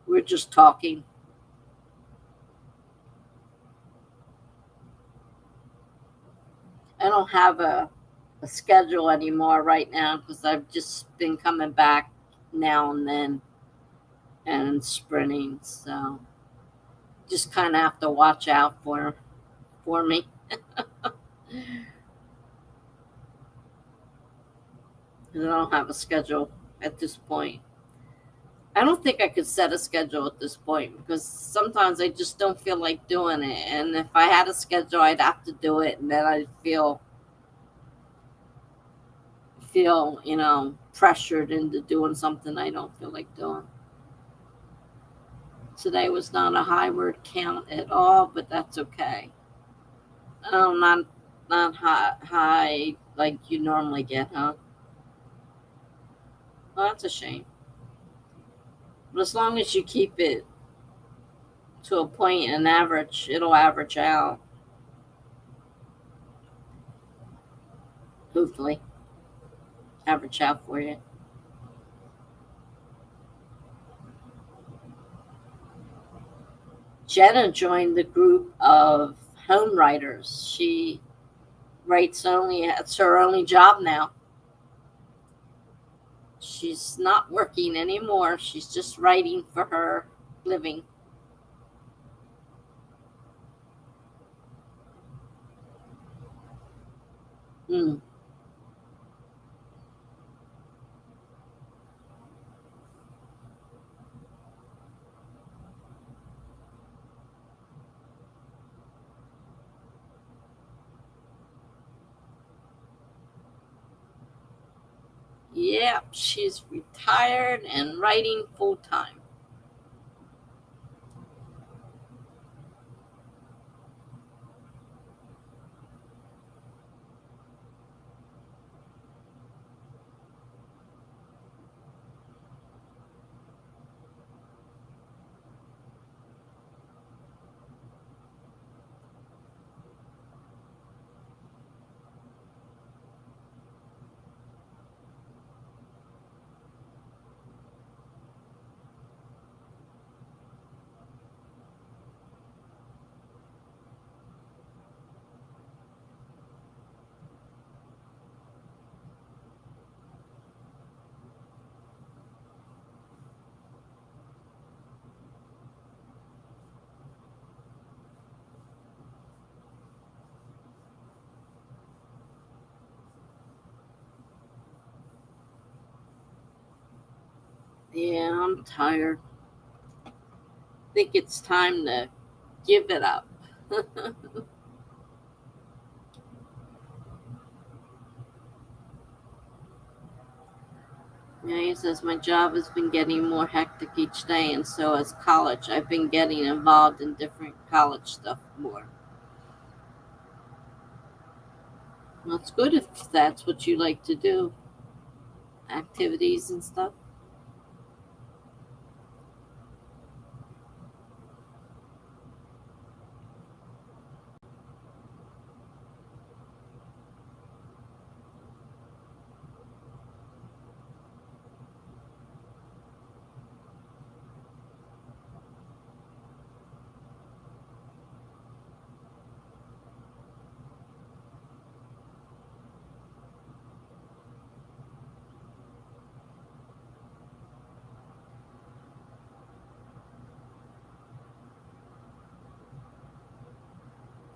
we're just talking. I don't have a schedule anymore right now because I've just been coming back now and then and sprinting. So just kind of have to watch out for me. I don't have a schedule at this point. I don't think I could set a schedule at this point because sometimes I just don't feel like doing it. And if I had a schedule, I'd have to do it, and then I'd feel pressured into doing something I don't feel like doing. Today was not a high word count at all, but that's okay. Oh, not high like you normally get, huh? Well, that's a shame. But as long as you keep it to a point and average, it'll average out. Hopefully, average out for you. Jenna joined the group of home writers. She writes only, it's her only job now. She's not working anymore. She's just writing for her living. Mm. Yep, she's retired and writing full time. Yeah, I'm tired. I think it's time to give it up. Yeah, he says my job has been getting more hectic each day, and so has college. I've been getting involved in different college stuff more. Well, it's good if that's what you like to do, activities and stuff.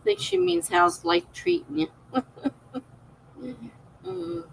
I think she means how's life treating you. Mm.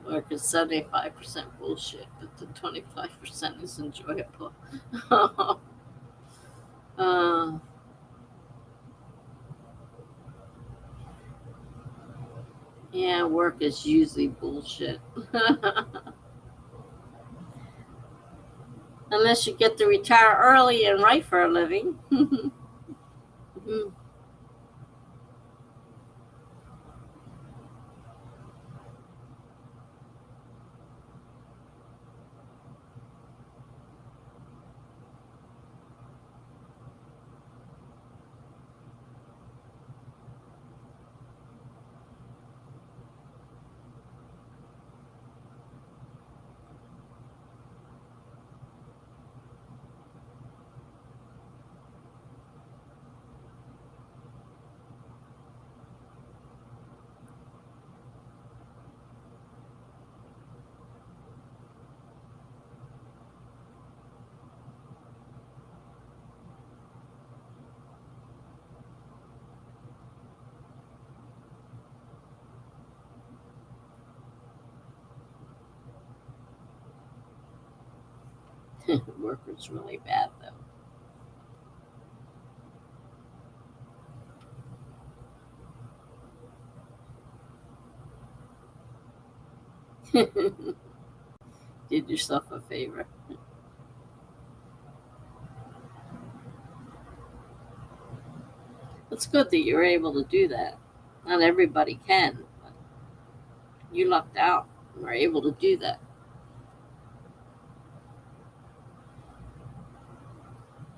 Work is 75% bullshit, but the 25% is enjoyable. uh, yeah, work is usually bullshit. Unless you get to retire early and write for a living. Work is really bad, though. Did yourself a favor. It's good that you're able to do that. Not everybody can, but you lucked out and were able to do that.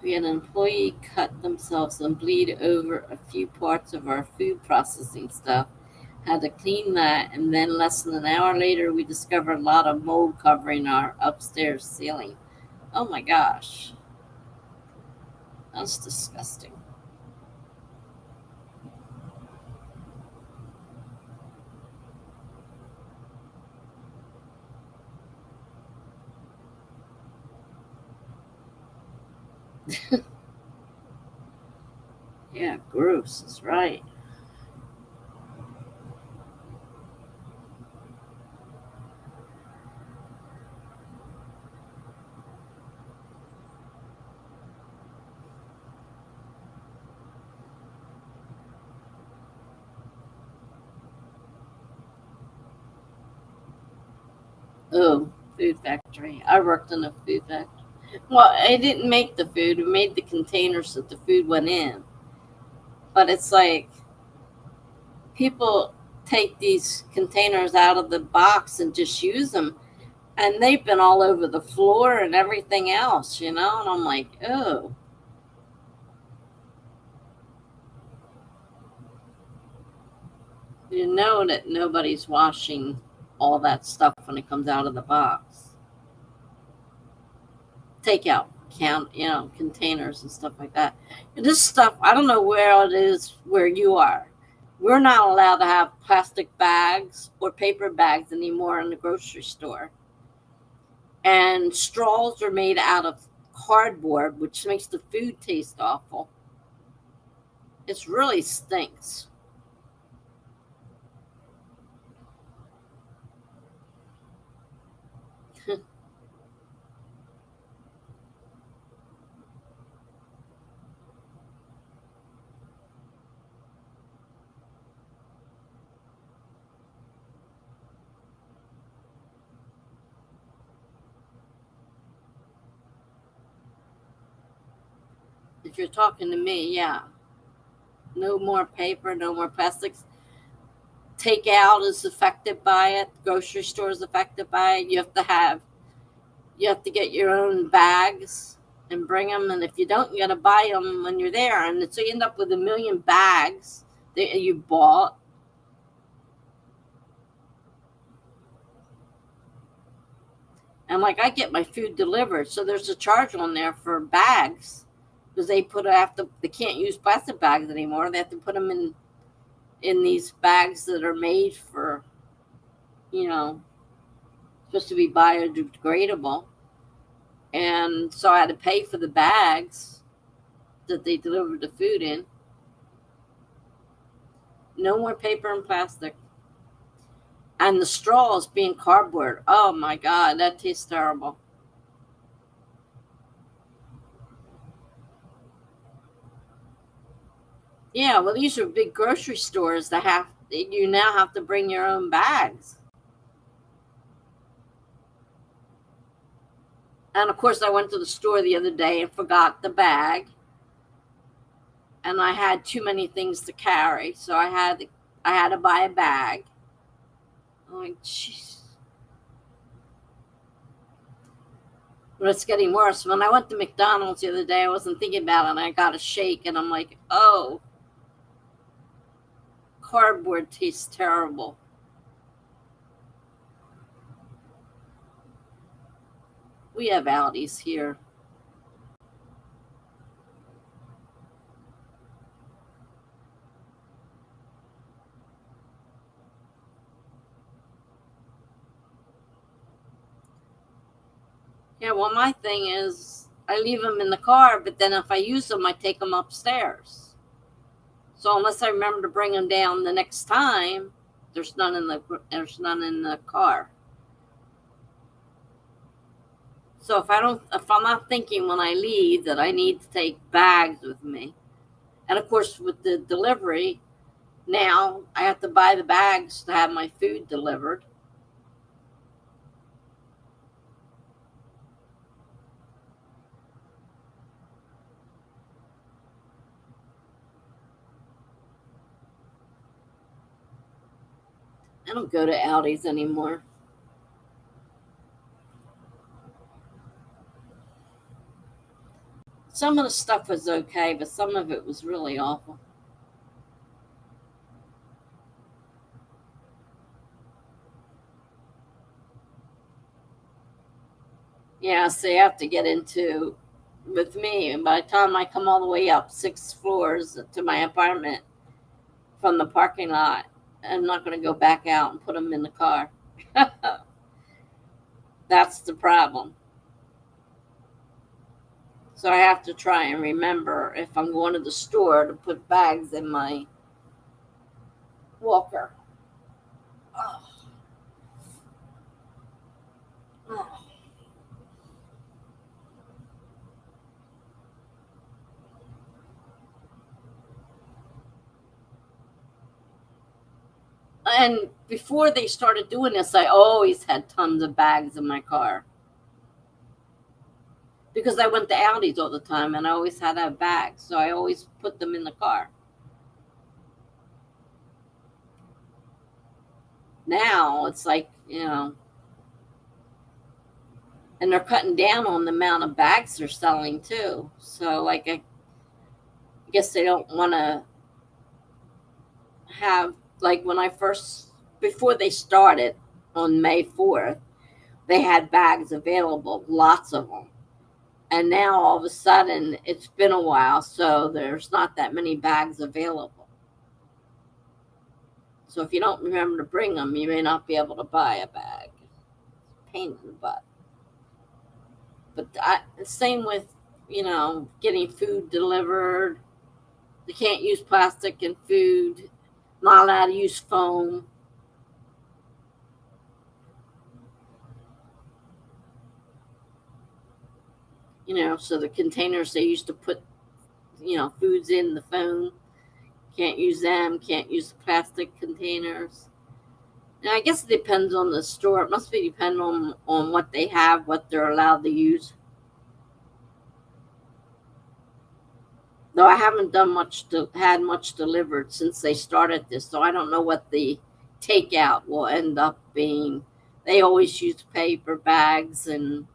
We had an employee cut themselves and bleed over a few parts of our food processing stuff. Had to clean that, and then less than an hour later, we discovered a lot of mold covering our upstairs ceiling. Oh my gosh, that's disgusting. Yeah, gross is right. Oh, food factory. I worked in a food factory. Well, I didn't make the food. We made the containers that the food went in. But it's like people take these containers out of the box and just use them. And they've been all over the floor and everything else, you know? And I'm like, oh. You know that nobody's washing all that stuff when it comes out of the box. Takeout containers and stuff like that. And this stuff, I don't know where it is where you are. We're not allowed to have plastic bags or paper bags anymore in the grocery store. And straws are made out of cardboard, which makes the food taste awful. It really stinks. If you're talking to me, yeah. No more paper, no more plastics. Takeout is affected by it. Grocery store is affected by it. You have to get your own bags and bring them. And if you don't, you got to buy them when you're there. And so you end up with a million bags that you bought. And like I get my food delivered, so there's a charge on there for bags because they can't use plastic bags anymore. They have to put them in these bags that are made for, supposed to be biodegradable. And so I had to pay for the bags that they delivered the food in. No more paper and plastic. And the straws being cardboard. Oh my God, that tastes terrible. Yeah, well, these are big grocery stores that you now have to bring your own bags. And of course, I went to the store the other day and forgot the bag. And I had too many things to carry, so I had to buy a bag. I'm like, jeez. But it's getting worse. When I went to McDonald's the other day, I wasn't thinking about it, and I got a shake, and I'm like, oh, cardboard tastes terrible. We have Aldi's here. Yeah, well, my thing is I leave them in the car, but then if I use them, I take them upstairs. So unless I remember to bring them down the next time, there's none in the car. So if I'm not thinking when I leave that I need to take bags with me, and of course with the delivery, now I have to buy the bags to have my food delivered. I don't go to Aldi's anymore. Some of the stuff was okay, but some of it was really awful. Yeah, so you have to get into with me, and by the time I come all the way up 6 floors to my apartment from the parking lot, I'm not going to go back out and put them in the car. That's the problem. So I have to try and remember if I'm going to the store to put bags in my walker. Oh. Oh. And before they started doing this, I always had tons of bags in my car. because I went to Aldi's all the time and I always had a bag. So I always put them in the car. Now it's like, and they're cutting down on the amount of bags they're selling too. So like, I guess they don't want to have, like when I first, before they started on May 4th, they had bags available, lots of them. And now all of a sudden, it's been a while, so there's not that many bags available. So if you don't remember to bring them, you may not be able to buy a bag. Pain in the butt. But same with, getting food delivered. They can't use plastic in food. Not allowed to use foam. So the containers they used to put, foods in, the foam, can't use them, can't use the plastic containers. Now, I guess it depends on the store. It must be dependent on what they have, what they're allowed to use. Though I haven't had much delivered since they started this, so I don't know what the takeout will end up being. They always use paper bags and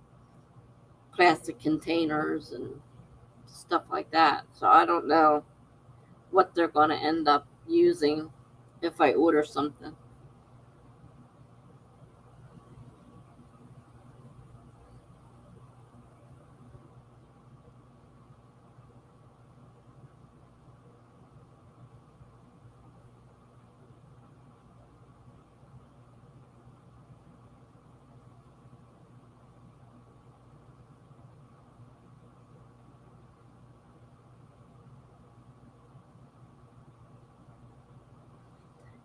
plastic containers and stuff like that. So I don't know what they're going to end up using if I order something.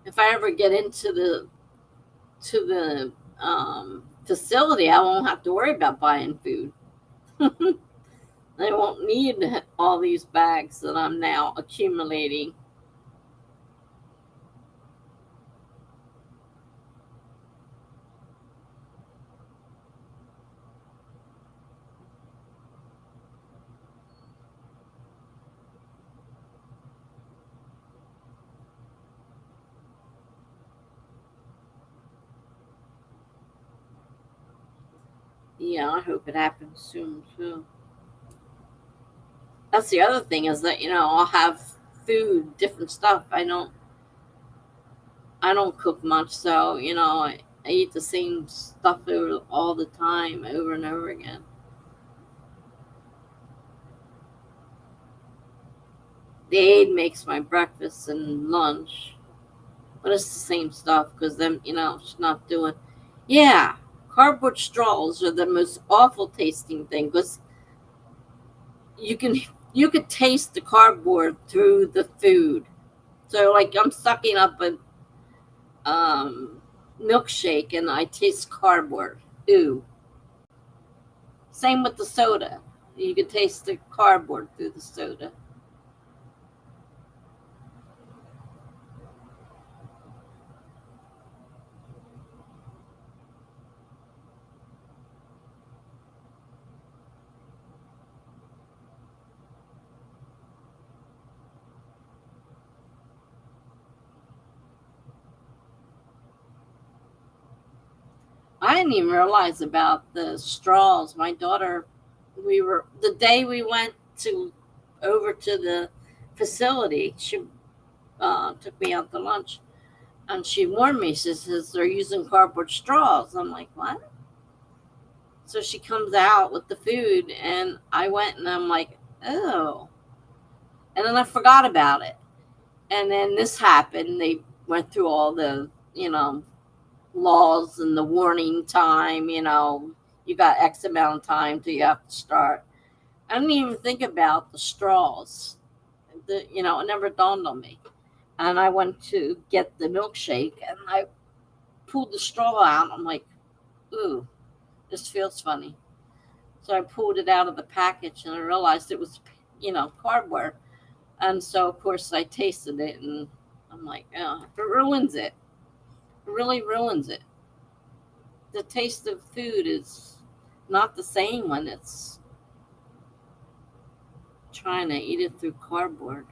If I ever get into the facility, I won't have to worry about buying food. I won't need all these bags that I'm now accumulating. Yeah, I hope it happens soon too. That's the other thing is that I'll have food, different stuff. I don't cook much, so I eat the same stuff all the time, over and over again. The aide makes my breakfast and lunch, but it's the same stuff because then she's not doing. Yeah, cardboard straws are the most awful tasting thing because you can you could taste the cardboard through the food. So like I'm sucking up a milkshake and I taste cardboard. Ew. Same with the soda. You could taste the cardboard through the soda. I didn't even realize about the straws. My daughter, the day we went over to the facility. She took me out to lunch, and she warned me. She says they're using cardboard straws. I'm like, what? So she comes out with the food, and I went, and I'm like, oh. And then I forgot about it. And then this happened. They went through all the, laws and the warning time, you got X amount of time till you have to start. I didn't even think about the straws. It never dawned on me. And I went to get the milkshake and I pulled the straw out. I'm like, ooh, this feels funny. So I pulled it out of the package and I realized it was, cardboard. And so, of course, I tasted it and I'm like, oh, it ruins it. It really ruins it. The taste of food is not the same when it's trying to eat it through cardboard.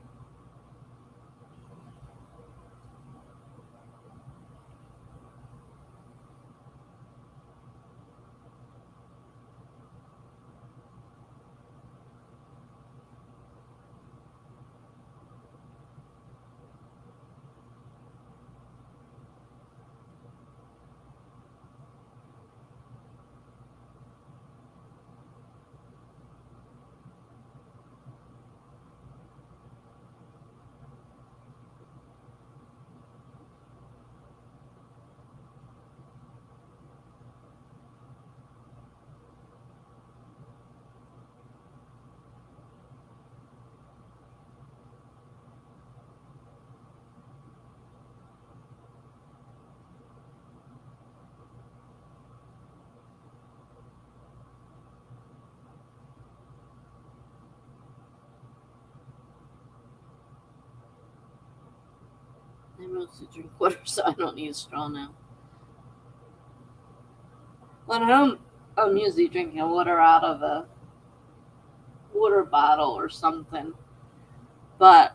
I mostly drink water, so I don't need a straw now. When I'm usually drinking water out of a water bottle or something. But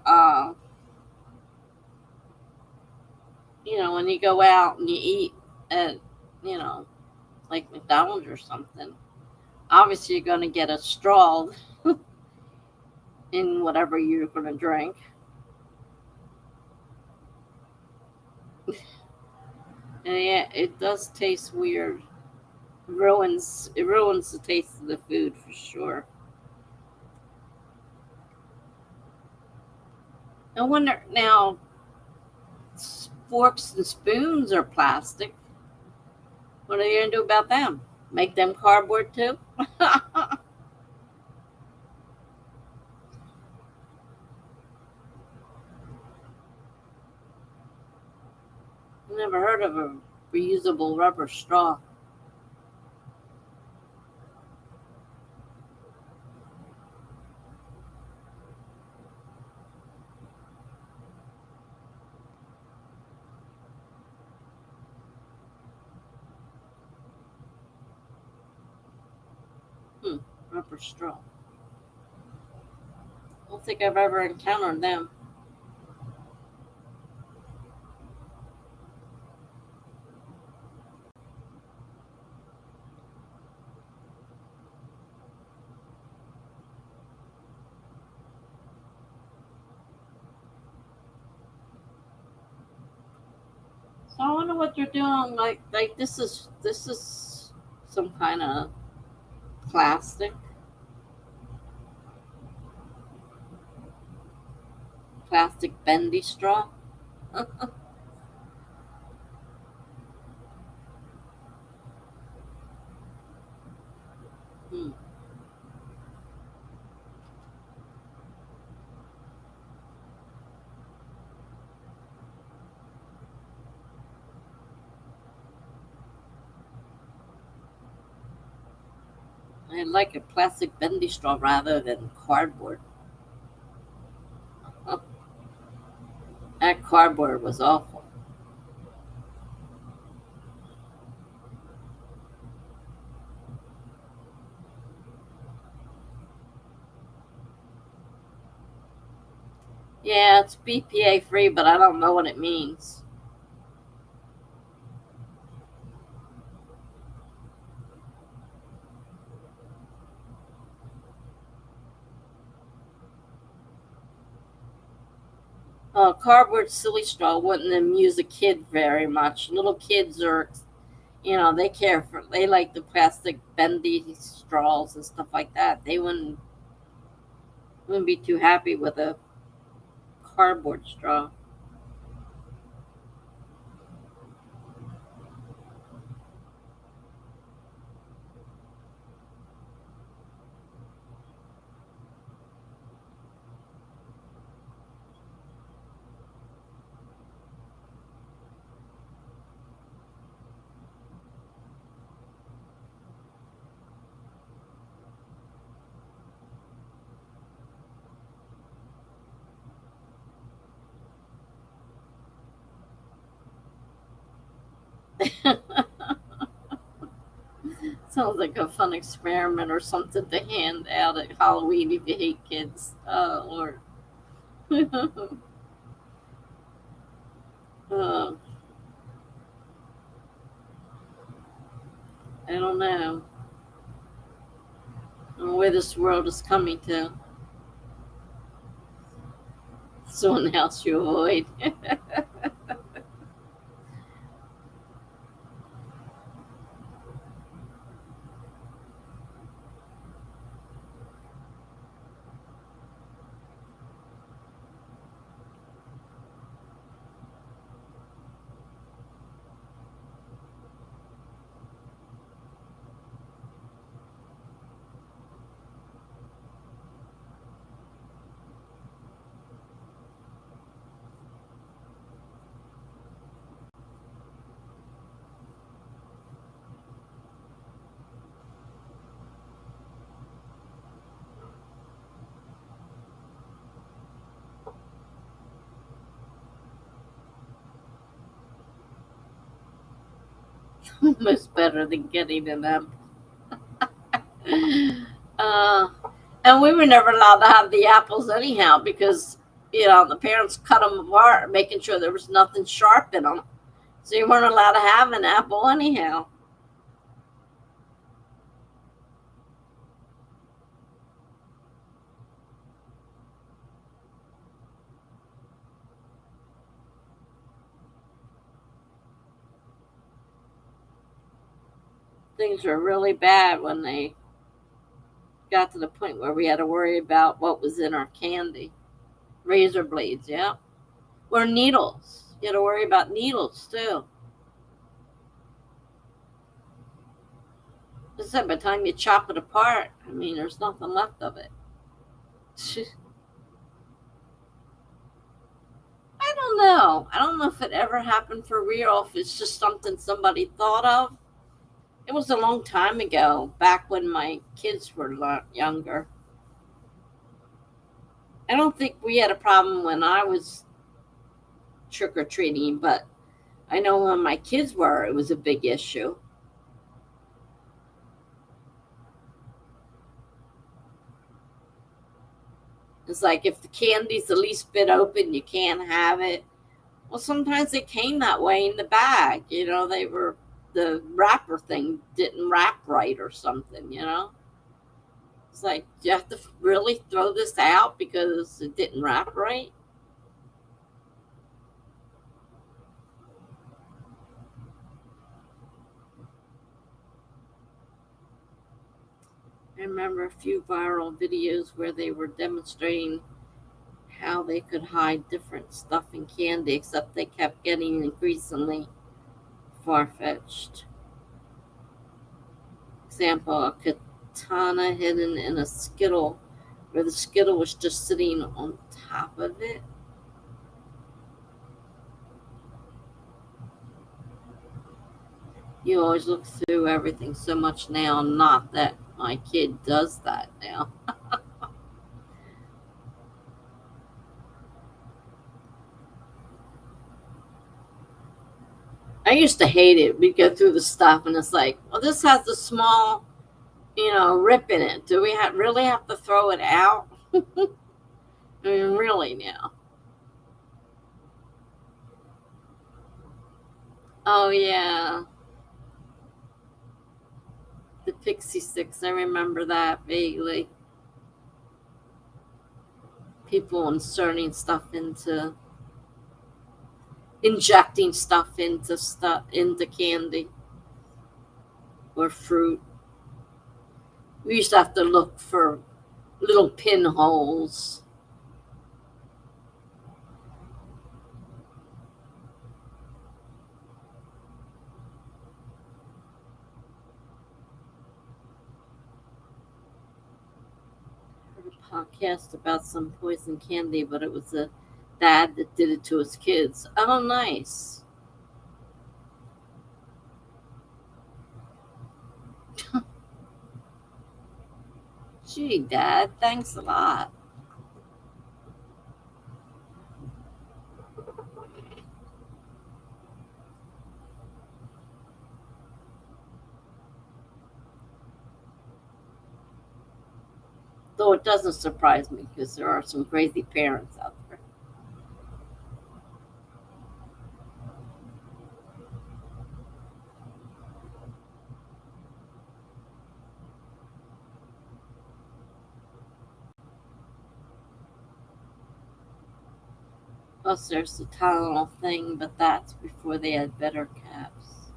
when you go out and you eat at, you know, like McDonald's or something, obviously you're going to get a straw in whatever you're going to drink. And yeah, it does taste weird. It ruins the taste of the food for sure. I wonder now, forks and spoons are plastic. What are you going to do about them? Make them cardboard too? Never heard of a reusable rubber straw. Rubber straw. I don't think I've ever encountered them. So I wonder what they're doing. Like this is some kind of plastic bendy straw. Hmm. I like a plastic bendy straw rather than cardboard. That cardboard was awful. Yeah, it's BPA free, but I don't know what it means. Cardboard silly straw wouldn't amuse a kid very much. Little kids are, they like the plastic bendy straws and stuff like that. They wouldn't be too happy with a cardboard straw. Sounds like a fun experiment or something to hand out at Halloween if you hate kids. Oh, Lord. uh, I don't know. I don't know where this world is coming to. Someone else you avoid. Almost better than getting an apple. Uh, and we were never allowed to have the apples anyhow because, the parents cut them apart, making sure there was nothing sharp in them. So you weren't allowed to have an apple anyhow. Things were really bad when they got to the point where we had to worry about what was in our candy. Razor blades, yeah. Or needles. You had to worry about needles too. By the time you chop it apart, there's nothing left of it. I don't know. I don't know if it ever happened for real, if it's just something somebody thought of. It was a long time ago, back when my kids were younger. I don't think we had a problem when I was trick or treating, but I know when my kids were, it was a big issue. It's like if the candy's the least bit open, you can't have it. Well, sometimes it came that way in the bag. The wrapper thing didn't wrap right or something. It's like, do you have to really throw this out because it didn't wrap right? I remember a few viral videos where they were demonstrating how they could hide different stuff in candy, except they kept getting increasingly far-fetched. Example, a katana hidden in a skittle where the skittle was just sitting on top of it. You always look through everything so much now, not that my kid does that now. I used to hate it. We'd go through the stuff and it's like, well, this has a small, rip in it. Do we really have to throw it out? Really now. Oh, yeah. The pixie sticks. I remember that vaguely. People injecting stuff into candy or fruit. We used to have to look for little pinholes. I heard a podcast about some poison candy, but it was a dad that did it to his kids. Oh, nice. Gee, Dad, thanks a lot. Though it doesn't surprise me because there are some crazy parents out there. Plus, there's the Tylenol thing, but that's before they had better caps.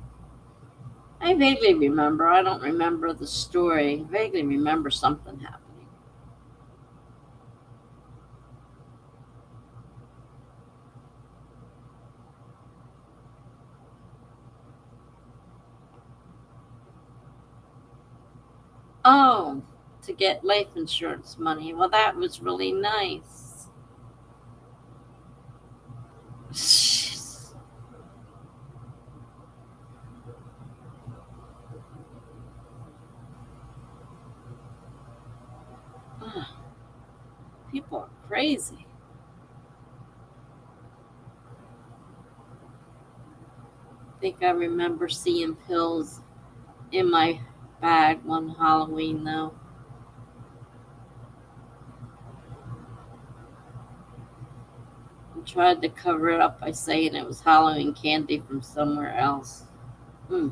I vaguely remember. I don't remember the story. I vaguely remember something happening. Oh, to get life insurance money. Well, that was really nice. Jeez. Ugh, people are crazy. I think I remember seeing pills in my bag one Halloween, though. I tried to cover it up by saying it was Halloween candy from somewhere else. Hmm.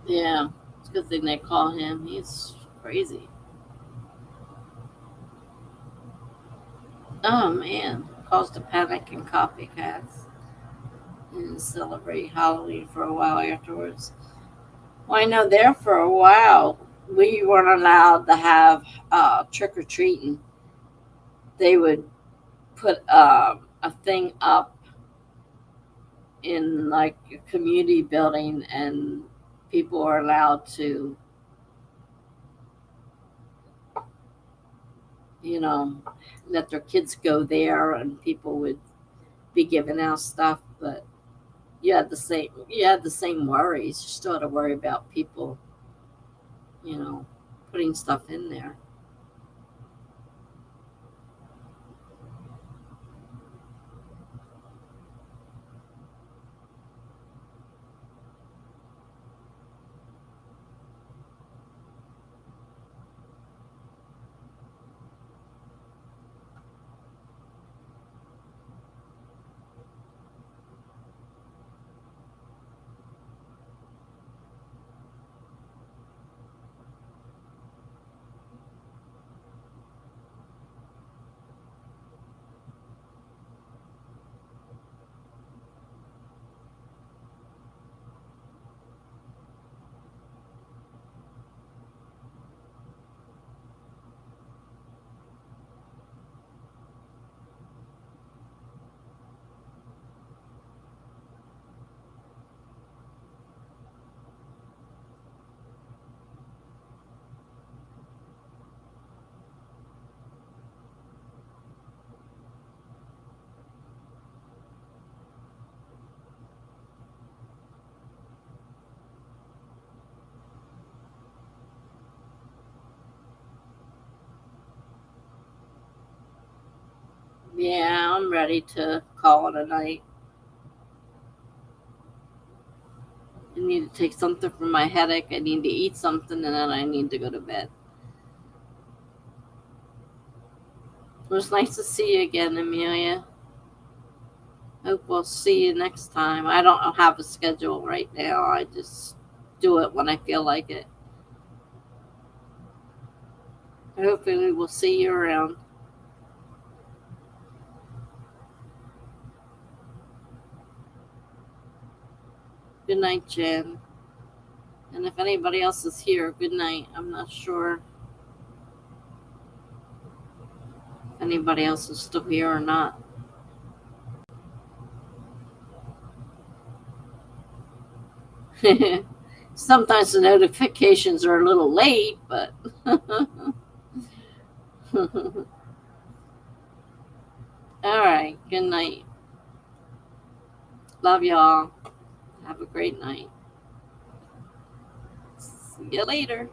Yeah, it's a good thing they call him. He's crazy. Oh man, caused a panic in copycats and celebrate Halloween for a while afterwards. Well, I know there for a while we weren't allowed to have trick or treating. They would put a thing up in like a community building, and people are allowed to, you know, let their kids go there, and people would be giving out stuff, but you had the same worries. You still had to worry about people, you know, putting stuff in there. Yeah, I'm ready to call it a night. need to take something for my headache. I need to eat something, and then I need to go to bed. It was nice to see you again, Amelia. Hope we'll see you next time. I don't have a schedule right now. I just do it when I feel like it. Hopefully we'll see you around. Good night, Jen. And if anybody else is here, good night. I'm not sure if anybody else is still here or not. Sometimes the notifications are a little late, but all right, good night. Love y'all. Have a great night. See you later.